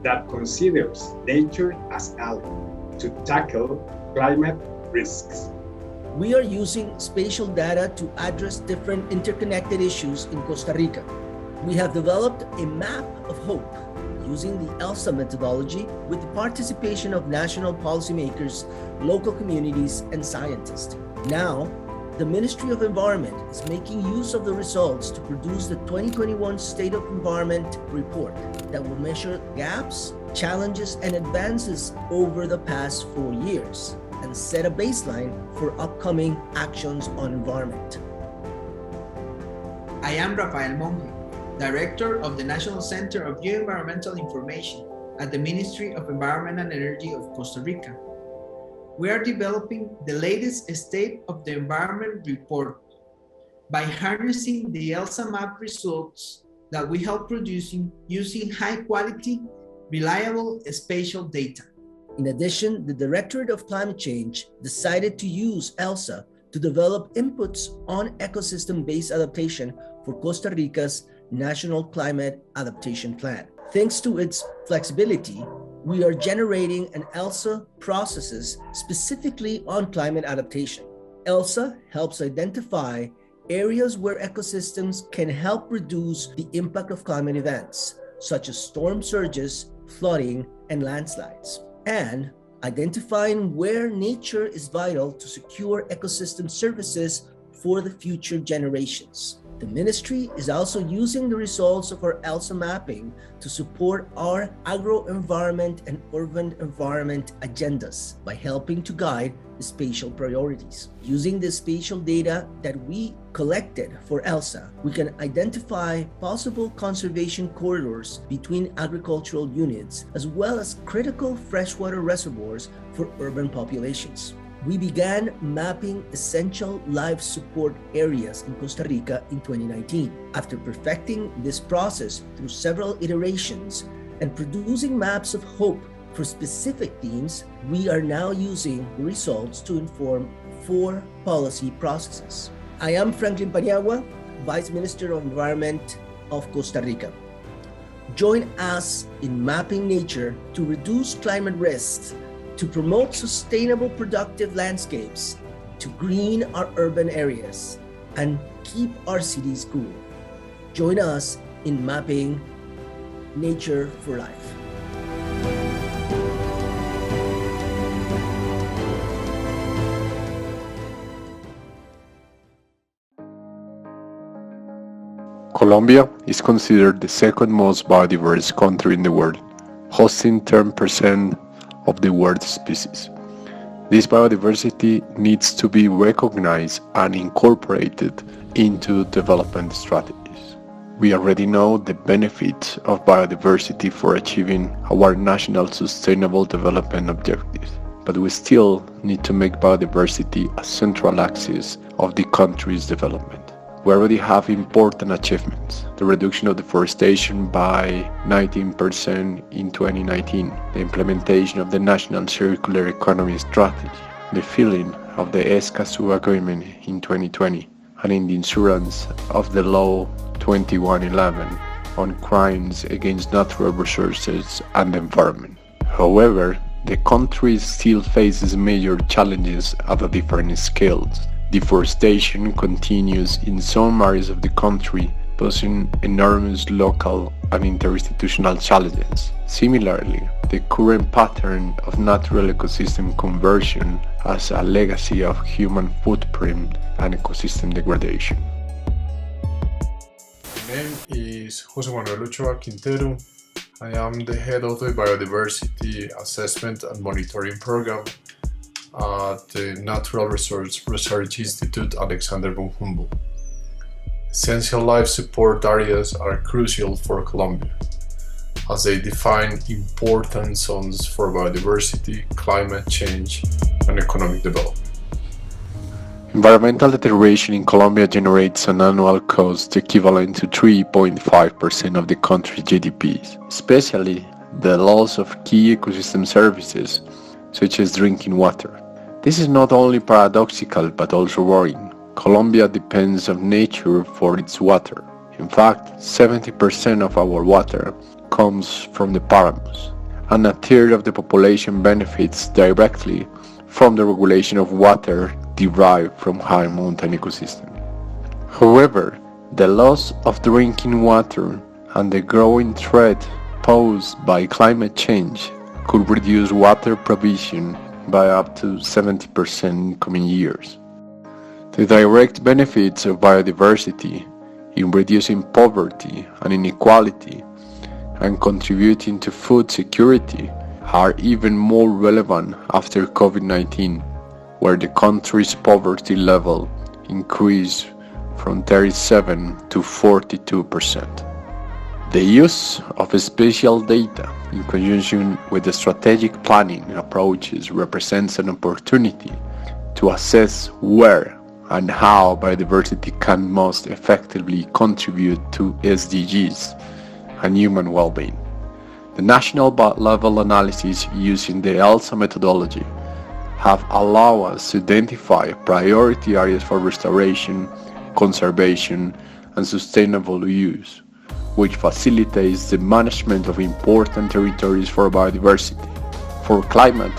that considers nature as ally to tackle climate risks. We are using spatial data to address different interconnected issues in Costa Rica. We have developed a map of hope using the ELSA methodology with the participation of national policymakers, local communities, and scientists. Now, the Ministry of Environment is making use of the results to produce the 2021 State of Environment report that will measure gaps, challenges, and advances over the past 4 years and set a baseline for upcoming actions on environment. I am Rafael Monge, Director of the National Center of Geoenvironmental Information at the Ministry of Environment and Energy of Costa Rica. We are developing the latest State of the Environment report by harnessing the ELSA map results that we help producing using high quality, reliable spatial data. In addition, the Directorate of Climate Change decided to use ELSA to develop inputs on ecosystem-based adaptation for Costa Rica's National Climate Adaptation Plan. Thanks to its flexibility, we are generating an ELSA processes specifically on climate adaptation. ELSA helps identify areas where ecosystems can help reduce the impact of climate events, such as storm surges, flooding, and landslides, and identifying where nature is vital to secure ecosystem services for the future generations. The ministry is also using the results of our ELSA mapping to support our agro-environment and urban environment agendas by helping to guide the spatial priorities. Using the spatial data that we collected for ELSA, we can identify possible conservation corridors between agricultural units, as well as critical freshwater reservoirs for urban populations. We began mapping essential life support areas in Costa Rica in 2019. After perfecting this process through several iterations and producing maps of hope for specific themes, we are now using the results to inform 4 policy processes. I am Franklin Paniagua, Vice Minister of Environment of Costa Rica. Join us in mapping nature to reduce climate risks, to promote sustainable productive landscapes, to green our urban areas, and keep our cities cool. Join us in mapping nature for life. Colombia is considered the second most biodiverse country in the world, hosting 10% of the world's species. This biodiversity needs to be recognized and incorporated into development strategies. We already know the benefits of biodiversity for achieving our national sustainable development objectives, but we still need to make biodiversity a central axis of the country's development. We already have important achievements: the reduction of deforestation by 19% in 2019, the implementation of the National Circular Economy Strategy, the filing of the Escazú Agreement in 2020, and in the insurance of the Law 2111 on crimes against natural resources and the environment. However, the country still faces major challenges at a different scales. Deforestation continues in some areas of the country, posing enormous local and interinstitutional challenges. Similarly, the current pattern of natural ecosystem conversion has a legacy of human footprint and ecosystem degradation. My name is José Manuel Ochoa Quintero. I am the head of the Biodiversity Assessment and Monitoring Program at the Natural Resource Research Institute Alexander von Humboldt. Essential life support areas are crucial for Colombia, as they define important zones for biodiversity, climate change, and economic development. Environmental deterioration in Colombia generates an annual cost equivalent to 3.5% of the country's GDP, especially the loss of key ecosystem services such as drinking water. This is not only paradoxical but also worrying. Colombia depends on nature for its water. In fact, 70% of our water comes from the páramos, and a third of the population benefits directly from the regulation of water derived from high mountain ecosystems. However, the loss of drinking water and the growing threat posed by climate change could reduce water provision by up to 70% in coming years. The direct benefits of biodiversity in reducing poverty and inequality and contributing to food security are even more relevant after COVID-19, where the country's poverty level increased from 37% to 42%. The use of spatial data in conjunction with the strategic planning approaches represents an opportunity to assess where and how biodiversity can most effectively contribute to SDGs and human well-being. The national level analysis using the ELSA methodology have allowed us to identify priority areas for restoration, conservation, and sustainable use, which facilitates the management of important territories for biodiversity, for climate,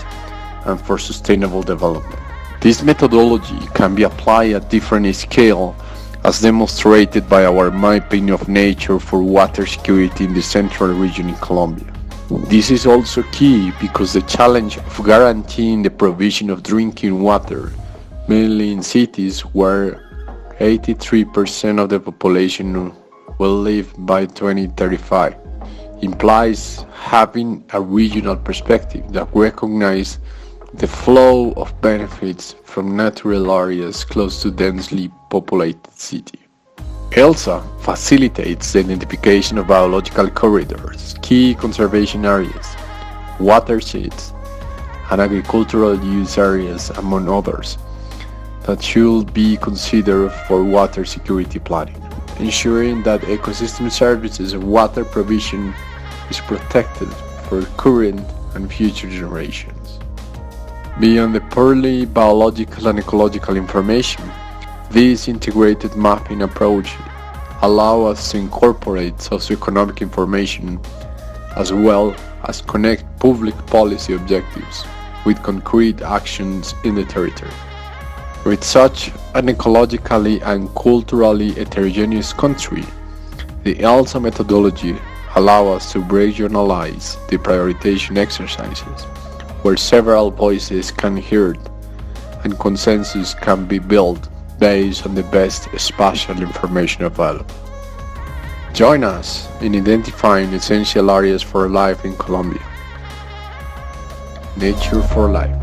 and for sustainable development. This methodology can be applied at different scales, as demonstrated by our mapping of nature for water security in the central region in Colombia. This is also key because the challenge of guaranteeing the provision of drinking water, mainly in cities where 83% of the population will live by 2035, implies having a regional perspective that recognizes the flow of benefits from natural areas close to densely populated cities. ELSA facilitates the identification of biological corridors, key conservation areas, watersheds, and agricultural use areas, among others, that should be considered for water security planning, ensuring that ecosystem services and water provision is protected for current and future generations. Beyond the purely biological and ecological information, this integrated mapping approach allow us to incorporate socioeconomic information as well as connect public policy objectives with concrete actions in the territory. With such an ecologically and culturally heterogeneous country, the ELSA methodology allows us to regionalize the prioritization exercises, where several voices can be heard and consensus can be built based on the best spatial information available. Join us in identifying essential areas for life in Colombia. Nature for Life.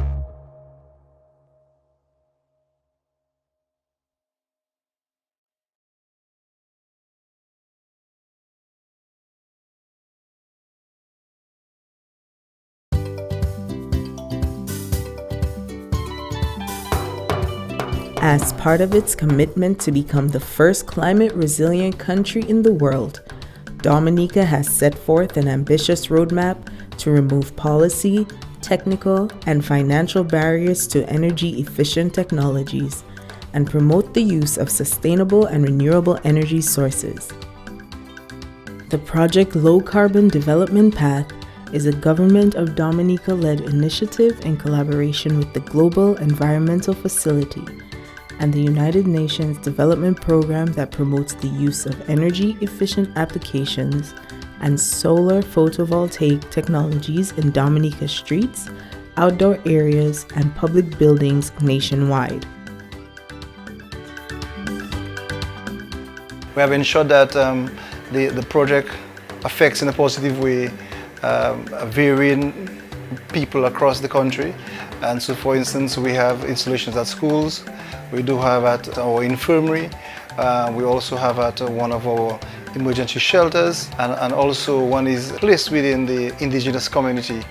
As part of its commitment to become the first climate-resilient country in the world, Dominica has set forth an ambitious roadmap to remove policy, technical, and financial barriers to energy-efficient technologies and promote the use of sustainable and renewable energy sources. The Project Low Carbon Development Path is a Government of Dominica-led initiative in collaboration with the Global Environmental Facility and the United Nations Development Program that promotes the use of energy-efficient applications and solar photovoltaic technologies in Dominica streets, outdoor areas, and public buildings nationwide. We have ensured that the project affects in a positive way varying people across the country. And so, for instance, we have installations at schools, we do have at our infirmary, we also have at one of our emergency shelters, and also one is placed within the indigenous community.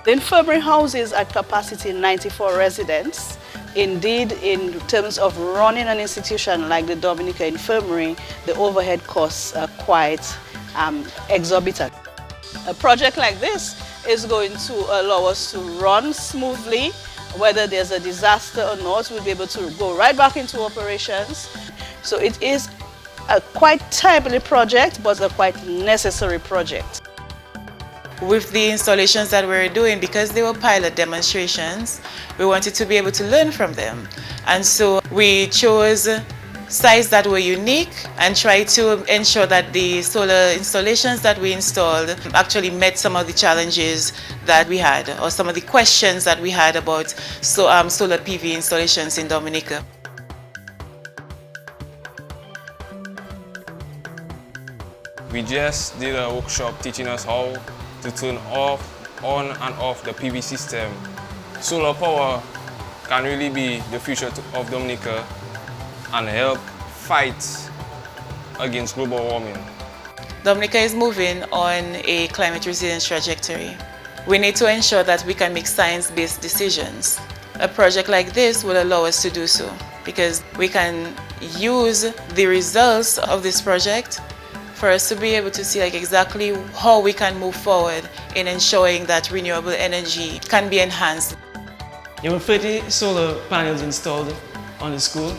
The infirmary houses at capacity 94 residents. Indeed, in terms of running an institution like the Dominica Infirmary, the overhead costs are quite exorbitant. A project like this is going to allow us to run smoothly. Whether there's a disaster or not, we'll be able to go right back into operations. So it is a quite timely project, but a quite necessary project. With the installations that we're doing, because they were pilot demonstrations, we wanted to be able to learn from them. And so we chose sites that were unique and tried to ensure that the solar installations that we installed actually met some of the challenges that we had, or some of the questions that we had about solar PV installations in Dominica. We just did a workshop teaching us how to turn on and off the PV system. Solar power can really be the future of Dominica and help fight against global warming. Dominica is moving on a climate resilience trajectory. We need to ensure that we can make science-based decisions. A project like this will allow us to do so, because we can use the results of this project for us to be able to see exactly how we can move forward in ensuring that renewable energy can be enhanced. There were 30 solar panels installed on the school,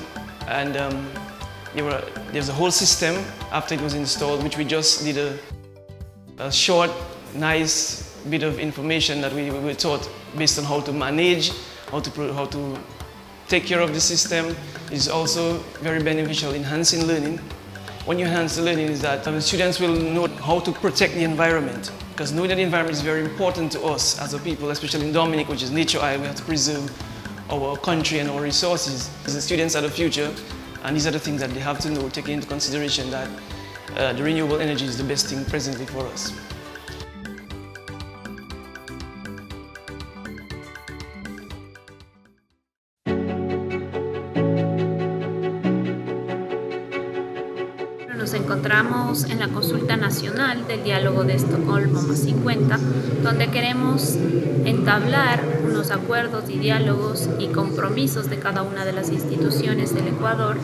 and there's a whole system after it was installed, which we just did a short, nice bit of information that we were taught based on how to manage, how to take care of the system. It's also very beneficial, enhancing learning. When you enhance the learning, is that the students will know how to protect the environment, because knowing that the environment is very important to us as a people, especially in Dominica, which is nature island. We have to preserve our country and our resources. The students are the future, and these are the things that they have to know, taking into consideration that the renewable energy is the best thing presently for us. Nos encontramos en la consulta nacional del diálogo de Estocolmo +50, donde queremos entablar unos acuerdos y diálogos y compromisos de cada una de las instituciones del Ecuador.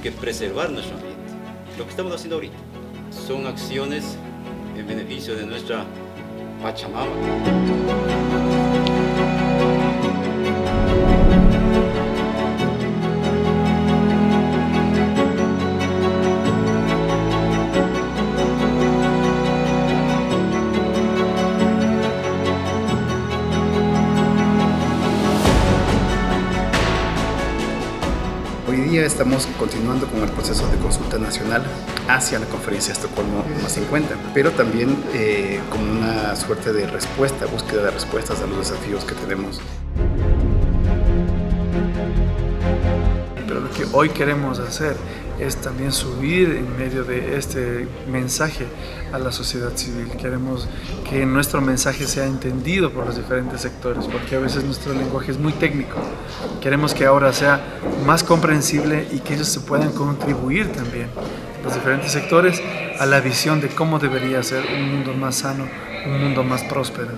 que preservar nuestro ambiente. Lo que estamos haciendo ahorita son acciones en beneficio de nuestra Pachamama. Hoy día estamos continuando con el proceso de consulta nacional hacia la conferencia de Estocolmo +50, pero también con una suerte de respuesta, búsqueda de respuestas a los desafíos que tenemos. Pero lo que hoy queremos hacer es también subir en medio de este mensaje a la sociedad civil. Queremos que nuestro mensaje sea entendido por los diferentes sectores, porque a veces nuestro lenguaje es muy técnico. Queremos que ahora sea más comprensible y que ellos se puedan contribuir también, los diferentes sectores, a la visión de cómo debería ser un mundo más sano, un mundo más próspero.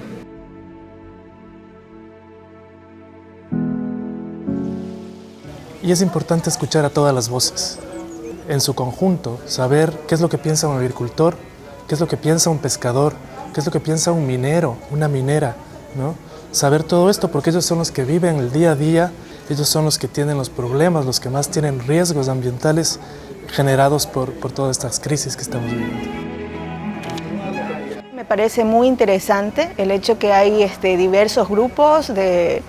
Y es importante escuchar a todas las voces. En su conjunto, saber qué es lo que piensa un agricultor, qué es lo que piensa un pescador, qué es lo que piensa un minero, una minera, ¿no? Saber todo esto porque ellos son los que viven el día a día, ellos son los que tienen los problemas, los que más tienen riesgos ambientales generados por todas estas crisis que estamos viviendo. Me parece muy interesante el hecho que hay diversos grupos de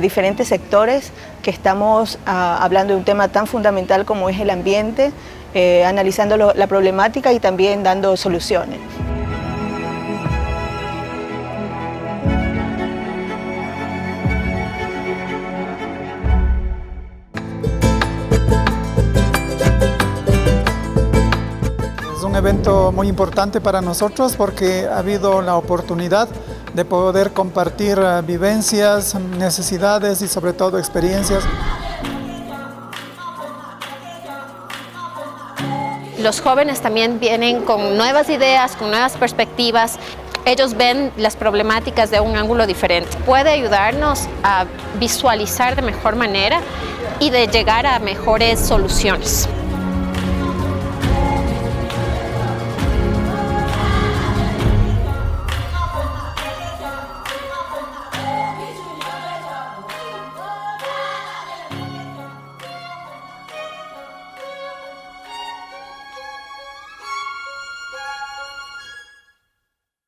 diferentes sectores que estamos hablando de un tema tan fundamental como es el ambiente, analizando la problemática y también dando soluciones. Un evento muy importante para nosotros porque ha habido la oportunidad de poder compartir vivencias, necesidades y sobre todo experiencias. Los jóvenes también vienen con nuevas ideas, con nuevas perspectivas. Ellos ven las problemáticas de un ángulo diferente. Puede ayudarnos a visualizar de mejor manera y de llegar a mejores soluciones.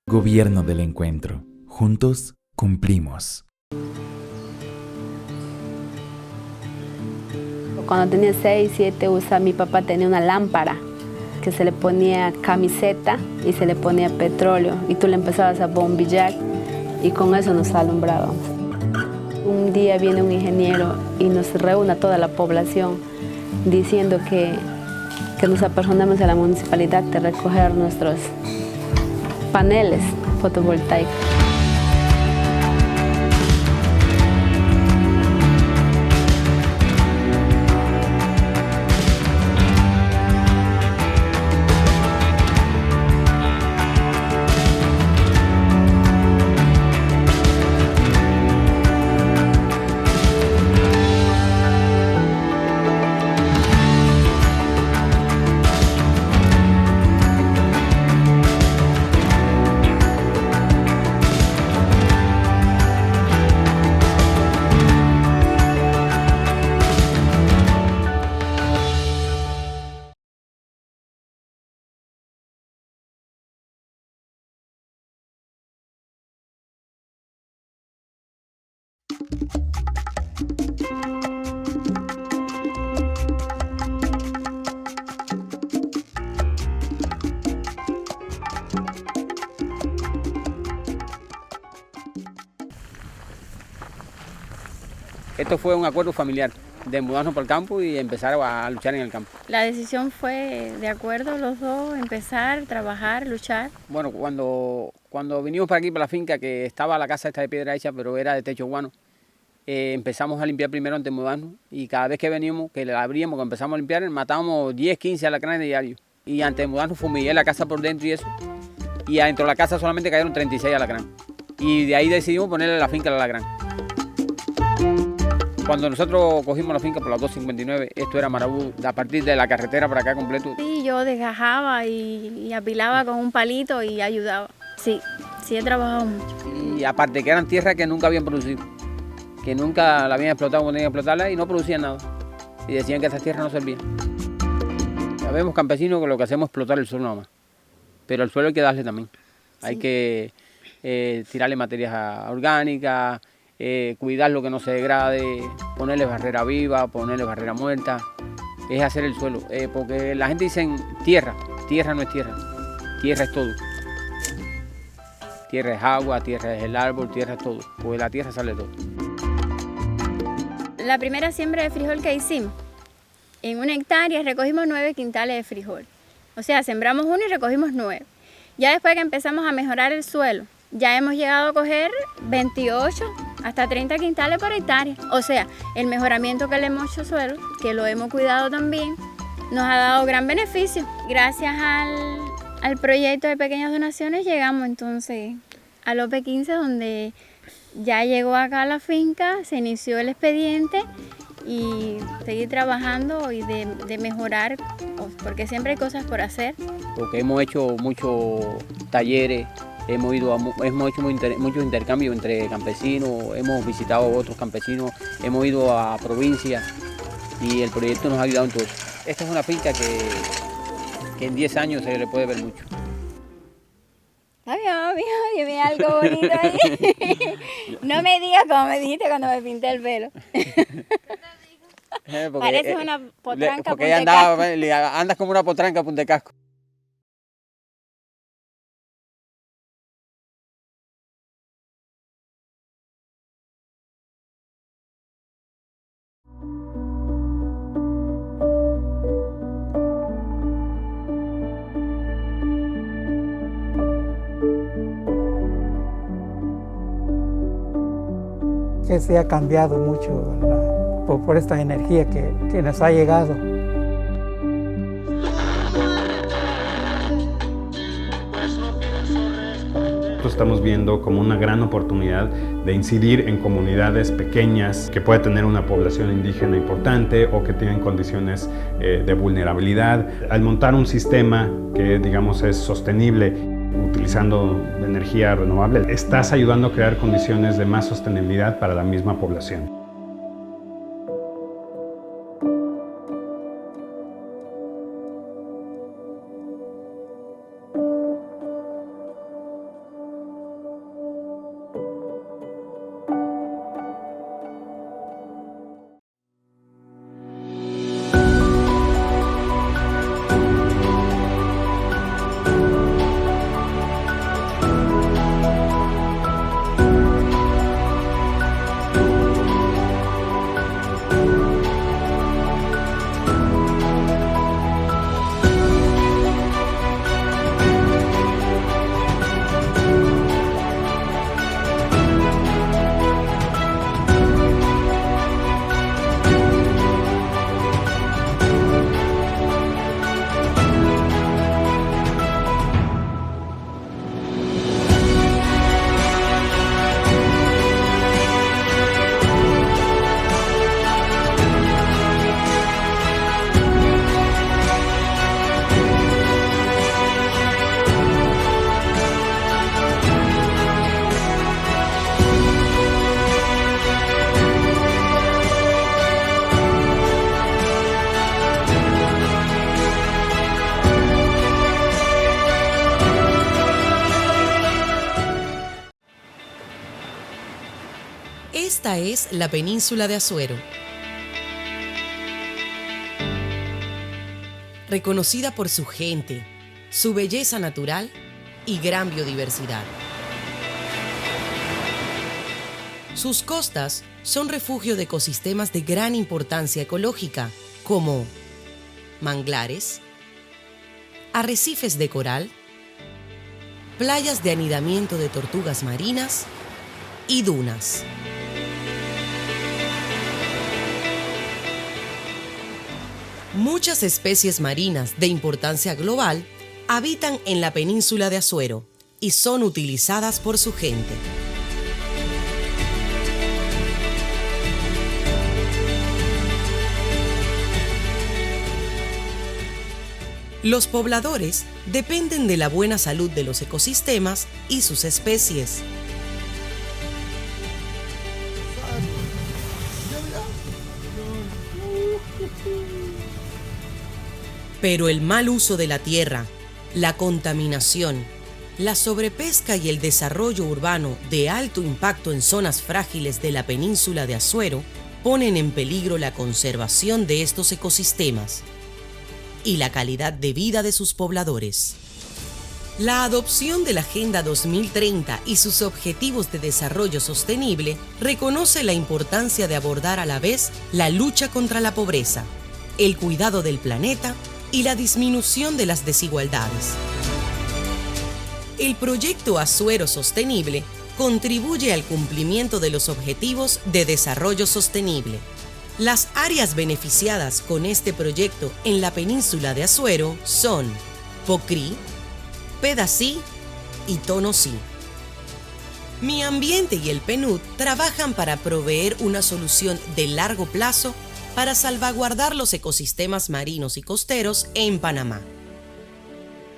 Gobierno del Encuentro. Juntos cumplimos. Cuando tenía 6, 7, mi papá tenía una lámpara que se le ponía camiseta y se le ponía petróleo y tú le empezabas a bombillar y con eso nos alumbrábamos. Un día viene un ingeniero y nos reúne a toda la población diciendo que nos apersonamos a la municipalidad de recoger nuestros paneles fotovoltaicos. Esto fue un acuerdo familiar de mudarnos para el campo y empezar a luchar en el campo. La decisión fue de acuerdo los dos, empezar, trabajar, luchar. Bueno, cuando vinimos para aquí, para la finca, que estaba la casa esta de piedra hecha, pero era de techo guano, empezamos a limpiar primero antes de mudarnos y cada vez que veníamos, que la abríamos, que empezamos a limpiar, matábamos 10, 15 alacranes diarios. Y antes de mudarnos fumigué la casa por dentro y eso. Y adentro de la casa solamente cayeron 36 alacranes. Y de ahí decidimos ponerle la finca al alacrán. Cuando nosotros cogimos la finca por las 259, esto era Marabú, a partir de la carretera para acá completo. Sí, yo desgajaba y apilaba con un palito y ayudaba. Sí, he trabajado mucho. Y aparte que eran tierras que nunca habían producido, que nunca la habían explotado como tenían que explotarla y no producían nada. Y decían que esas tierras no servían. Sabemos campesinos que lo que hacemos es explotar el suelo nada más, pero el suelo hay que darle también. Sí. Hay que tirarle materias orgánicas, cuidar lo que no se degrade, ponerle barrera viva, ponerle barrera muerta, es hacer el suelo, porque la gente dice tierra no es tierra, tierra es todo. Tierra es agua, tierra es el árbol, tierra es todo, porque de la tierra sale todo. La primera siembra de frijol que hicimos, en 1 hectárea recogimos 9 quintales de frijol. O sea, sembramos 1 y recogimos 9. Ya después que empezamos a mejorar el suelo, ya hemos llegado a coger 28 hasta 30 quintales por hectárea. O sea, el mejoramiento que le hemos hecho al suelo, que lo hemos cuidado también, nos ha dado gran beneficio. Gracias al proyecto de pequeñas donaciones llegamos entonces a Lope 15, donde ya llegó acá a la finca, se inició el expediente y seguir trabajando y de mejorar, porque siempre hay cosas por hacer. Porque hemos hecho muchos talleres, hemos hecho muchos intercambios entre campesinos, hemos visitado a otros campesinos, hemos ido a provincias y el proyecto nos ha ayudado en todo eso. Esta es una finca que en 10 años se le puede ver mucho. Ay, dime algo bonito ahí. No me digas como me dijiste cuando me pinté el pelo. Pareces una potranca porque ella andas como una potranca punta de casco. Que se ha cambiado mucho por esta energía que nos ha llegado. Nosotros estamos viendo como una gran oportunidad de incidir en comunidades pequeñas que puede tener una población indígena importante o que tienen condiciones de vulnerabilidad. Al montar un sistema que digamos es sostenible, utilizando energía renovable, estás ayudando a crear condiciones de más sostenibilidad para la misma población. Esta es la península de Azuero, reconocida por su gente, su belleza natural y gran biodiversidad. Sus costas son refugio de ecosistemas de gran importancia ecológica, como manglares, arrecifes de coral, playas de anidamiento de tortugas marinas y dunas. Muchas especies marinas de importancia global habitan en la península de Azuero y son utilizadas por su gente. Los pobladores dependen de la buena salud de los ecosistemas y sus especies. Pero el mal uso de la tierra, la contaminación, la sobrepesca y el desarrollo urbano de alto impacto en zonas frágiles de la península de Azuero ponen en peligro la conservación de estos ecosistemas y la calidad de vida de sus pobladores. La adopción de la Agenda 2030 y sus Objetivos de Desarrollo Sostenible reconoce la importancia de abordar a la vez la lucha contra la pobreza, el cuidado del planeta y la disminución de las desigualdades. El proyecto Azuero Sostenible contribuye al cumplimiento de los Objetivos de Desarrollo Sostenible. Las áreas beneficiadas con este proyecto en la península de Azuero son Pocrí, Pedací y Tonosí. Mi Ambiente y el PNUD trabajan para proveer una solución de largo plazo para salvaguardar los ecosistemas marinos y costeros en Panamá,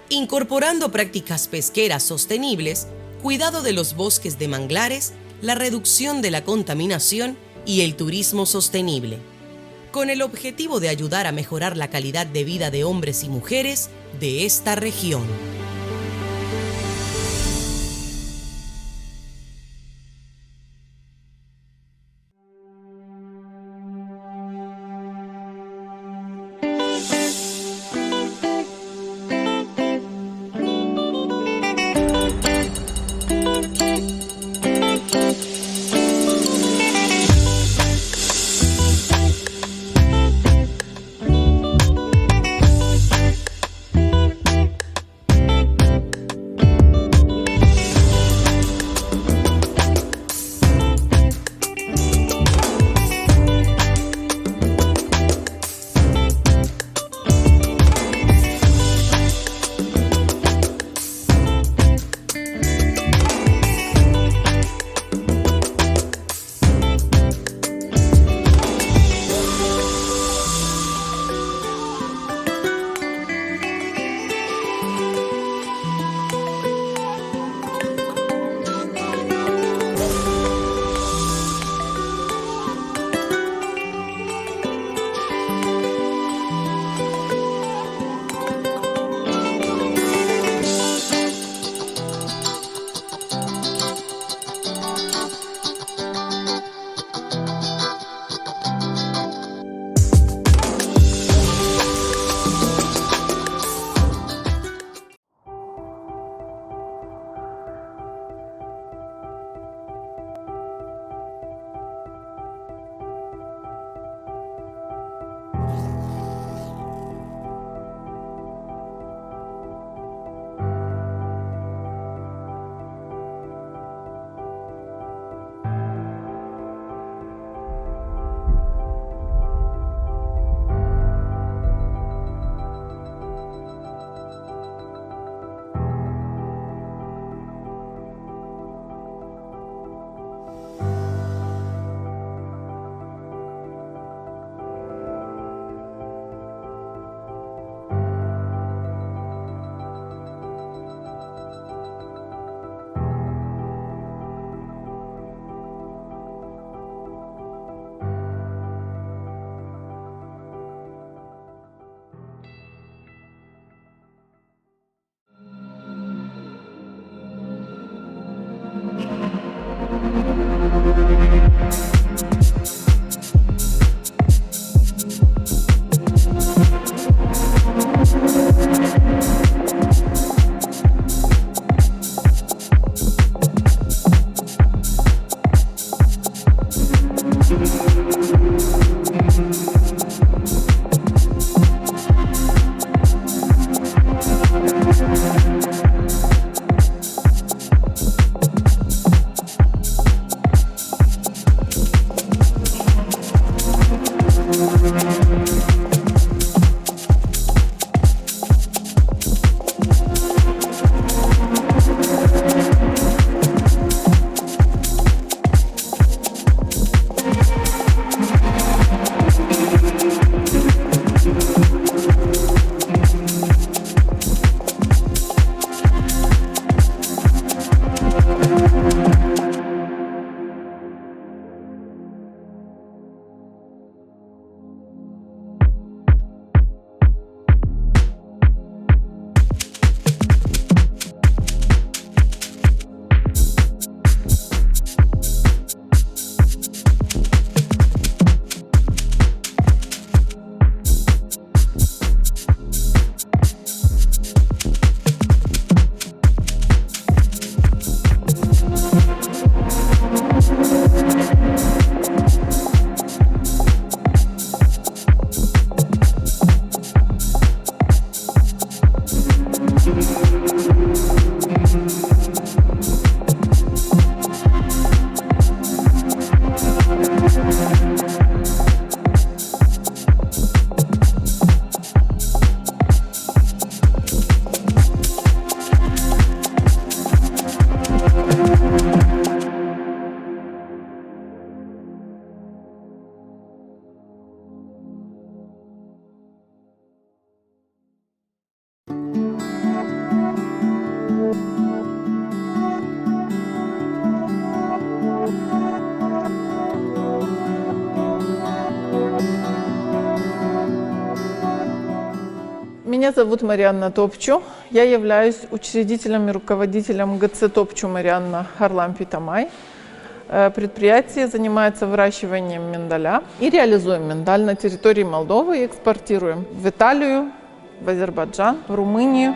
incorporando prácticas pesqueras sostenibles, cuidado de los bosques de manglares, la reducción de la contaminación y el turismo sostenible, con el objetivo de ayudar a mejorar la calidad de vida de hombres y mujeres de esta región. Меня зовут Марианна Топчу. Я являюсь учредителем и руководителем ГЦ Топчу Марианна Харлам Питамай. Предприятие занимается выращиванием миндаля и реализуем миндаль на территории Молдовы и экспортируем в Италию, в Азербайджан, в Румынию.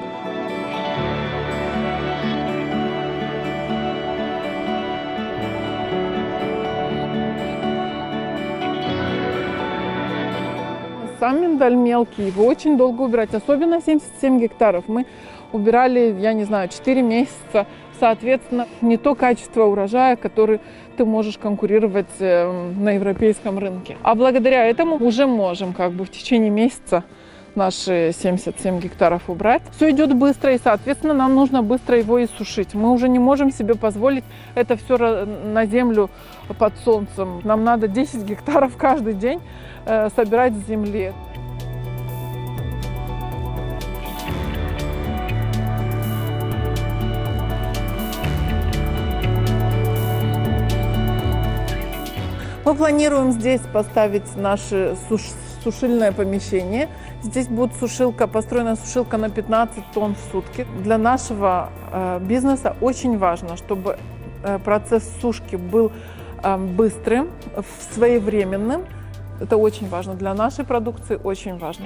Сам миндаль мелкий, его очень долго убирать, особенно 77 гектаров. Мы убирали, я не знаю, 4 месяца. Соответственно, не то качество урожая, который ты можешь конкурировать на европейском рынке. А благодаря этому уже можем в течение месяца наши 77 гектаров убрать. Все идет быстро, и, соответственно, нам нужно быстро его иссушить. Мы уже не можем себе позволить это все на землю под солнцем. Нам надо 10 гектаров каждый день собирать с земли. Мы планируем здесь поставить наше сушильное помещение. Здесь будет построена сушилка на 15 тонн в сутки. Для нашего бизнеса очень важно, чтобы процесс сушки был быстрым, своевременным. Это очень важно. Для нашей продукции очень важно.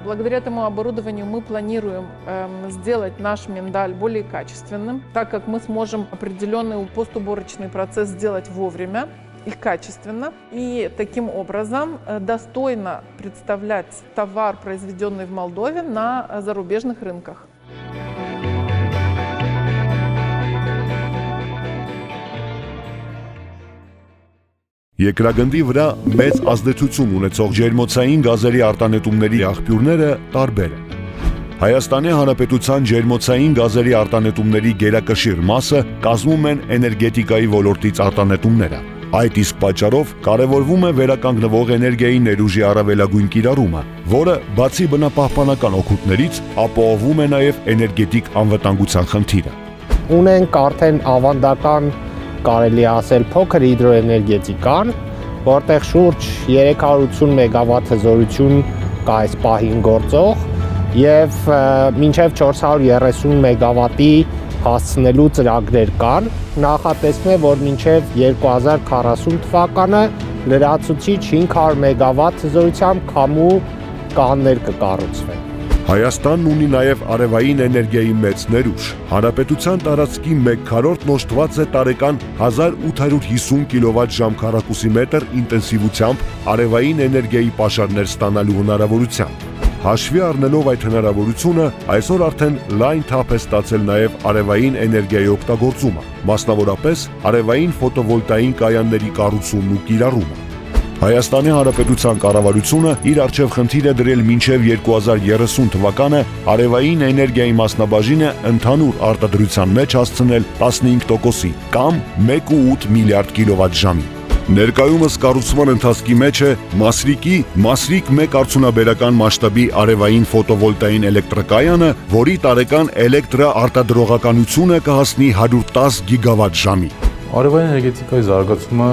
Благодаря этому оборудованию мы планируем сделать наш миндаль более качественным, так как мы сможем определенный постуборочный процесс сделать вовремя и качественно. И таким образом достойно представлять товар, произведенный в Молдове, на зарубежных рынках. Երկրագնդի վրա մեծ ազդեցություն ունեցող ջերմոցային գազերի արտանետումների աղբյուրները տարբեր են։ Հայաստանի Հանրապետության ջերմոցային գազերի արտանետումների գերակշիռ մասը կազմում են էներգետիկայի ոլորտից արտանետումները։ Այդ իսկ պատճառով կարևորվում է վերականգնվող էներգիայի ներուժի առավելագույն կիրառումը, որը բացի բնապահպանական օգուտներից ապահովում է նաև էներգետիկ անվտանգության խնդիրը։ Ունենք արդեն ավանդական կարելի ասել փոքր հիդրոէներգետիկան, որտեղ շուրջ 380 մեգավատ հզորություն կա այս պահին գործող եւ մինչեւ 430 մեգավատի հասցնելու ծրագրեր կան։ Նախատեսվում է, որ մինչեւ 2040 թվականը լրացուցիչ 500 մեգավատ հզորությամբ քամու կաններ կկառուցվեն։ Հայաստանն ունի նաև արևային էներգիայի մեծ ներուժ։ Հանրապետության տարածքի 1/4-ն օժտված է տարեկան 1850 կՎտ քառակուսի մետր ինտենսիվությամբ արևային էներգիայի պաշարներ ստանալու հնարավորությամբ։ Հաշվի առնելով այդ հնարավորությունը, այսօր արդեն լայն թափ է ստացել նաև արևային էներգիայի օգտագործումը, մասնավորապես արևային ֆոտովոլտային կայանների կառուցումն ու կիրառումը։ Հայաստանի Հանրապետության կառավարությունը իր առջև խնդիր է դրել մինչև 2030 թվականը արևային էներգիայի մասնաբաժինը ընդհանուր արտադրության մեջ հասցնել 15%-ի կամ 1.8 միլիարդ կՎտ. Ներկայումս կառուցման ընթացքի մեջ է Մասրիկ 1 արդյունաբերական մասշտաբի արևային ֆոտովոլտային էլեկտրակայանը, որի տարեկան էլեկտրաարտադրողականությունը կհասնի 110 գիգավատ. Արևային էներգետիկայի զարգացումը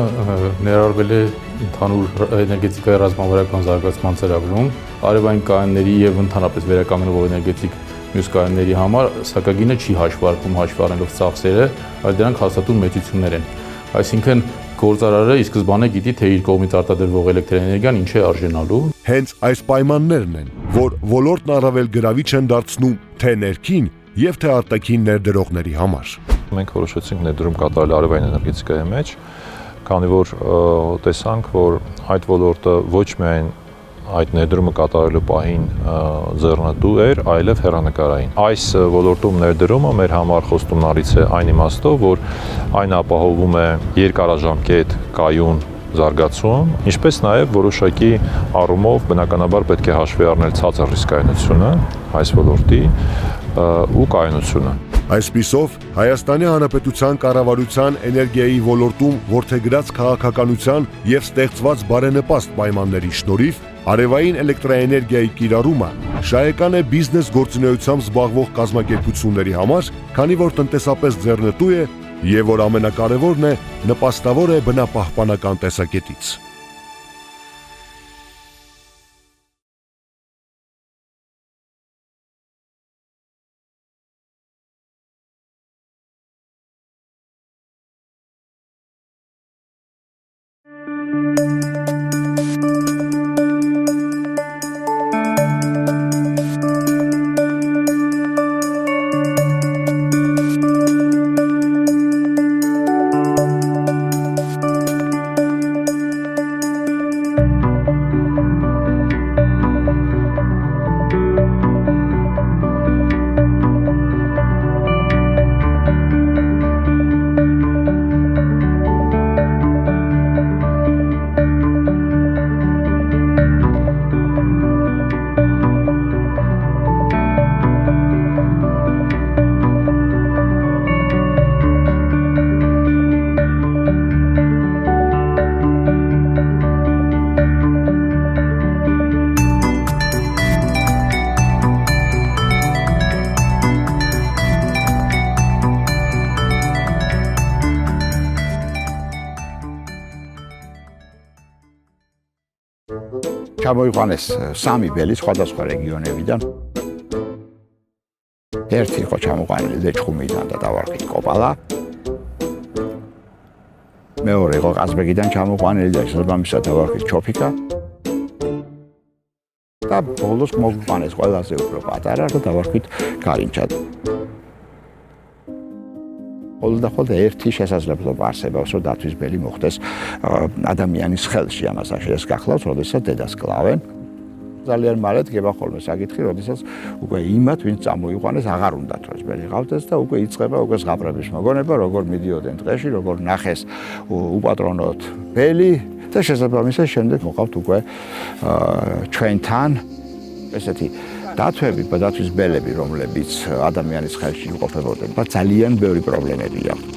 ներառվել է ընդհանուր էներգետիկայի ռազմավարական զարգացման ծրագրում, արևային կայանների եւ ընդհանրապես վերականգնվող էներգետիկ մյուս կայանների համար սակագինը չի հաշվարկվում հաշվի առնելով ծախսերը, այլ դրանք հաստատուն մեծություններ են։ Այսինքն գործարարը ի սկզբանե գիտի, թե իր կողմից արտադրվող էլեկտրաէներգիան ինչ է արժանալու։ Հենց այս պայմաններն են, որ ոլորտն առավել գրավիչ են դարձնում թե ներքին եւ թե արտաքին ներդրողների համար։ Մենք որոշեցինք ներդրում կատարել արևային էներգետիկայի մեջ, քանի որ տեսանք, որ այդ ոլորտը ոչ միայն այդ ներդրումը կատարելու պահին ձեռնտու էր, այլև հեռանկարային։ Այս ոլորտում ներդրումը մեր համար խոստումնալից է այն իմաստով, որ այն ապահովում է երկարաժամկետ կայուն զարգացում, ինչպես նաև որոշակի առումով բնականաբար պետք է հաշվի առնել ցածր ռիսկայնությունը այս ոլորտի ու կայունությունը։ Այսպիսով, Հայաստանի Հանրապետության կառավարության էներգիայի ոլորտում որդեգրած քաղաքականության եւ ստեղծված բարենպաստ պայմանների շնորհիվ արևային էլեկտրաէներգիայի կիրառումը շահեկան է բիզնես գործունեությամբ զբաղվող կազմակերպությունների համար, քանի որ տնտեսապես ձեռնտու է եւ որ ամենակարևորն է, նպաստավոր է բնապահպանական տեսակետից։ ჩამოიყვანეს სამი ბელი სხვადასხვა რეგიონებიდან. ერთი იყო ჩამოყვანილი ლეჩხუმიდან და დავარქით კოპალა. მეორე იყო ყაზბეგიდან ჩამოყვანილი და შესაბამისად დავარქით ჩოფიკა. და ბოლოს მოგვიყვანეს ყველაზე უფრო პატარა და დავარქით გარინჩა. ხოლმე ერთი შესაძლებლობა არსებობს, რომ დათვის ბელი მოხდეს ადამიანის ხელში, ამას ეს გახლავს, როდესაც დედას კლავენ. ძალიან მალე დგება ხოლმე საკითხი, როდესაც უკვე იმათ, ვინც წამოიყვანეს, აღარ უნდათ რომ ბელი ყავდეს და უკვე იწყება უკვე ზღაპრების მოგონება, როგორ მიდიოდნენ ტყეში, როგორ ნახეს უპატრონოთ ბელი და შესაბამისად შემდეგ მოყავთ უკვე ჩვენთან ესეთი დათვები, დათვის ბელები, რომლებიც ადამიანის ხელში იმყოფებოდნენ, ძალიან ბევრი პრობლემები აქვს.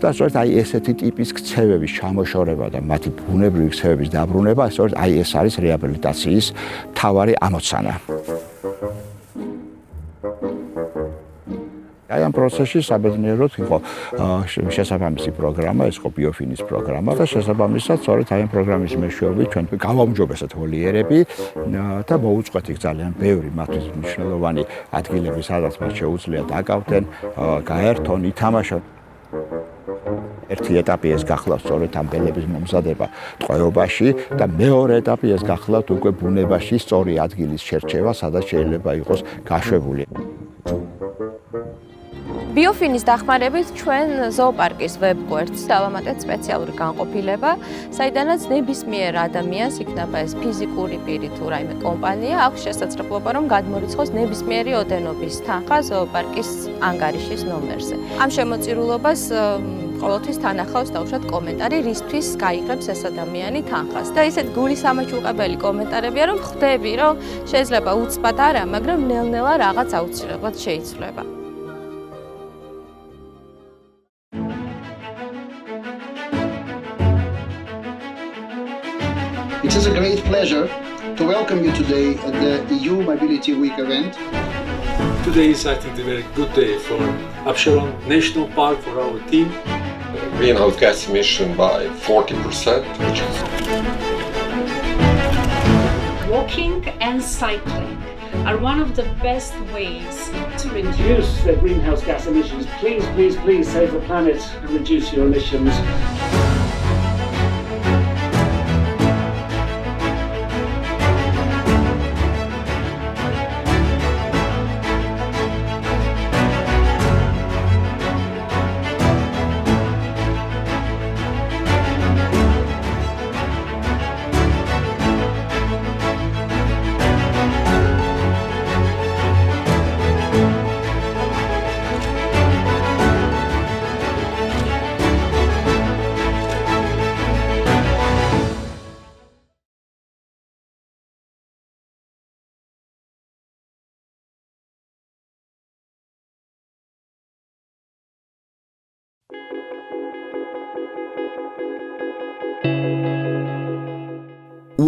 და სწორედ აი ესეთი ტიპის ქცევების ჩამოშორება და მათი ბუნებრივი ქცევების დაბრუნება, სწორედ აი ეს არის რეაბილიტაციის მთავარი ამოცანა. აი ამ პროცესში საბედნიეროდ იყო შესაბამისი პროგრამა, ეს იყო ბიოფინის პროგრამა და შესაბამისად სწორედ აი ამ პროგრამის მეშვეობით ჩვენ გავაუმჯობესეთ ვოლიერები და მოუწყვეთ იქ ძალიან ბევრი მათთვის მნიშვნელოვანი ადგილები, სადაც მათ შეუძლია დაკავდნენ, გაერთონ, ითამაშონ. ერთი ეტაპი ეს გახლავთ სწორედ ამ ბელების მომზადება ტყვეობაში და მეორე ეტაპი ეს გახლავთ უკვე ბუნებაში სწორი ადგილის შერჩევა, სადაც შეიძლება იყოს გაშვებული. ბიოფინის დახმარებით ჩვენ ზოოპარკის ვებგვერდს დავამატეთ სპეციალური განყოფილება, საიდანაც ნებისმიერ ადამიანს, იქნება ეს ფიზიკური პირი თუ რაიმე კომპანია, აქვს შესაძლებლობა რომ გადმორიცხოს ნებისმიერი ოდენობის თანხა ზოოპარკის ანგარიშის ნომერზე. ამ შემოწირულობას ყოველთვის თან ახლავს დაუშვათ კომენტარი, რისთვის გაიღებს ეს ადამიანი თანხას. და ისეთ გულისამაჩუყებელი კომენტარებია, რომ ხვდები, რომ შეიძლება უცბად არა, მაგრამ ნელ-ნელა რაღაც აუცილებლად შეიცვლება. It is a great pleasure to welcome you today at the EU Mobility Week event. Today is, I think, a very good day for Absheron National Park for our team. Greenhouse gas emission by 40%, which is... Walking and cycling are one of the best ways to reduce the greenhouse gas emissions. Please, please, please save the planet and reduce your emissions.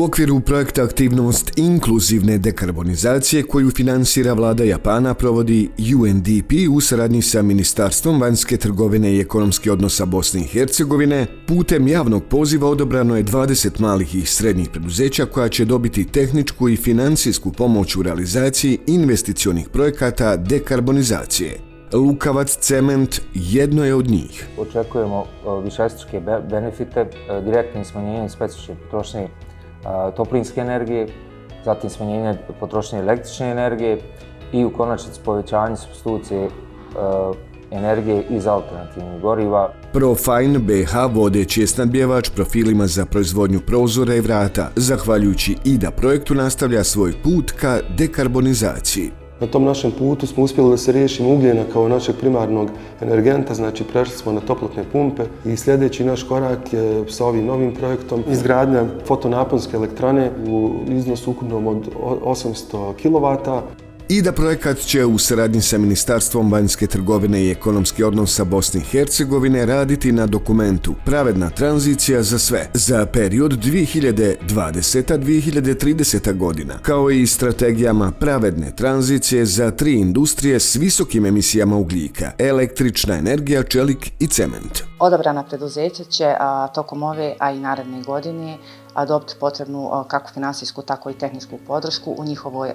U okviru projekta aktivnost inkluzivne dekarbonizacije koju finansira vlada Japana provodi UNDP u saradnji sa Ministarstvom vanjske trgovine i ekonomskih odnosa Bosne i Hercegovine, putem javnog poziva odobrano je 20 malih i srednjih preduzeća koja će dobiti tehničku i financijsku pomoć u realizaciji investicionih projekata dekarbonizacije. Lukavac cement jedno je od njih. Očekujemo višestruke benefite, direktnim smanjenjem specifične potrošnje toplinske energije, zatim smanjenje potrošnje električne energije i u konačnici povećanje supstitucije energije iz alternativnih goriva. Profine BH vodeći je snabdjevač profilima za proizvodnju prozora i vrata, zahvaljujući IDA projektu nastavlja svoj put ka dekarbonizaciji. Na tom našem putu smo uspjeli da se riješimo ugljena kao našeg primarnog energenta, znači prešli smo na toplotne pumpe i sljedeći naš korak je sa ovim novim projektom izgradnja fotonaponske elektrane u iznosu ukupnom od 800 kW. IDA projekat će u saradnji sa Ministarstvom vanjske trgovine i ekonomskih odnosa Bosne i Hercegovine raditi na dokumentu Pravedna tranzicija za sve za period 2020-2030 godina, kao i strategijama pravedne tranzicije za 3 industrije s visokim emisijama ugljika: električna energija, čelik i cement. Odabrana preduzeća će tokom ove, a i naredne godine dobiti potrebnu kako finansijsku, tako i tehničku podršku u njihovoj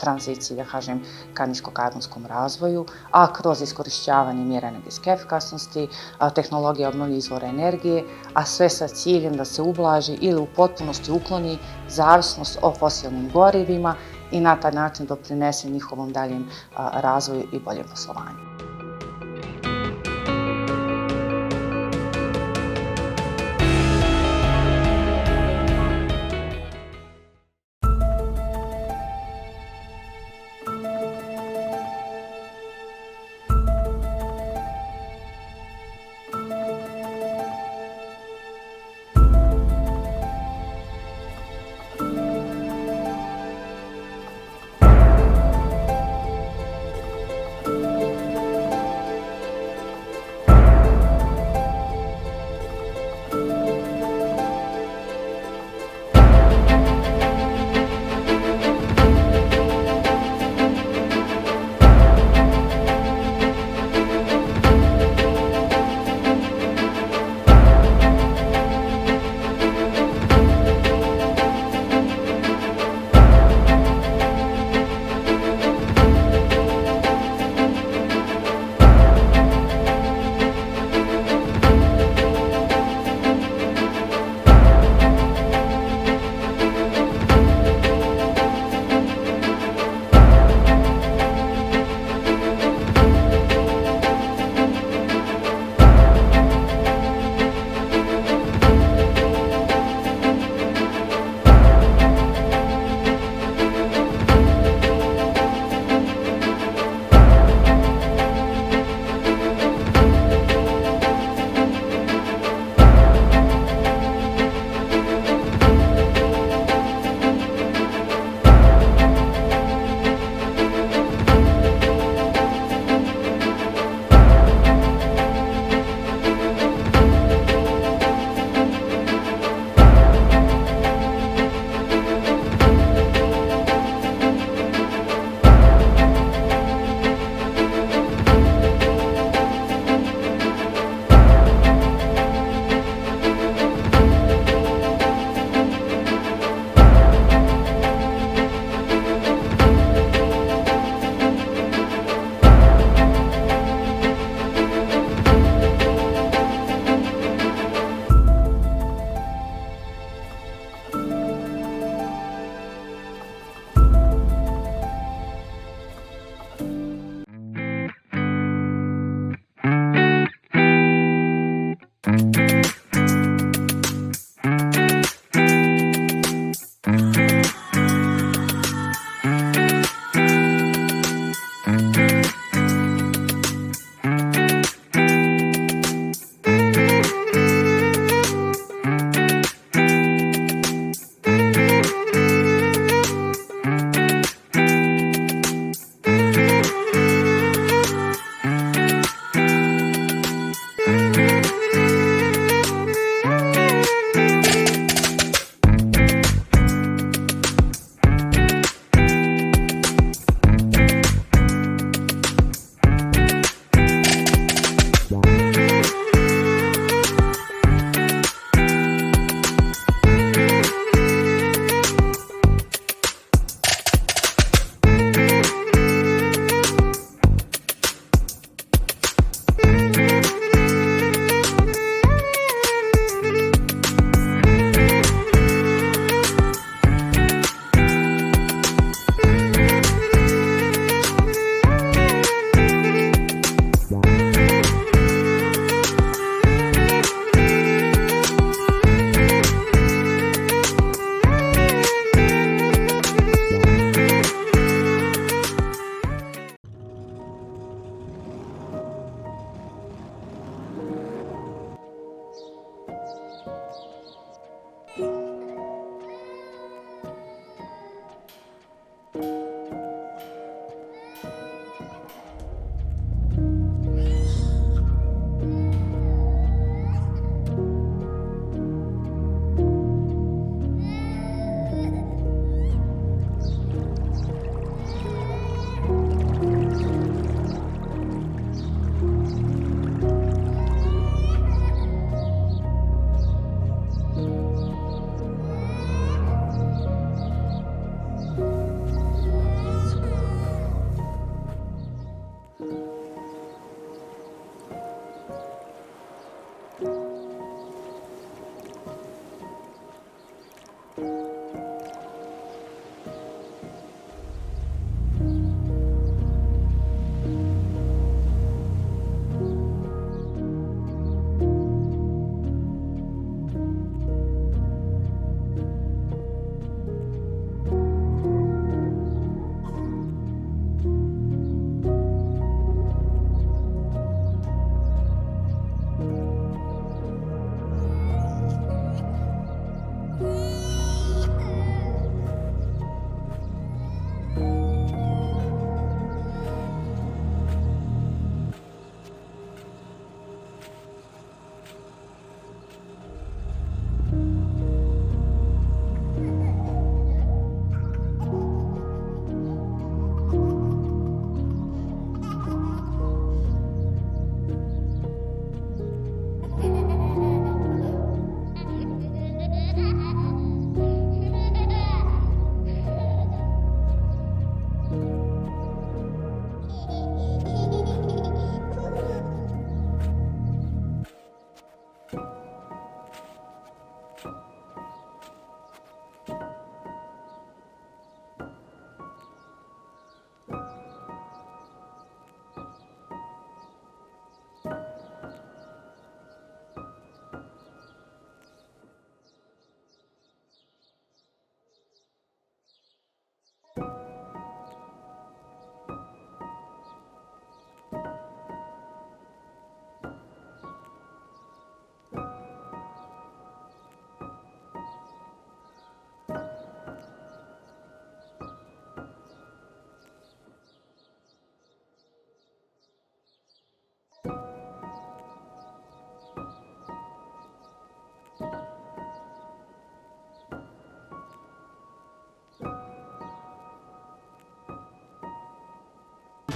tranziciji, da kažem, ka niskokarbonskom razvoju, a kroz iskorišćavanje mjera energetske efikasnosti, tehnologije obnovljivih izvora energije, a sve sa ciljem da se ublaži ili u potpunosti ukloni zavisnost o fosilnim gorivima i na taj način doprinese njihovom daljem razvoju i boljem poslovanju.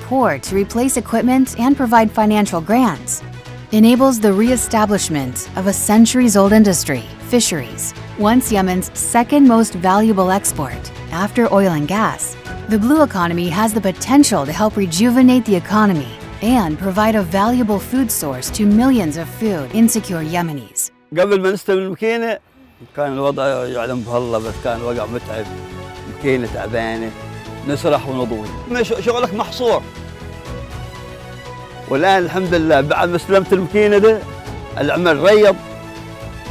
support to replace equipment and provide financial grants, enables the re-establishment of a centuries-old industry, fisheries, once Yemen's second most valuable export after oil and gas. The blue economy has the potential to help rejuvenate the economy and provide a valuable food source to millions of food insecure Yemenis. قبل ما نستلم الماكينة كان الوضع يعلم بهالله، بس كان الوضع متعب، الماكينة تعبانة، نسرح ونضوي، شغلك محصور. والآن الحمد لله بعد ما استلمت الماكينة ده العمل ريض،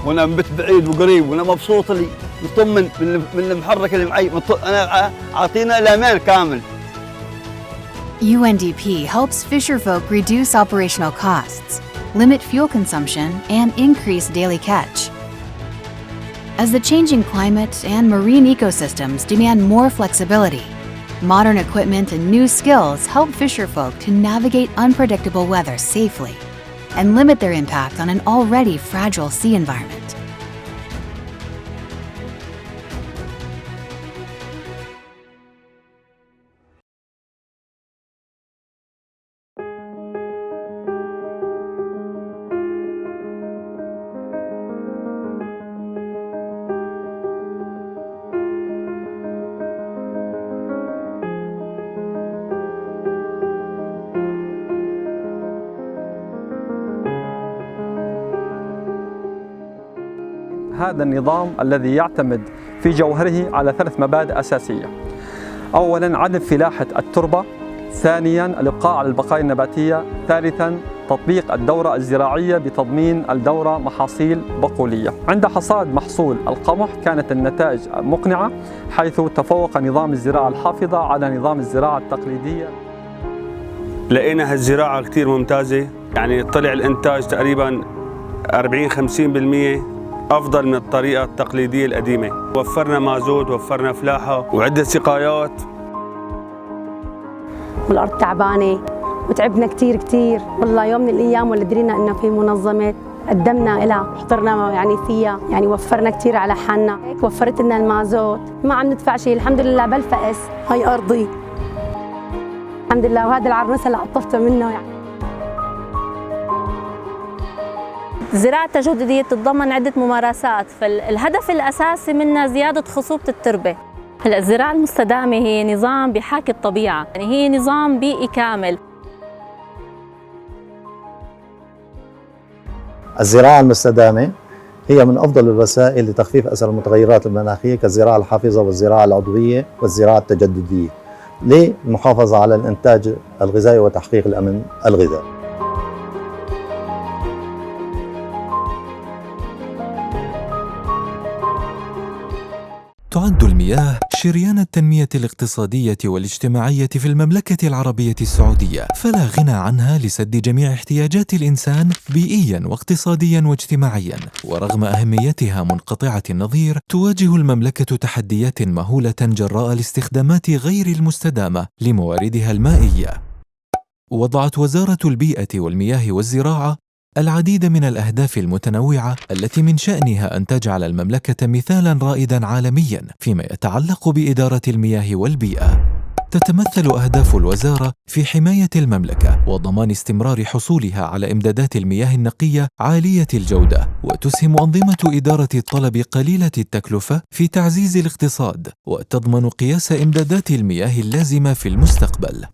وانا بت بعيد وقريب وانا مبسوط لي مطمن من المحرك اللي معي، انا عاطينا الامان كامل. UNDP helps fisherfolk reduce operational costs, limit fuel consumption, and increase daily catch. As the changing climate and marine ecosystems demand more flexibility, modern equipment and new skills help fisherfolk to navigate unpredictable weather safely and limit their impact on an already fragile sea environment. هذا النظام الذي يعتمد في جوهره على 3 مبادئ أساسية. أولاً عدم فلاحة التربة، ثانياً الإبقاء على البقايا النباتية، ثالثاً تطبيق الدورة الزراعية بتضمين الدورة محاصيل بقولية. عند حصاد محصول القمح كانت النتائج مقنعة، حيث تفوق نظام الزراعة الحافظة على نظام الزراعة التقليدية. لقينا هالزراعة كتير ممتازة، يعني طلع الإنتاج تقريباً 40-50% أفضل من الطريقة التقليدية القديمة. وفرنا مازوت، وفرنا فلاحة وعدة سقايات. والأرض تعبانة وتعبنا كتير والله يوم من الأيام ولا درينا إنه في منظمة قدمنا لها، حضرنا يعني فيها، يعني وفرنا كتير على حالنا، وفرت لنا المازوت، ما عم ندفع شيء الحمد لله. بالفقس هاي أرضي الحمد لله، وهذا العرنسة اللي عطفته منه. يعني الزراعة التجديدية تتضمن عدة ممارسات، فالهدف الأساسي منها زيادة خصوبة التربة. هلا الزراعة المستدامة هي نظام بيحاكي الطبيعة، يعني هي نظام بيئي كامل. الزراعة المستدامة هي من أفضل الوسائل لتخفيف أثر المتغيرات المناخية كالزراعة الحافظة والزراعة العضوية والزراعة التجددية للمحافظة على الإنتاج الغذائي وتحقيق الأمن الغذائي. تعد المياه شريان التنمية الاقتصادية والاجتماعية في المملكة العربية السعودية، فلا غنى عنها لسد جميع احتياجات الإنسان بيئياً واقتصادياً واجتماعياً. ورغم أهميتها منقطعة النظير، تواجه المملكة تحديات مهولة جراء الاستخدامات غير المستدامة لمواردها المائية. وضعت وزارة البيئة والمياه والزراعة العديد من الأهداف المتنوعة التي من شأنها أن تجعل المملكة مثالاً رائداً عالمياً فيما يتعلق بإدارة المياه والبيئة. تتمثل أهداف الوزارة في حماية المملكة وضمان استمرار حصولها على إمدادات المياه النقية عالية الجودة، وتسهم أنظمة إدارة الطلب قليلة التكلفة في تعزيز الاقتصاد، وتضمن قياس إمدادات المياه اللازمة في المستقبل.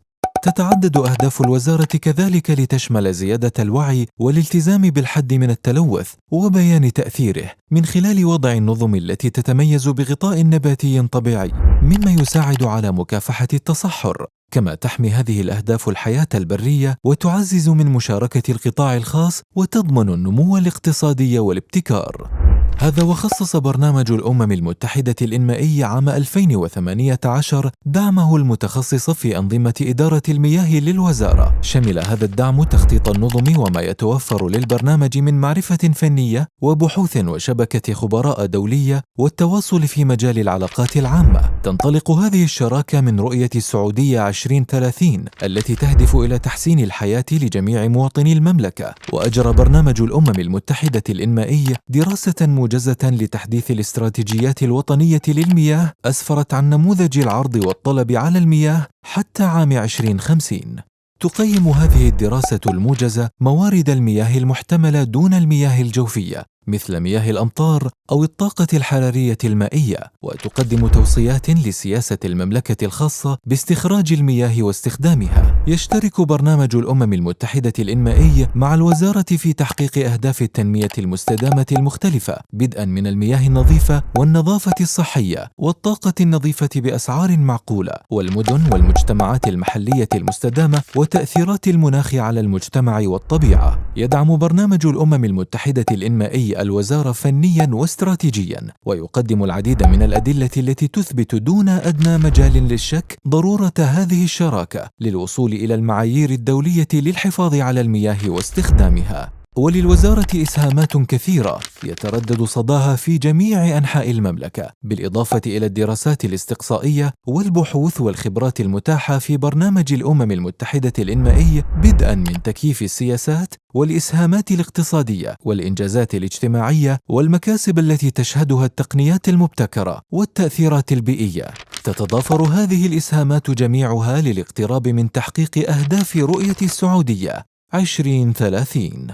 تتعدد أهداف الوزارة كذلك لتشمل زيادة الوعي والالتزام بالحد من التلوث وبيان تأثيره من خلال وضع النظم التي تتميز بغطاء نباتي طبيعي، مما يساعد على مكافحة التصحر. كما تحمي هذه الأهداف الحياة البرية وتعزز من مشاركة القطاع الخاص وتضمن النمو الاقتصادي والابتكار. هذا وخصص برنامج الأمم المتحدة الإنمائي عام 2018 دعمه المتخصص في أنظمة إدارة المياه للوزارة. شمل هذا الدعم تخطيط النظم وما يتوفر للبرنامج من معرفة فنية وبحوث وشبكة خبراء دولية والتواصل في مجال العلاقات العامة. تنطلق هذه الشراكة من رؤية السعودية 2030 التي تهدف إلى تحسين الحياة لجميع مواطني المملكة. وأجرى برنامج الأمم المتحدة الإنمائي دراسة موجزة لتحديث الاستراتيجيات الوطنية للمياه أسفرت عن نموذج العرض والطلب على المياه حتى عام 2050. تقيم هذه الدراسة الموجزة موارد المياه المحتملة دون المياه الجوفية مثل مياه الأمطار أو الطاقة الحرارية المائية، وتقدم توصيات لسياسة المملكة الخاصة باستخراج المياه واستخدامها. يشترك برنامج الأمم المتحدة الإنمائي مع الوزارة في تحقيق أهداف التنمية المستدامة المختلفة، بدءا من المياه النظيفة والنظافة الصحية والطاقة النظيفة بأسعار معقولة، والمدن والمجتمعات المحلية المستدامة، وتأثيرات المناخ على المجتمع والطبيعة. يدعم برنامج الأمم المتحدة الإنمائي الوزارة فنيا واستراتيجيا، ويقدم العديد من الأدلة التي تثبت دون أدنى مجال للشك ضرورة هذه الشراكة للوصول إلى المعايير الدولية للحفاظ على المياه واستخدامها. وللوزارة إسهامات كثيرة يتردد صداها في جميع أنحاء المملكة، بالإضافة إلى الدراسات الاستقصائية والبحوث والخبرات المتاحة في برنامج الأمم المتحدة الإنمائي، بدءا من تكييف السياسات والإسهامات الاقتصادية والإنجازات الاجتماعية والمكاسب التي تشهدها التقنيات المبتكرة والتأثيرات البيئية. تتضافر هذه الإسهامات جميعها للاقتراب من تحقيق أهداف رؤية السعودية 2030.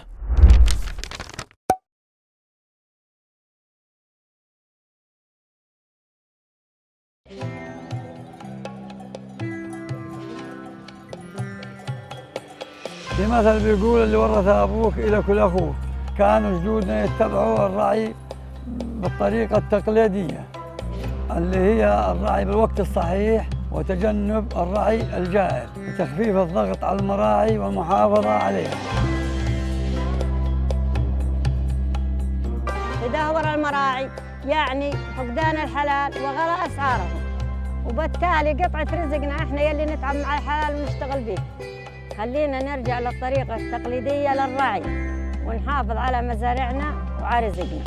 في مثل بيقول اللي ورث أبوك إلى كل أخوك. كانوا جدودنا يتبعوا الرعي بالطريقة التقليدية اللي هي الرعي بالوقت الصحيح وتجنب الرعي الجائر لتخفيف الضغط على المراعي والمحافظة عليها. تدهور المراعي يعني فقدان الحلال وغلاء أسعارهم، وبالتالي قطعة رزقنا احنا يلي نتعب مع الحلال ونشتغل به. خلينا نرجع للطريقة التقليدية للرعي ونحافظ على مزارعنا وعلى رزقنا.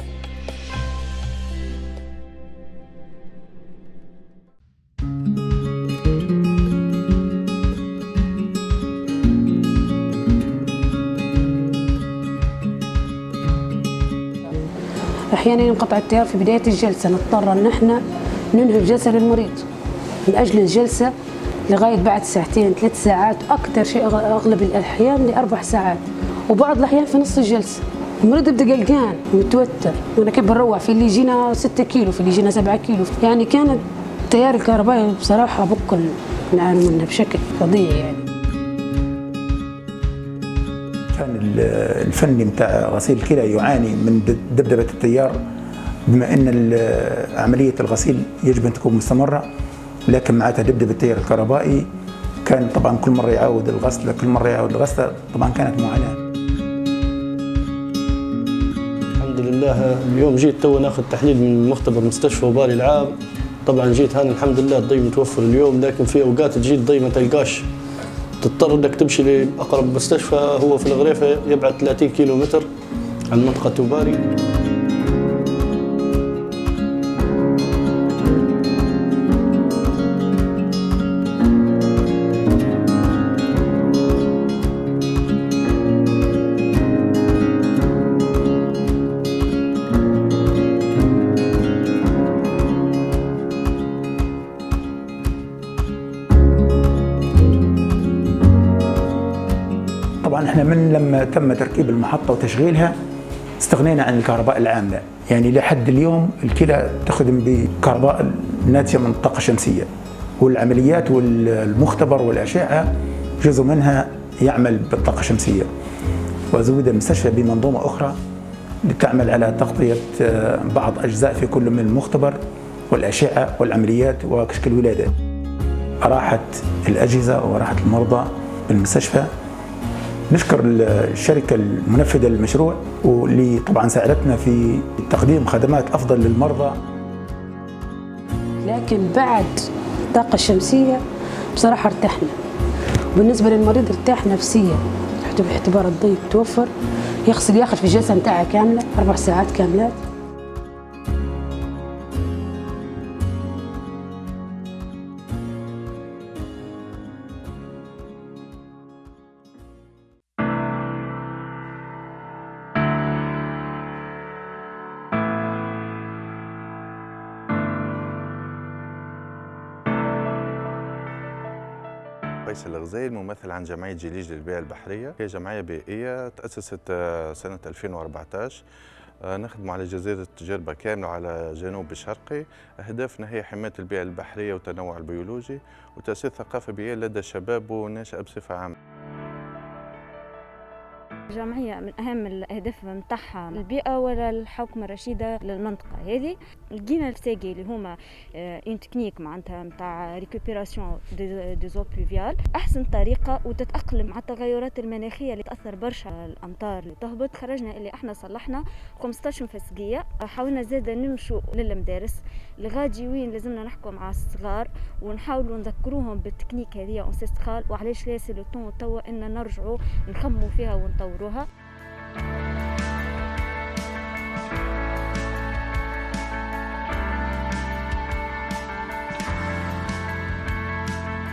أحيانا ينقطع التيار في بداية الجلسة، نضطر أن احنا ننهي الجلسة للمريض من أجل الجلسة لغاية بعد ساعتين 3 ساعات، أكثر شيء أغلب الأحيان ل4 ساعات، وبعض الأحيان في نص الجلسة. المريض يبدأ قلقان ومتوتر، وأنا كيف بنروح في اللي يجينا 6 كيلو في اللي يجينا 7 كيلو. يعني كانت التيار الكهربائي بصراحة بكل نعاني منه بشكل فظيع. يعني كان الفني متاع غسيل الكلى يعاني من دبدبة التيار، بما أن عملية الغسيل يجب أن تكون مستمرة، لكن مع دبدبة التيار الكهربائي كان طبعا كل مرة يعاود الغسل، طبعا كانت معاناة. الحمد لله اليوم جيت تو ناخذ تحليل من مختبر مستشفى وبالي العام. طبعا جيت هان الحمد لله الضي متوفر اليوم، لكن في اوقات تجي الضي ما تلقاش، تضطر انك تمشي لاقرب مستشفى هو في الغريفه يبعد 30 كيلو متر عن منطقه وبالي. طبعا احنا من لما تم تركيب المحطة وتشغيلها استغنينا عن الكهرباء العاملة، يعني لحد اليوم الكلى تخدم بكهرباء ناتجة من الطاقة الشمسية، والعمليات والمختبر والأشعة جزء منها يعمل بالطاقة الشمسية. وزود المستشفى بمنظومة أخرى لتعمل على تغطية بعض أجزاء في كل من المختبر والأشعة والعمليات وكشك الولادة. راحت الأجهزة وراحت المرضى بالمستشفى. نشكر الشركة المنفذة للمشروع واللي طبعا ساعدتنا في تقديم خدمات أفضل للمرضى. لكن بعد الطاقة الشمسية بصراحة ارتحنا، وبالنسبة للمريض ارتاح نفسيا باعتبار الضي متوفر، ياخذ في الجلسة نتاعها كاملة 4 ساعات كاملات. قبيس الغزيل، ممثل عن جمعية جليج للبيئة البحرية. هي جمعية بيئية تأسست سنة 2014. نخدم على جزيرة جربة كاملة على جنوب الشرقي. أهدافنا هي حماية البيئة البحرية والتنوع البيولوجي وتأسيس ثقافة بيئية لدى الشباب والناشئة بصفة عامة. الجمعية من أهم الأهداف متاعها البيئة ولا الحكم الرشيدة للمنطقة هذه. لقينا الفساقي اللي هما اون تكنيك معناتها متاع ريكوبيراسيون دي زو بلوفيال أحسن طريقة وتتأقلم مع التغيرات المناخية اللي تأثر برشا الأمطار اللي تهبط. خرجنا اللي احنا صلحنا 15 فسقية. حاولنا زادة نمشوا للمدارس لغادي وين لازمنا نحكوا مع الصغار ونحاولوا نذكروهم بالتكنيك هذه أنسيسترال وعلاش لاسي لو طون توا إن نرجعوا نخموا فيها ونطوروا.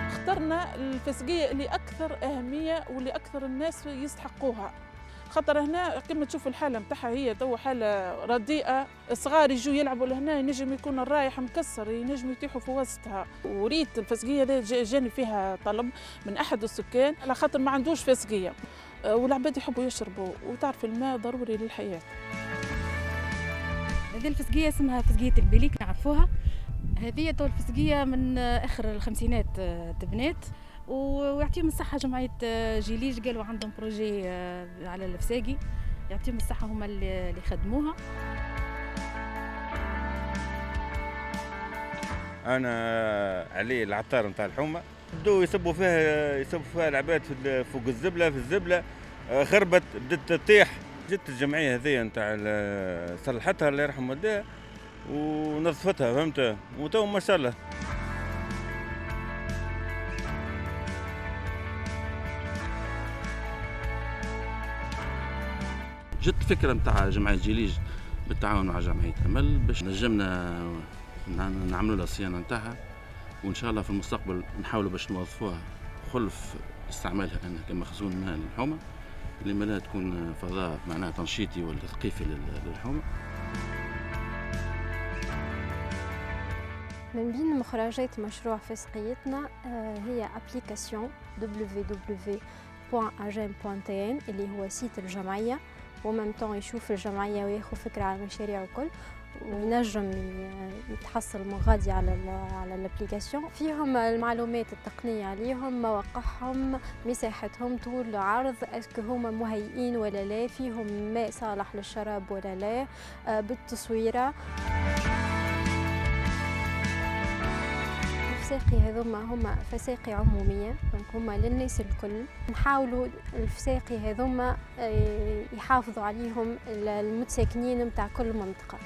اخترنا الفسقية اللي أكثر أهمية واللي أكثر الناس يستحقوها، خاطر هنا كما تشوف الحالة متاعها هي تو حالة رديئة. الصغار يجوا يلعبوا لهنا ينجم يكون الرايح مكسر ينجم يطيحوا في وسطها. وريت الفسقية هذه جاني فيها طلب من أحد السكان على خاطر ما عندوش فسقية والعباد يحبوا يشربوا وتعرف الماء ضروري للحياة. هذه الفسقية اسمها فسقية البليك نعرفوها. هذه تو الفسقية من آخر الخمسينات تبنات ويعطيهم الصحة جمعية جيليج قالوا عندهم بروجي على الفساقي يعطيهم الصحة هما اللي خدموها. أنا علي العطار نتاع الحومة بدو يصبوا فيها العباد فوق الزبلة في الزبلة خربت بدت تطيح. جت الجمعية هذه نتاع صلحتها الله يرحم والديها ونظفتها فهمت وتو ما شاء الله. جت فكرة نتاع جمعية جيليج بالتعاون مع جمعية أمل باش نجمنا نعملوا لها الصيانة نتاعها وإن شاء الله في المستقبل نحاولوا باش نوظفوها خلف استعمالها أنا كمخزون ماء للحومة اللي مالها تكون فضاء معناها تنشيطي ولا تثقيفي للحومة. من بين مخرجات مشروع فسقيتنا هي ابليكاسيون www.agem.tn اللي هو سيت الجمعية وممتع يشوف الجمعية وياخذ فكرة على المشاريع وكل وينجم يتحصل مغادي على الابليكاسيون. فيهم المعلومات التقنية عليهم مواقعهم مساحتهم طول عرض اسكو هما مهيئين ولا لا فيهم ماء صالح للشراب ولا لا بالتصويرة. الفساقي هذوما هما فساقي عمومية هما للناس الكل. نحاولوا الفساقي هذوما يحافظوا عليهم المتساكنين متاع كل منطقة.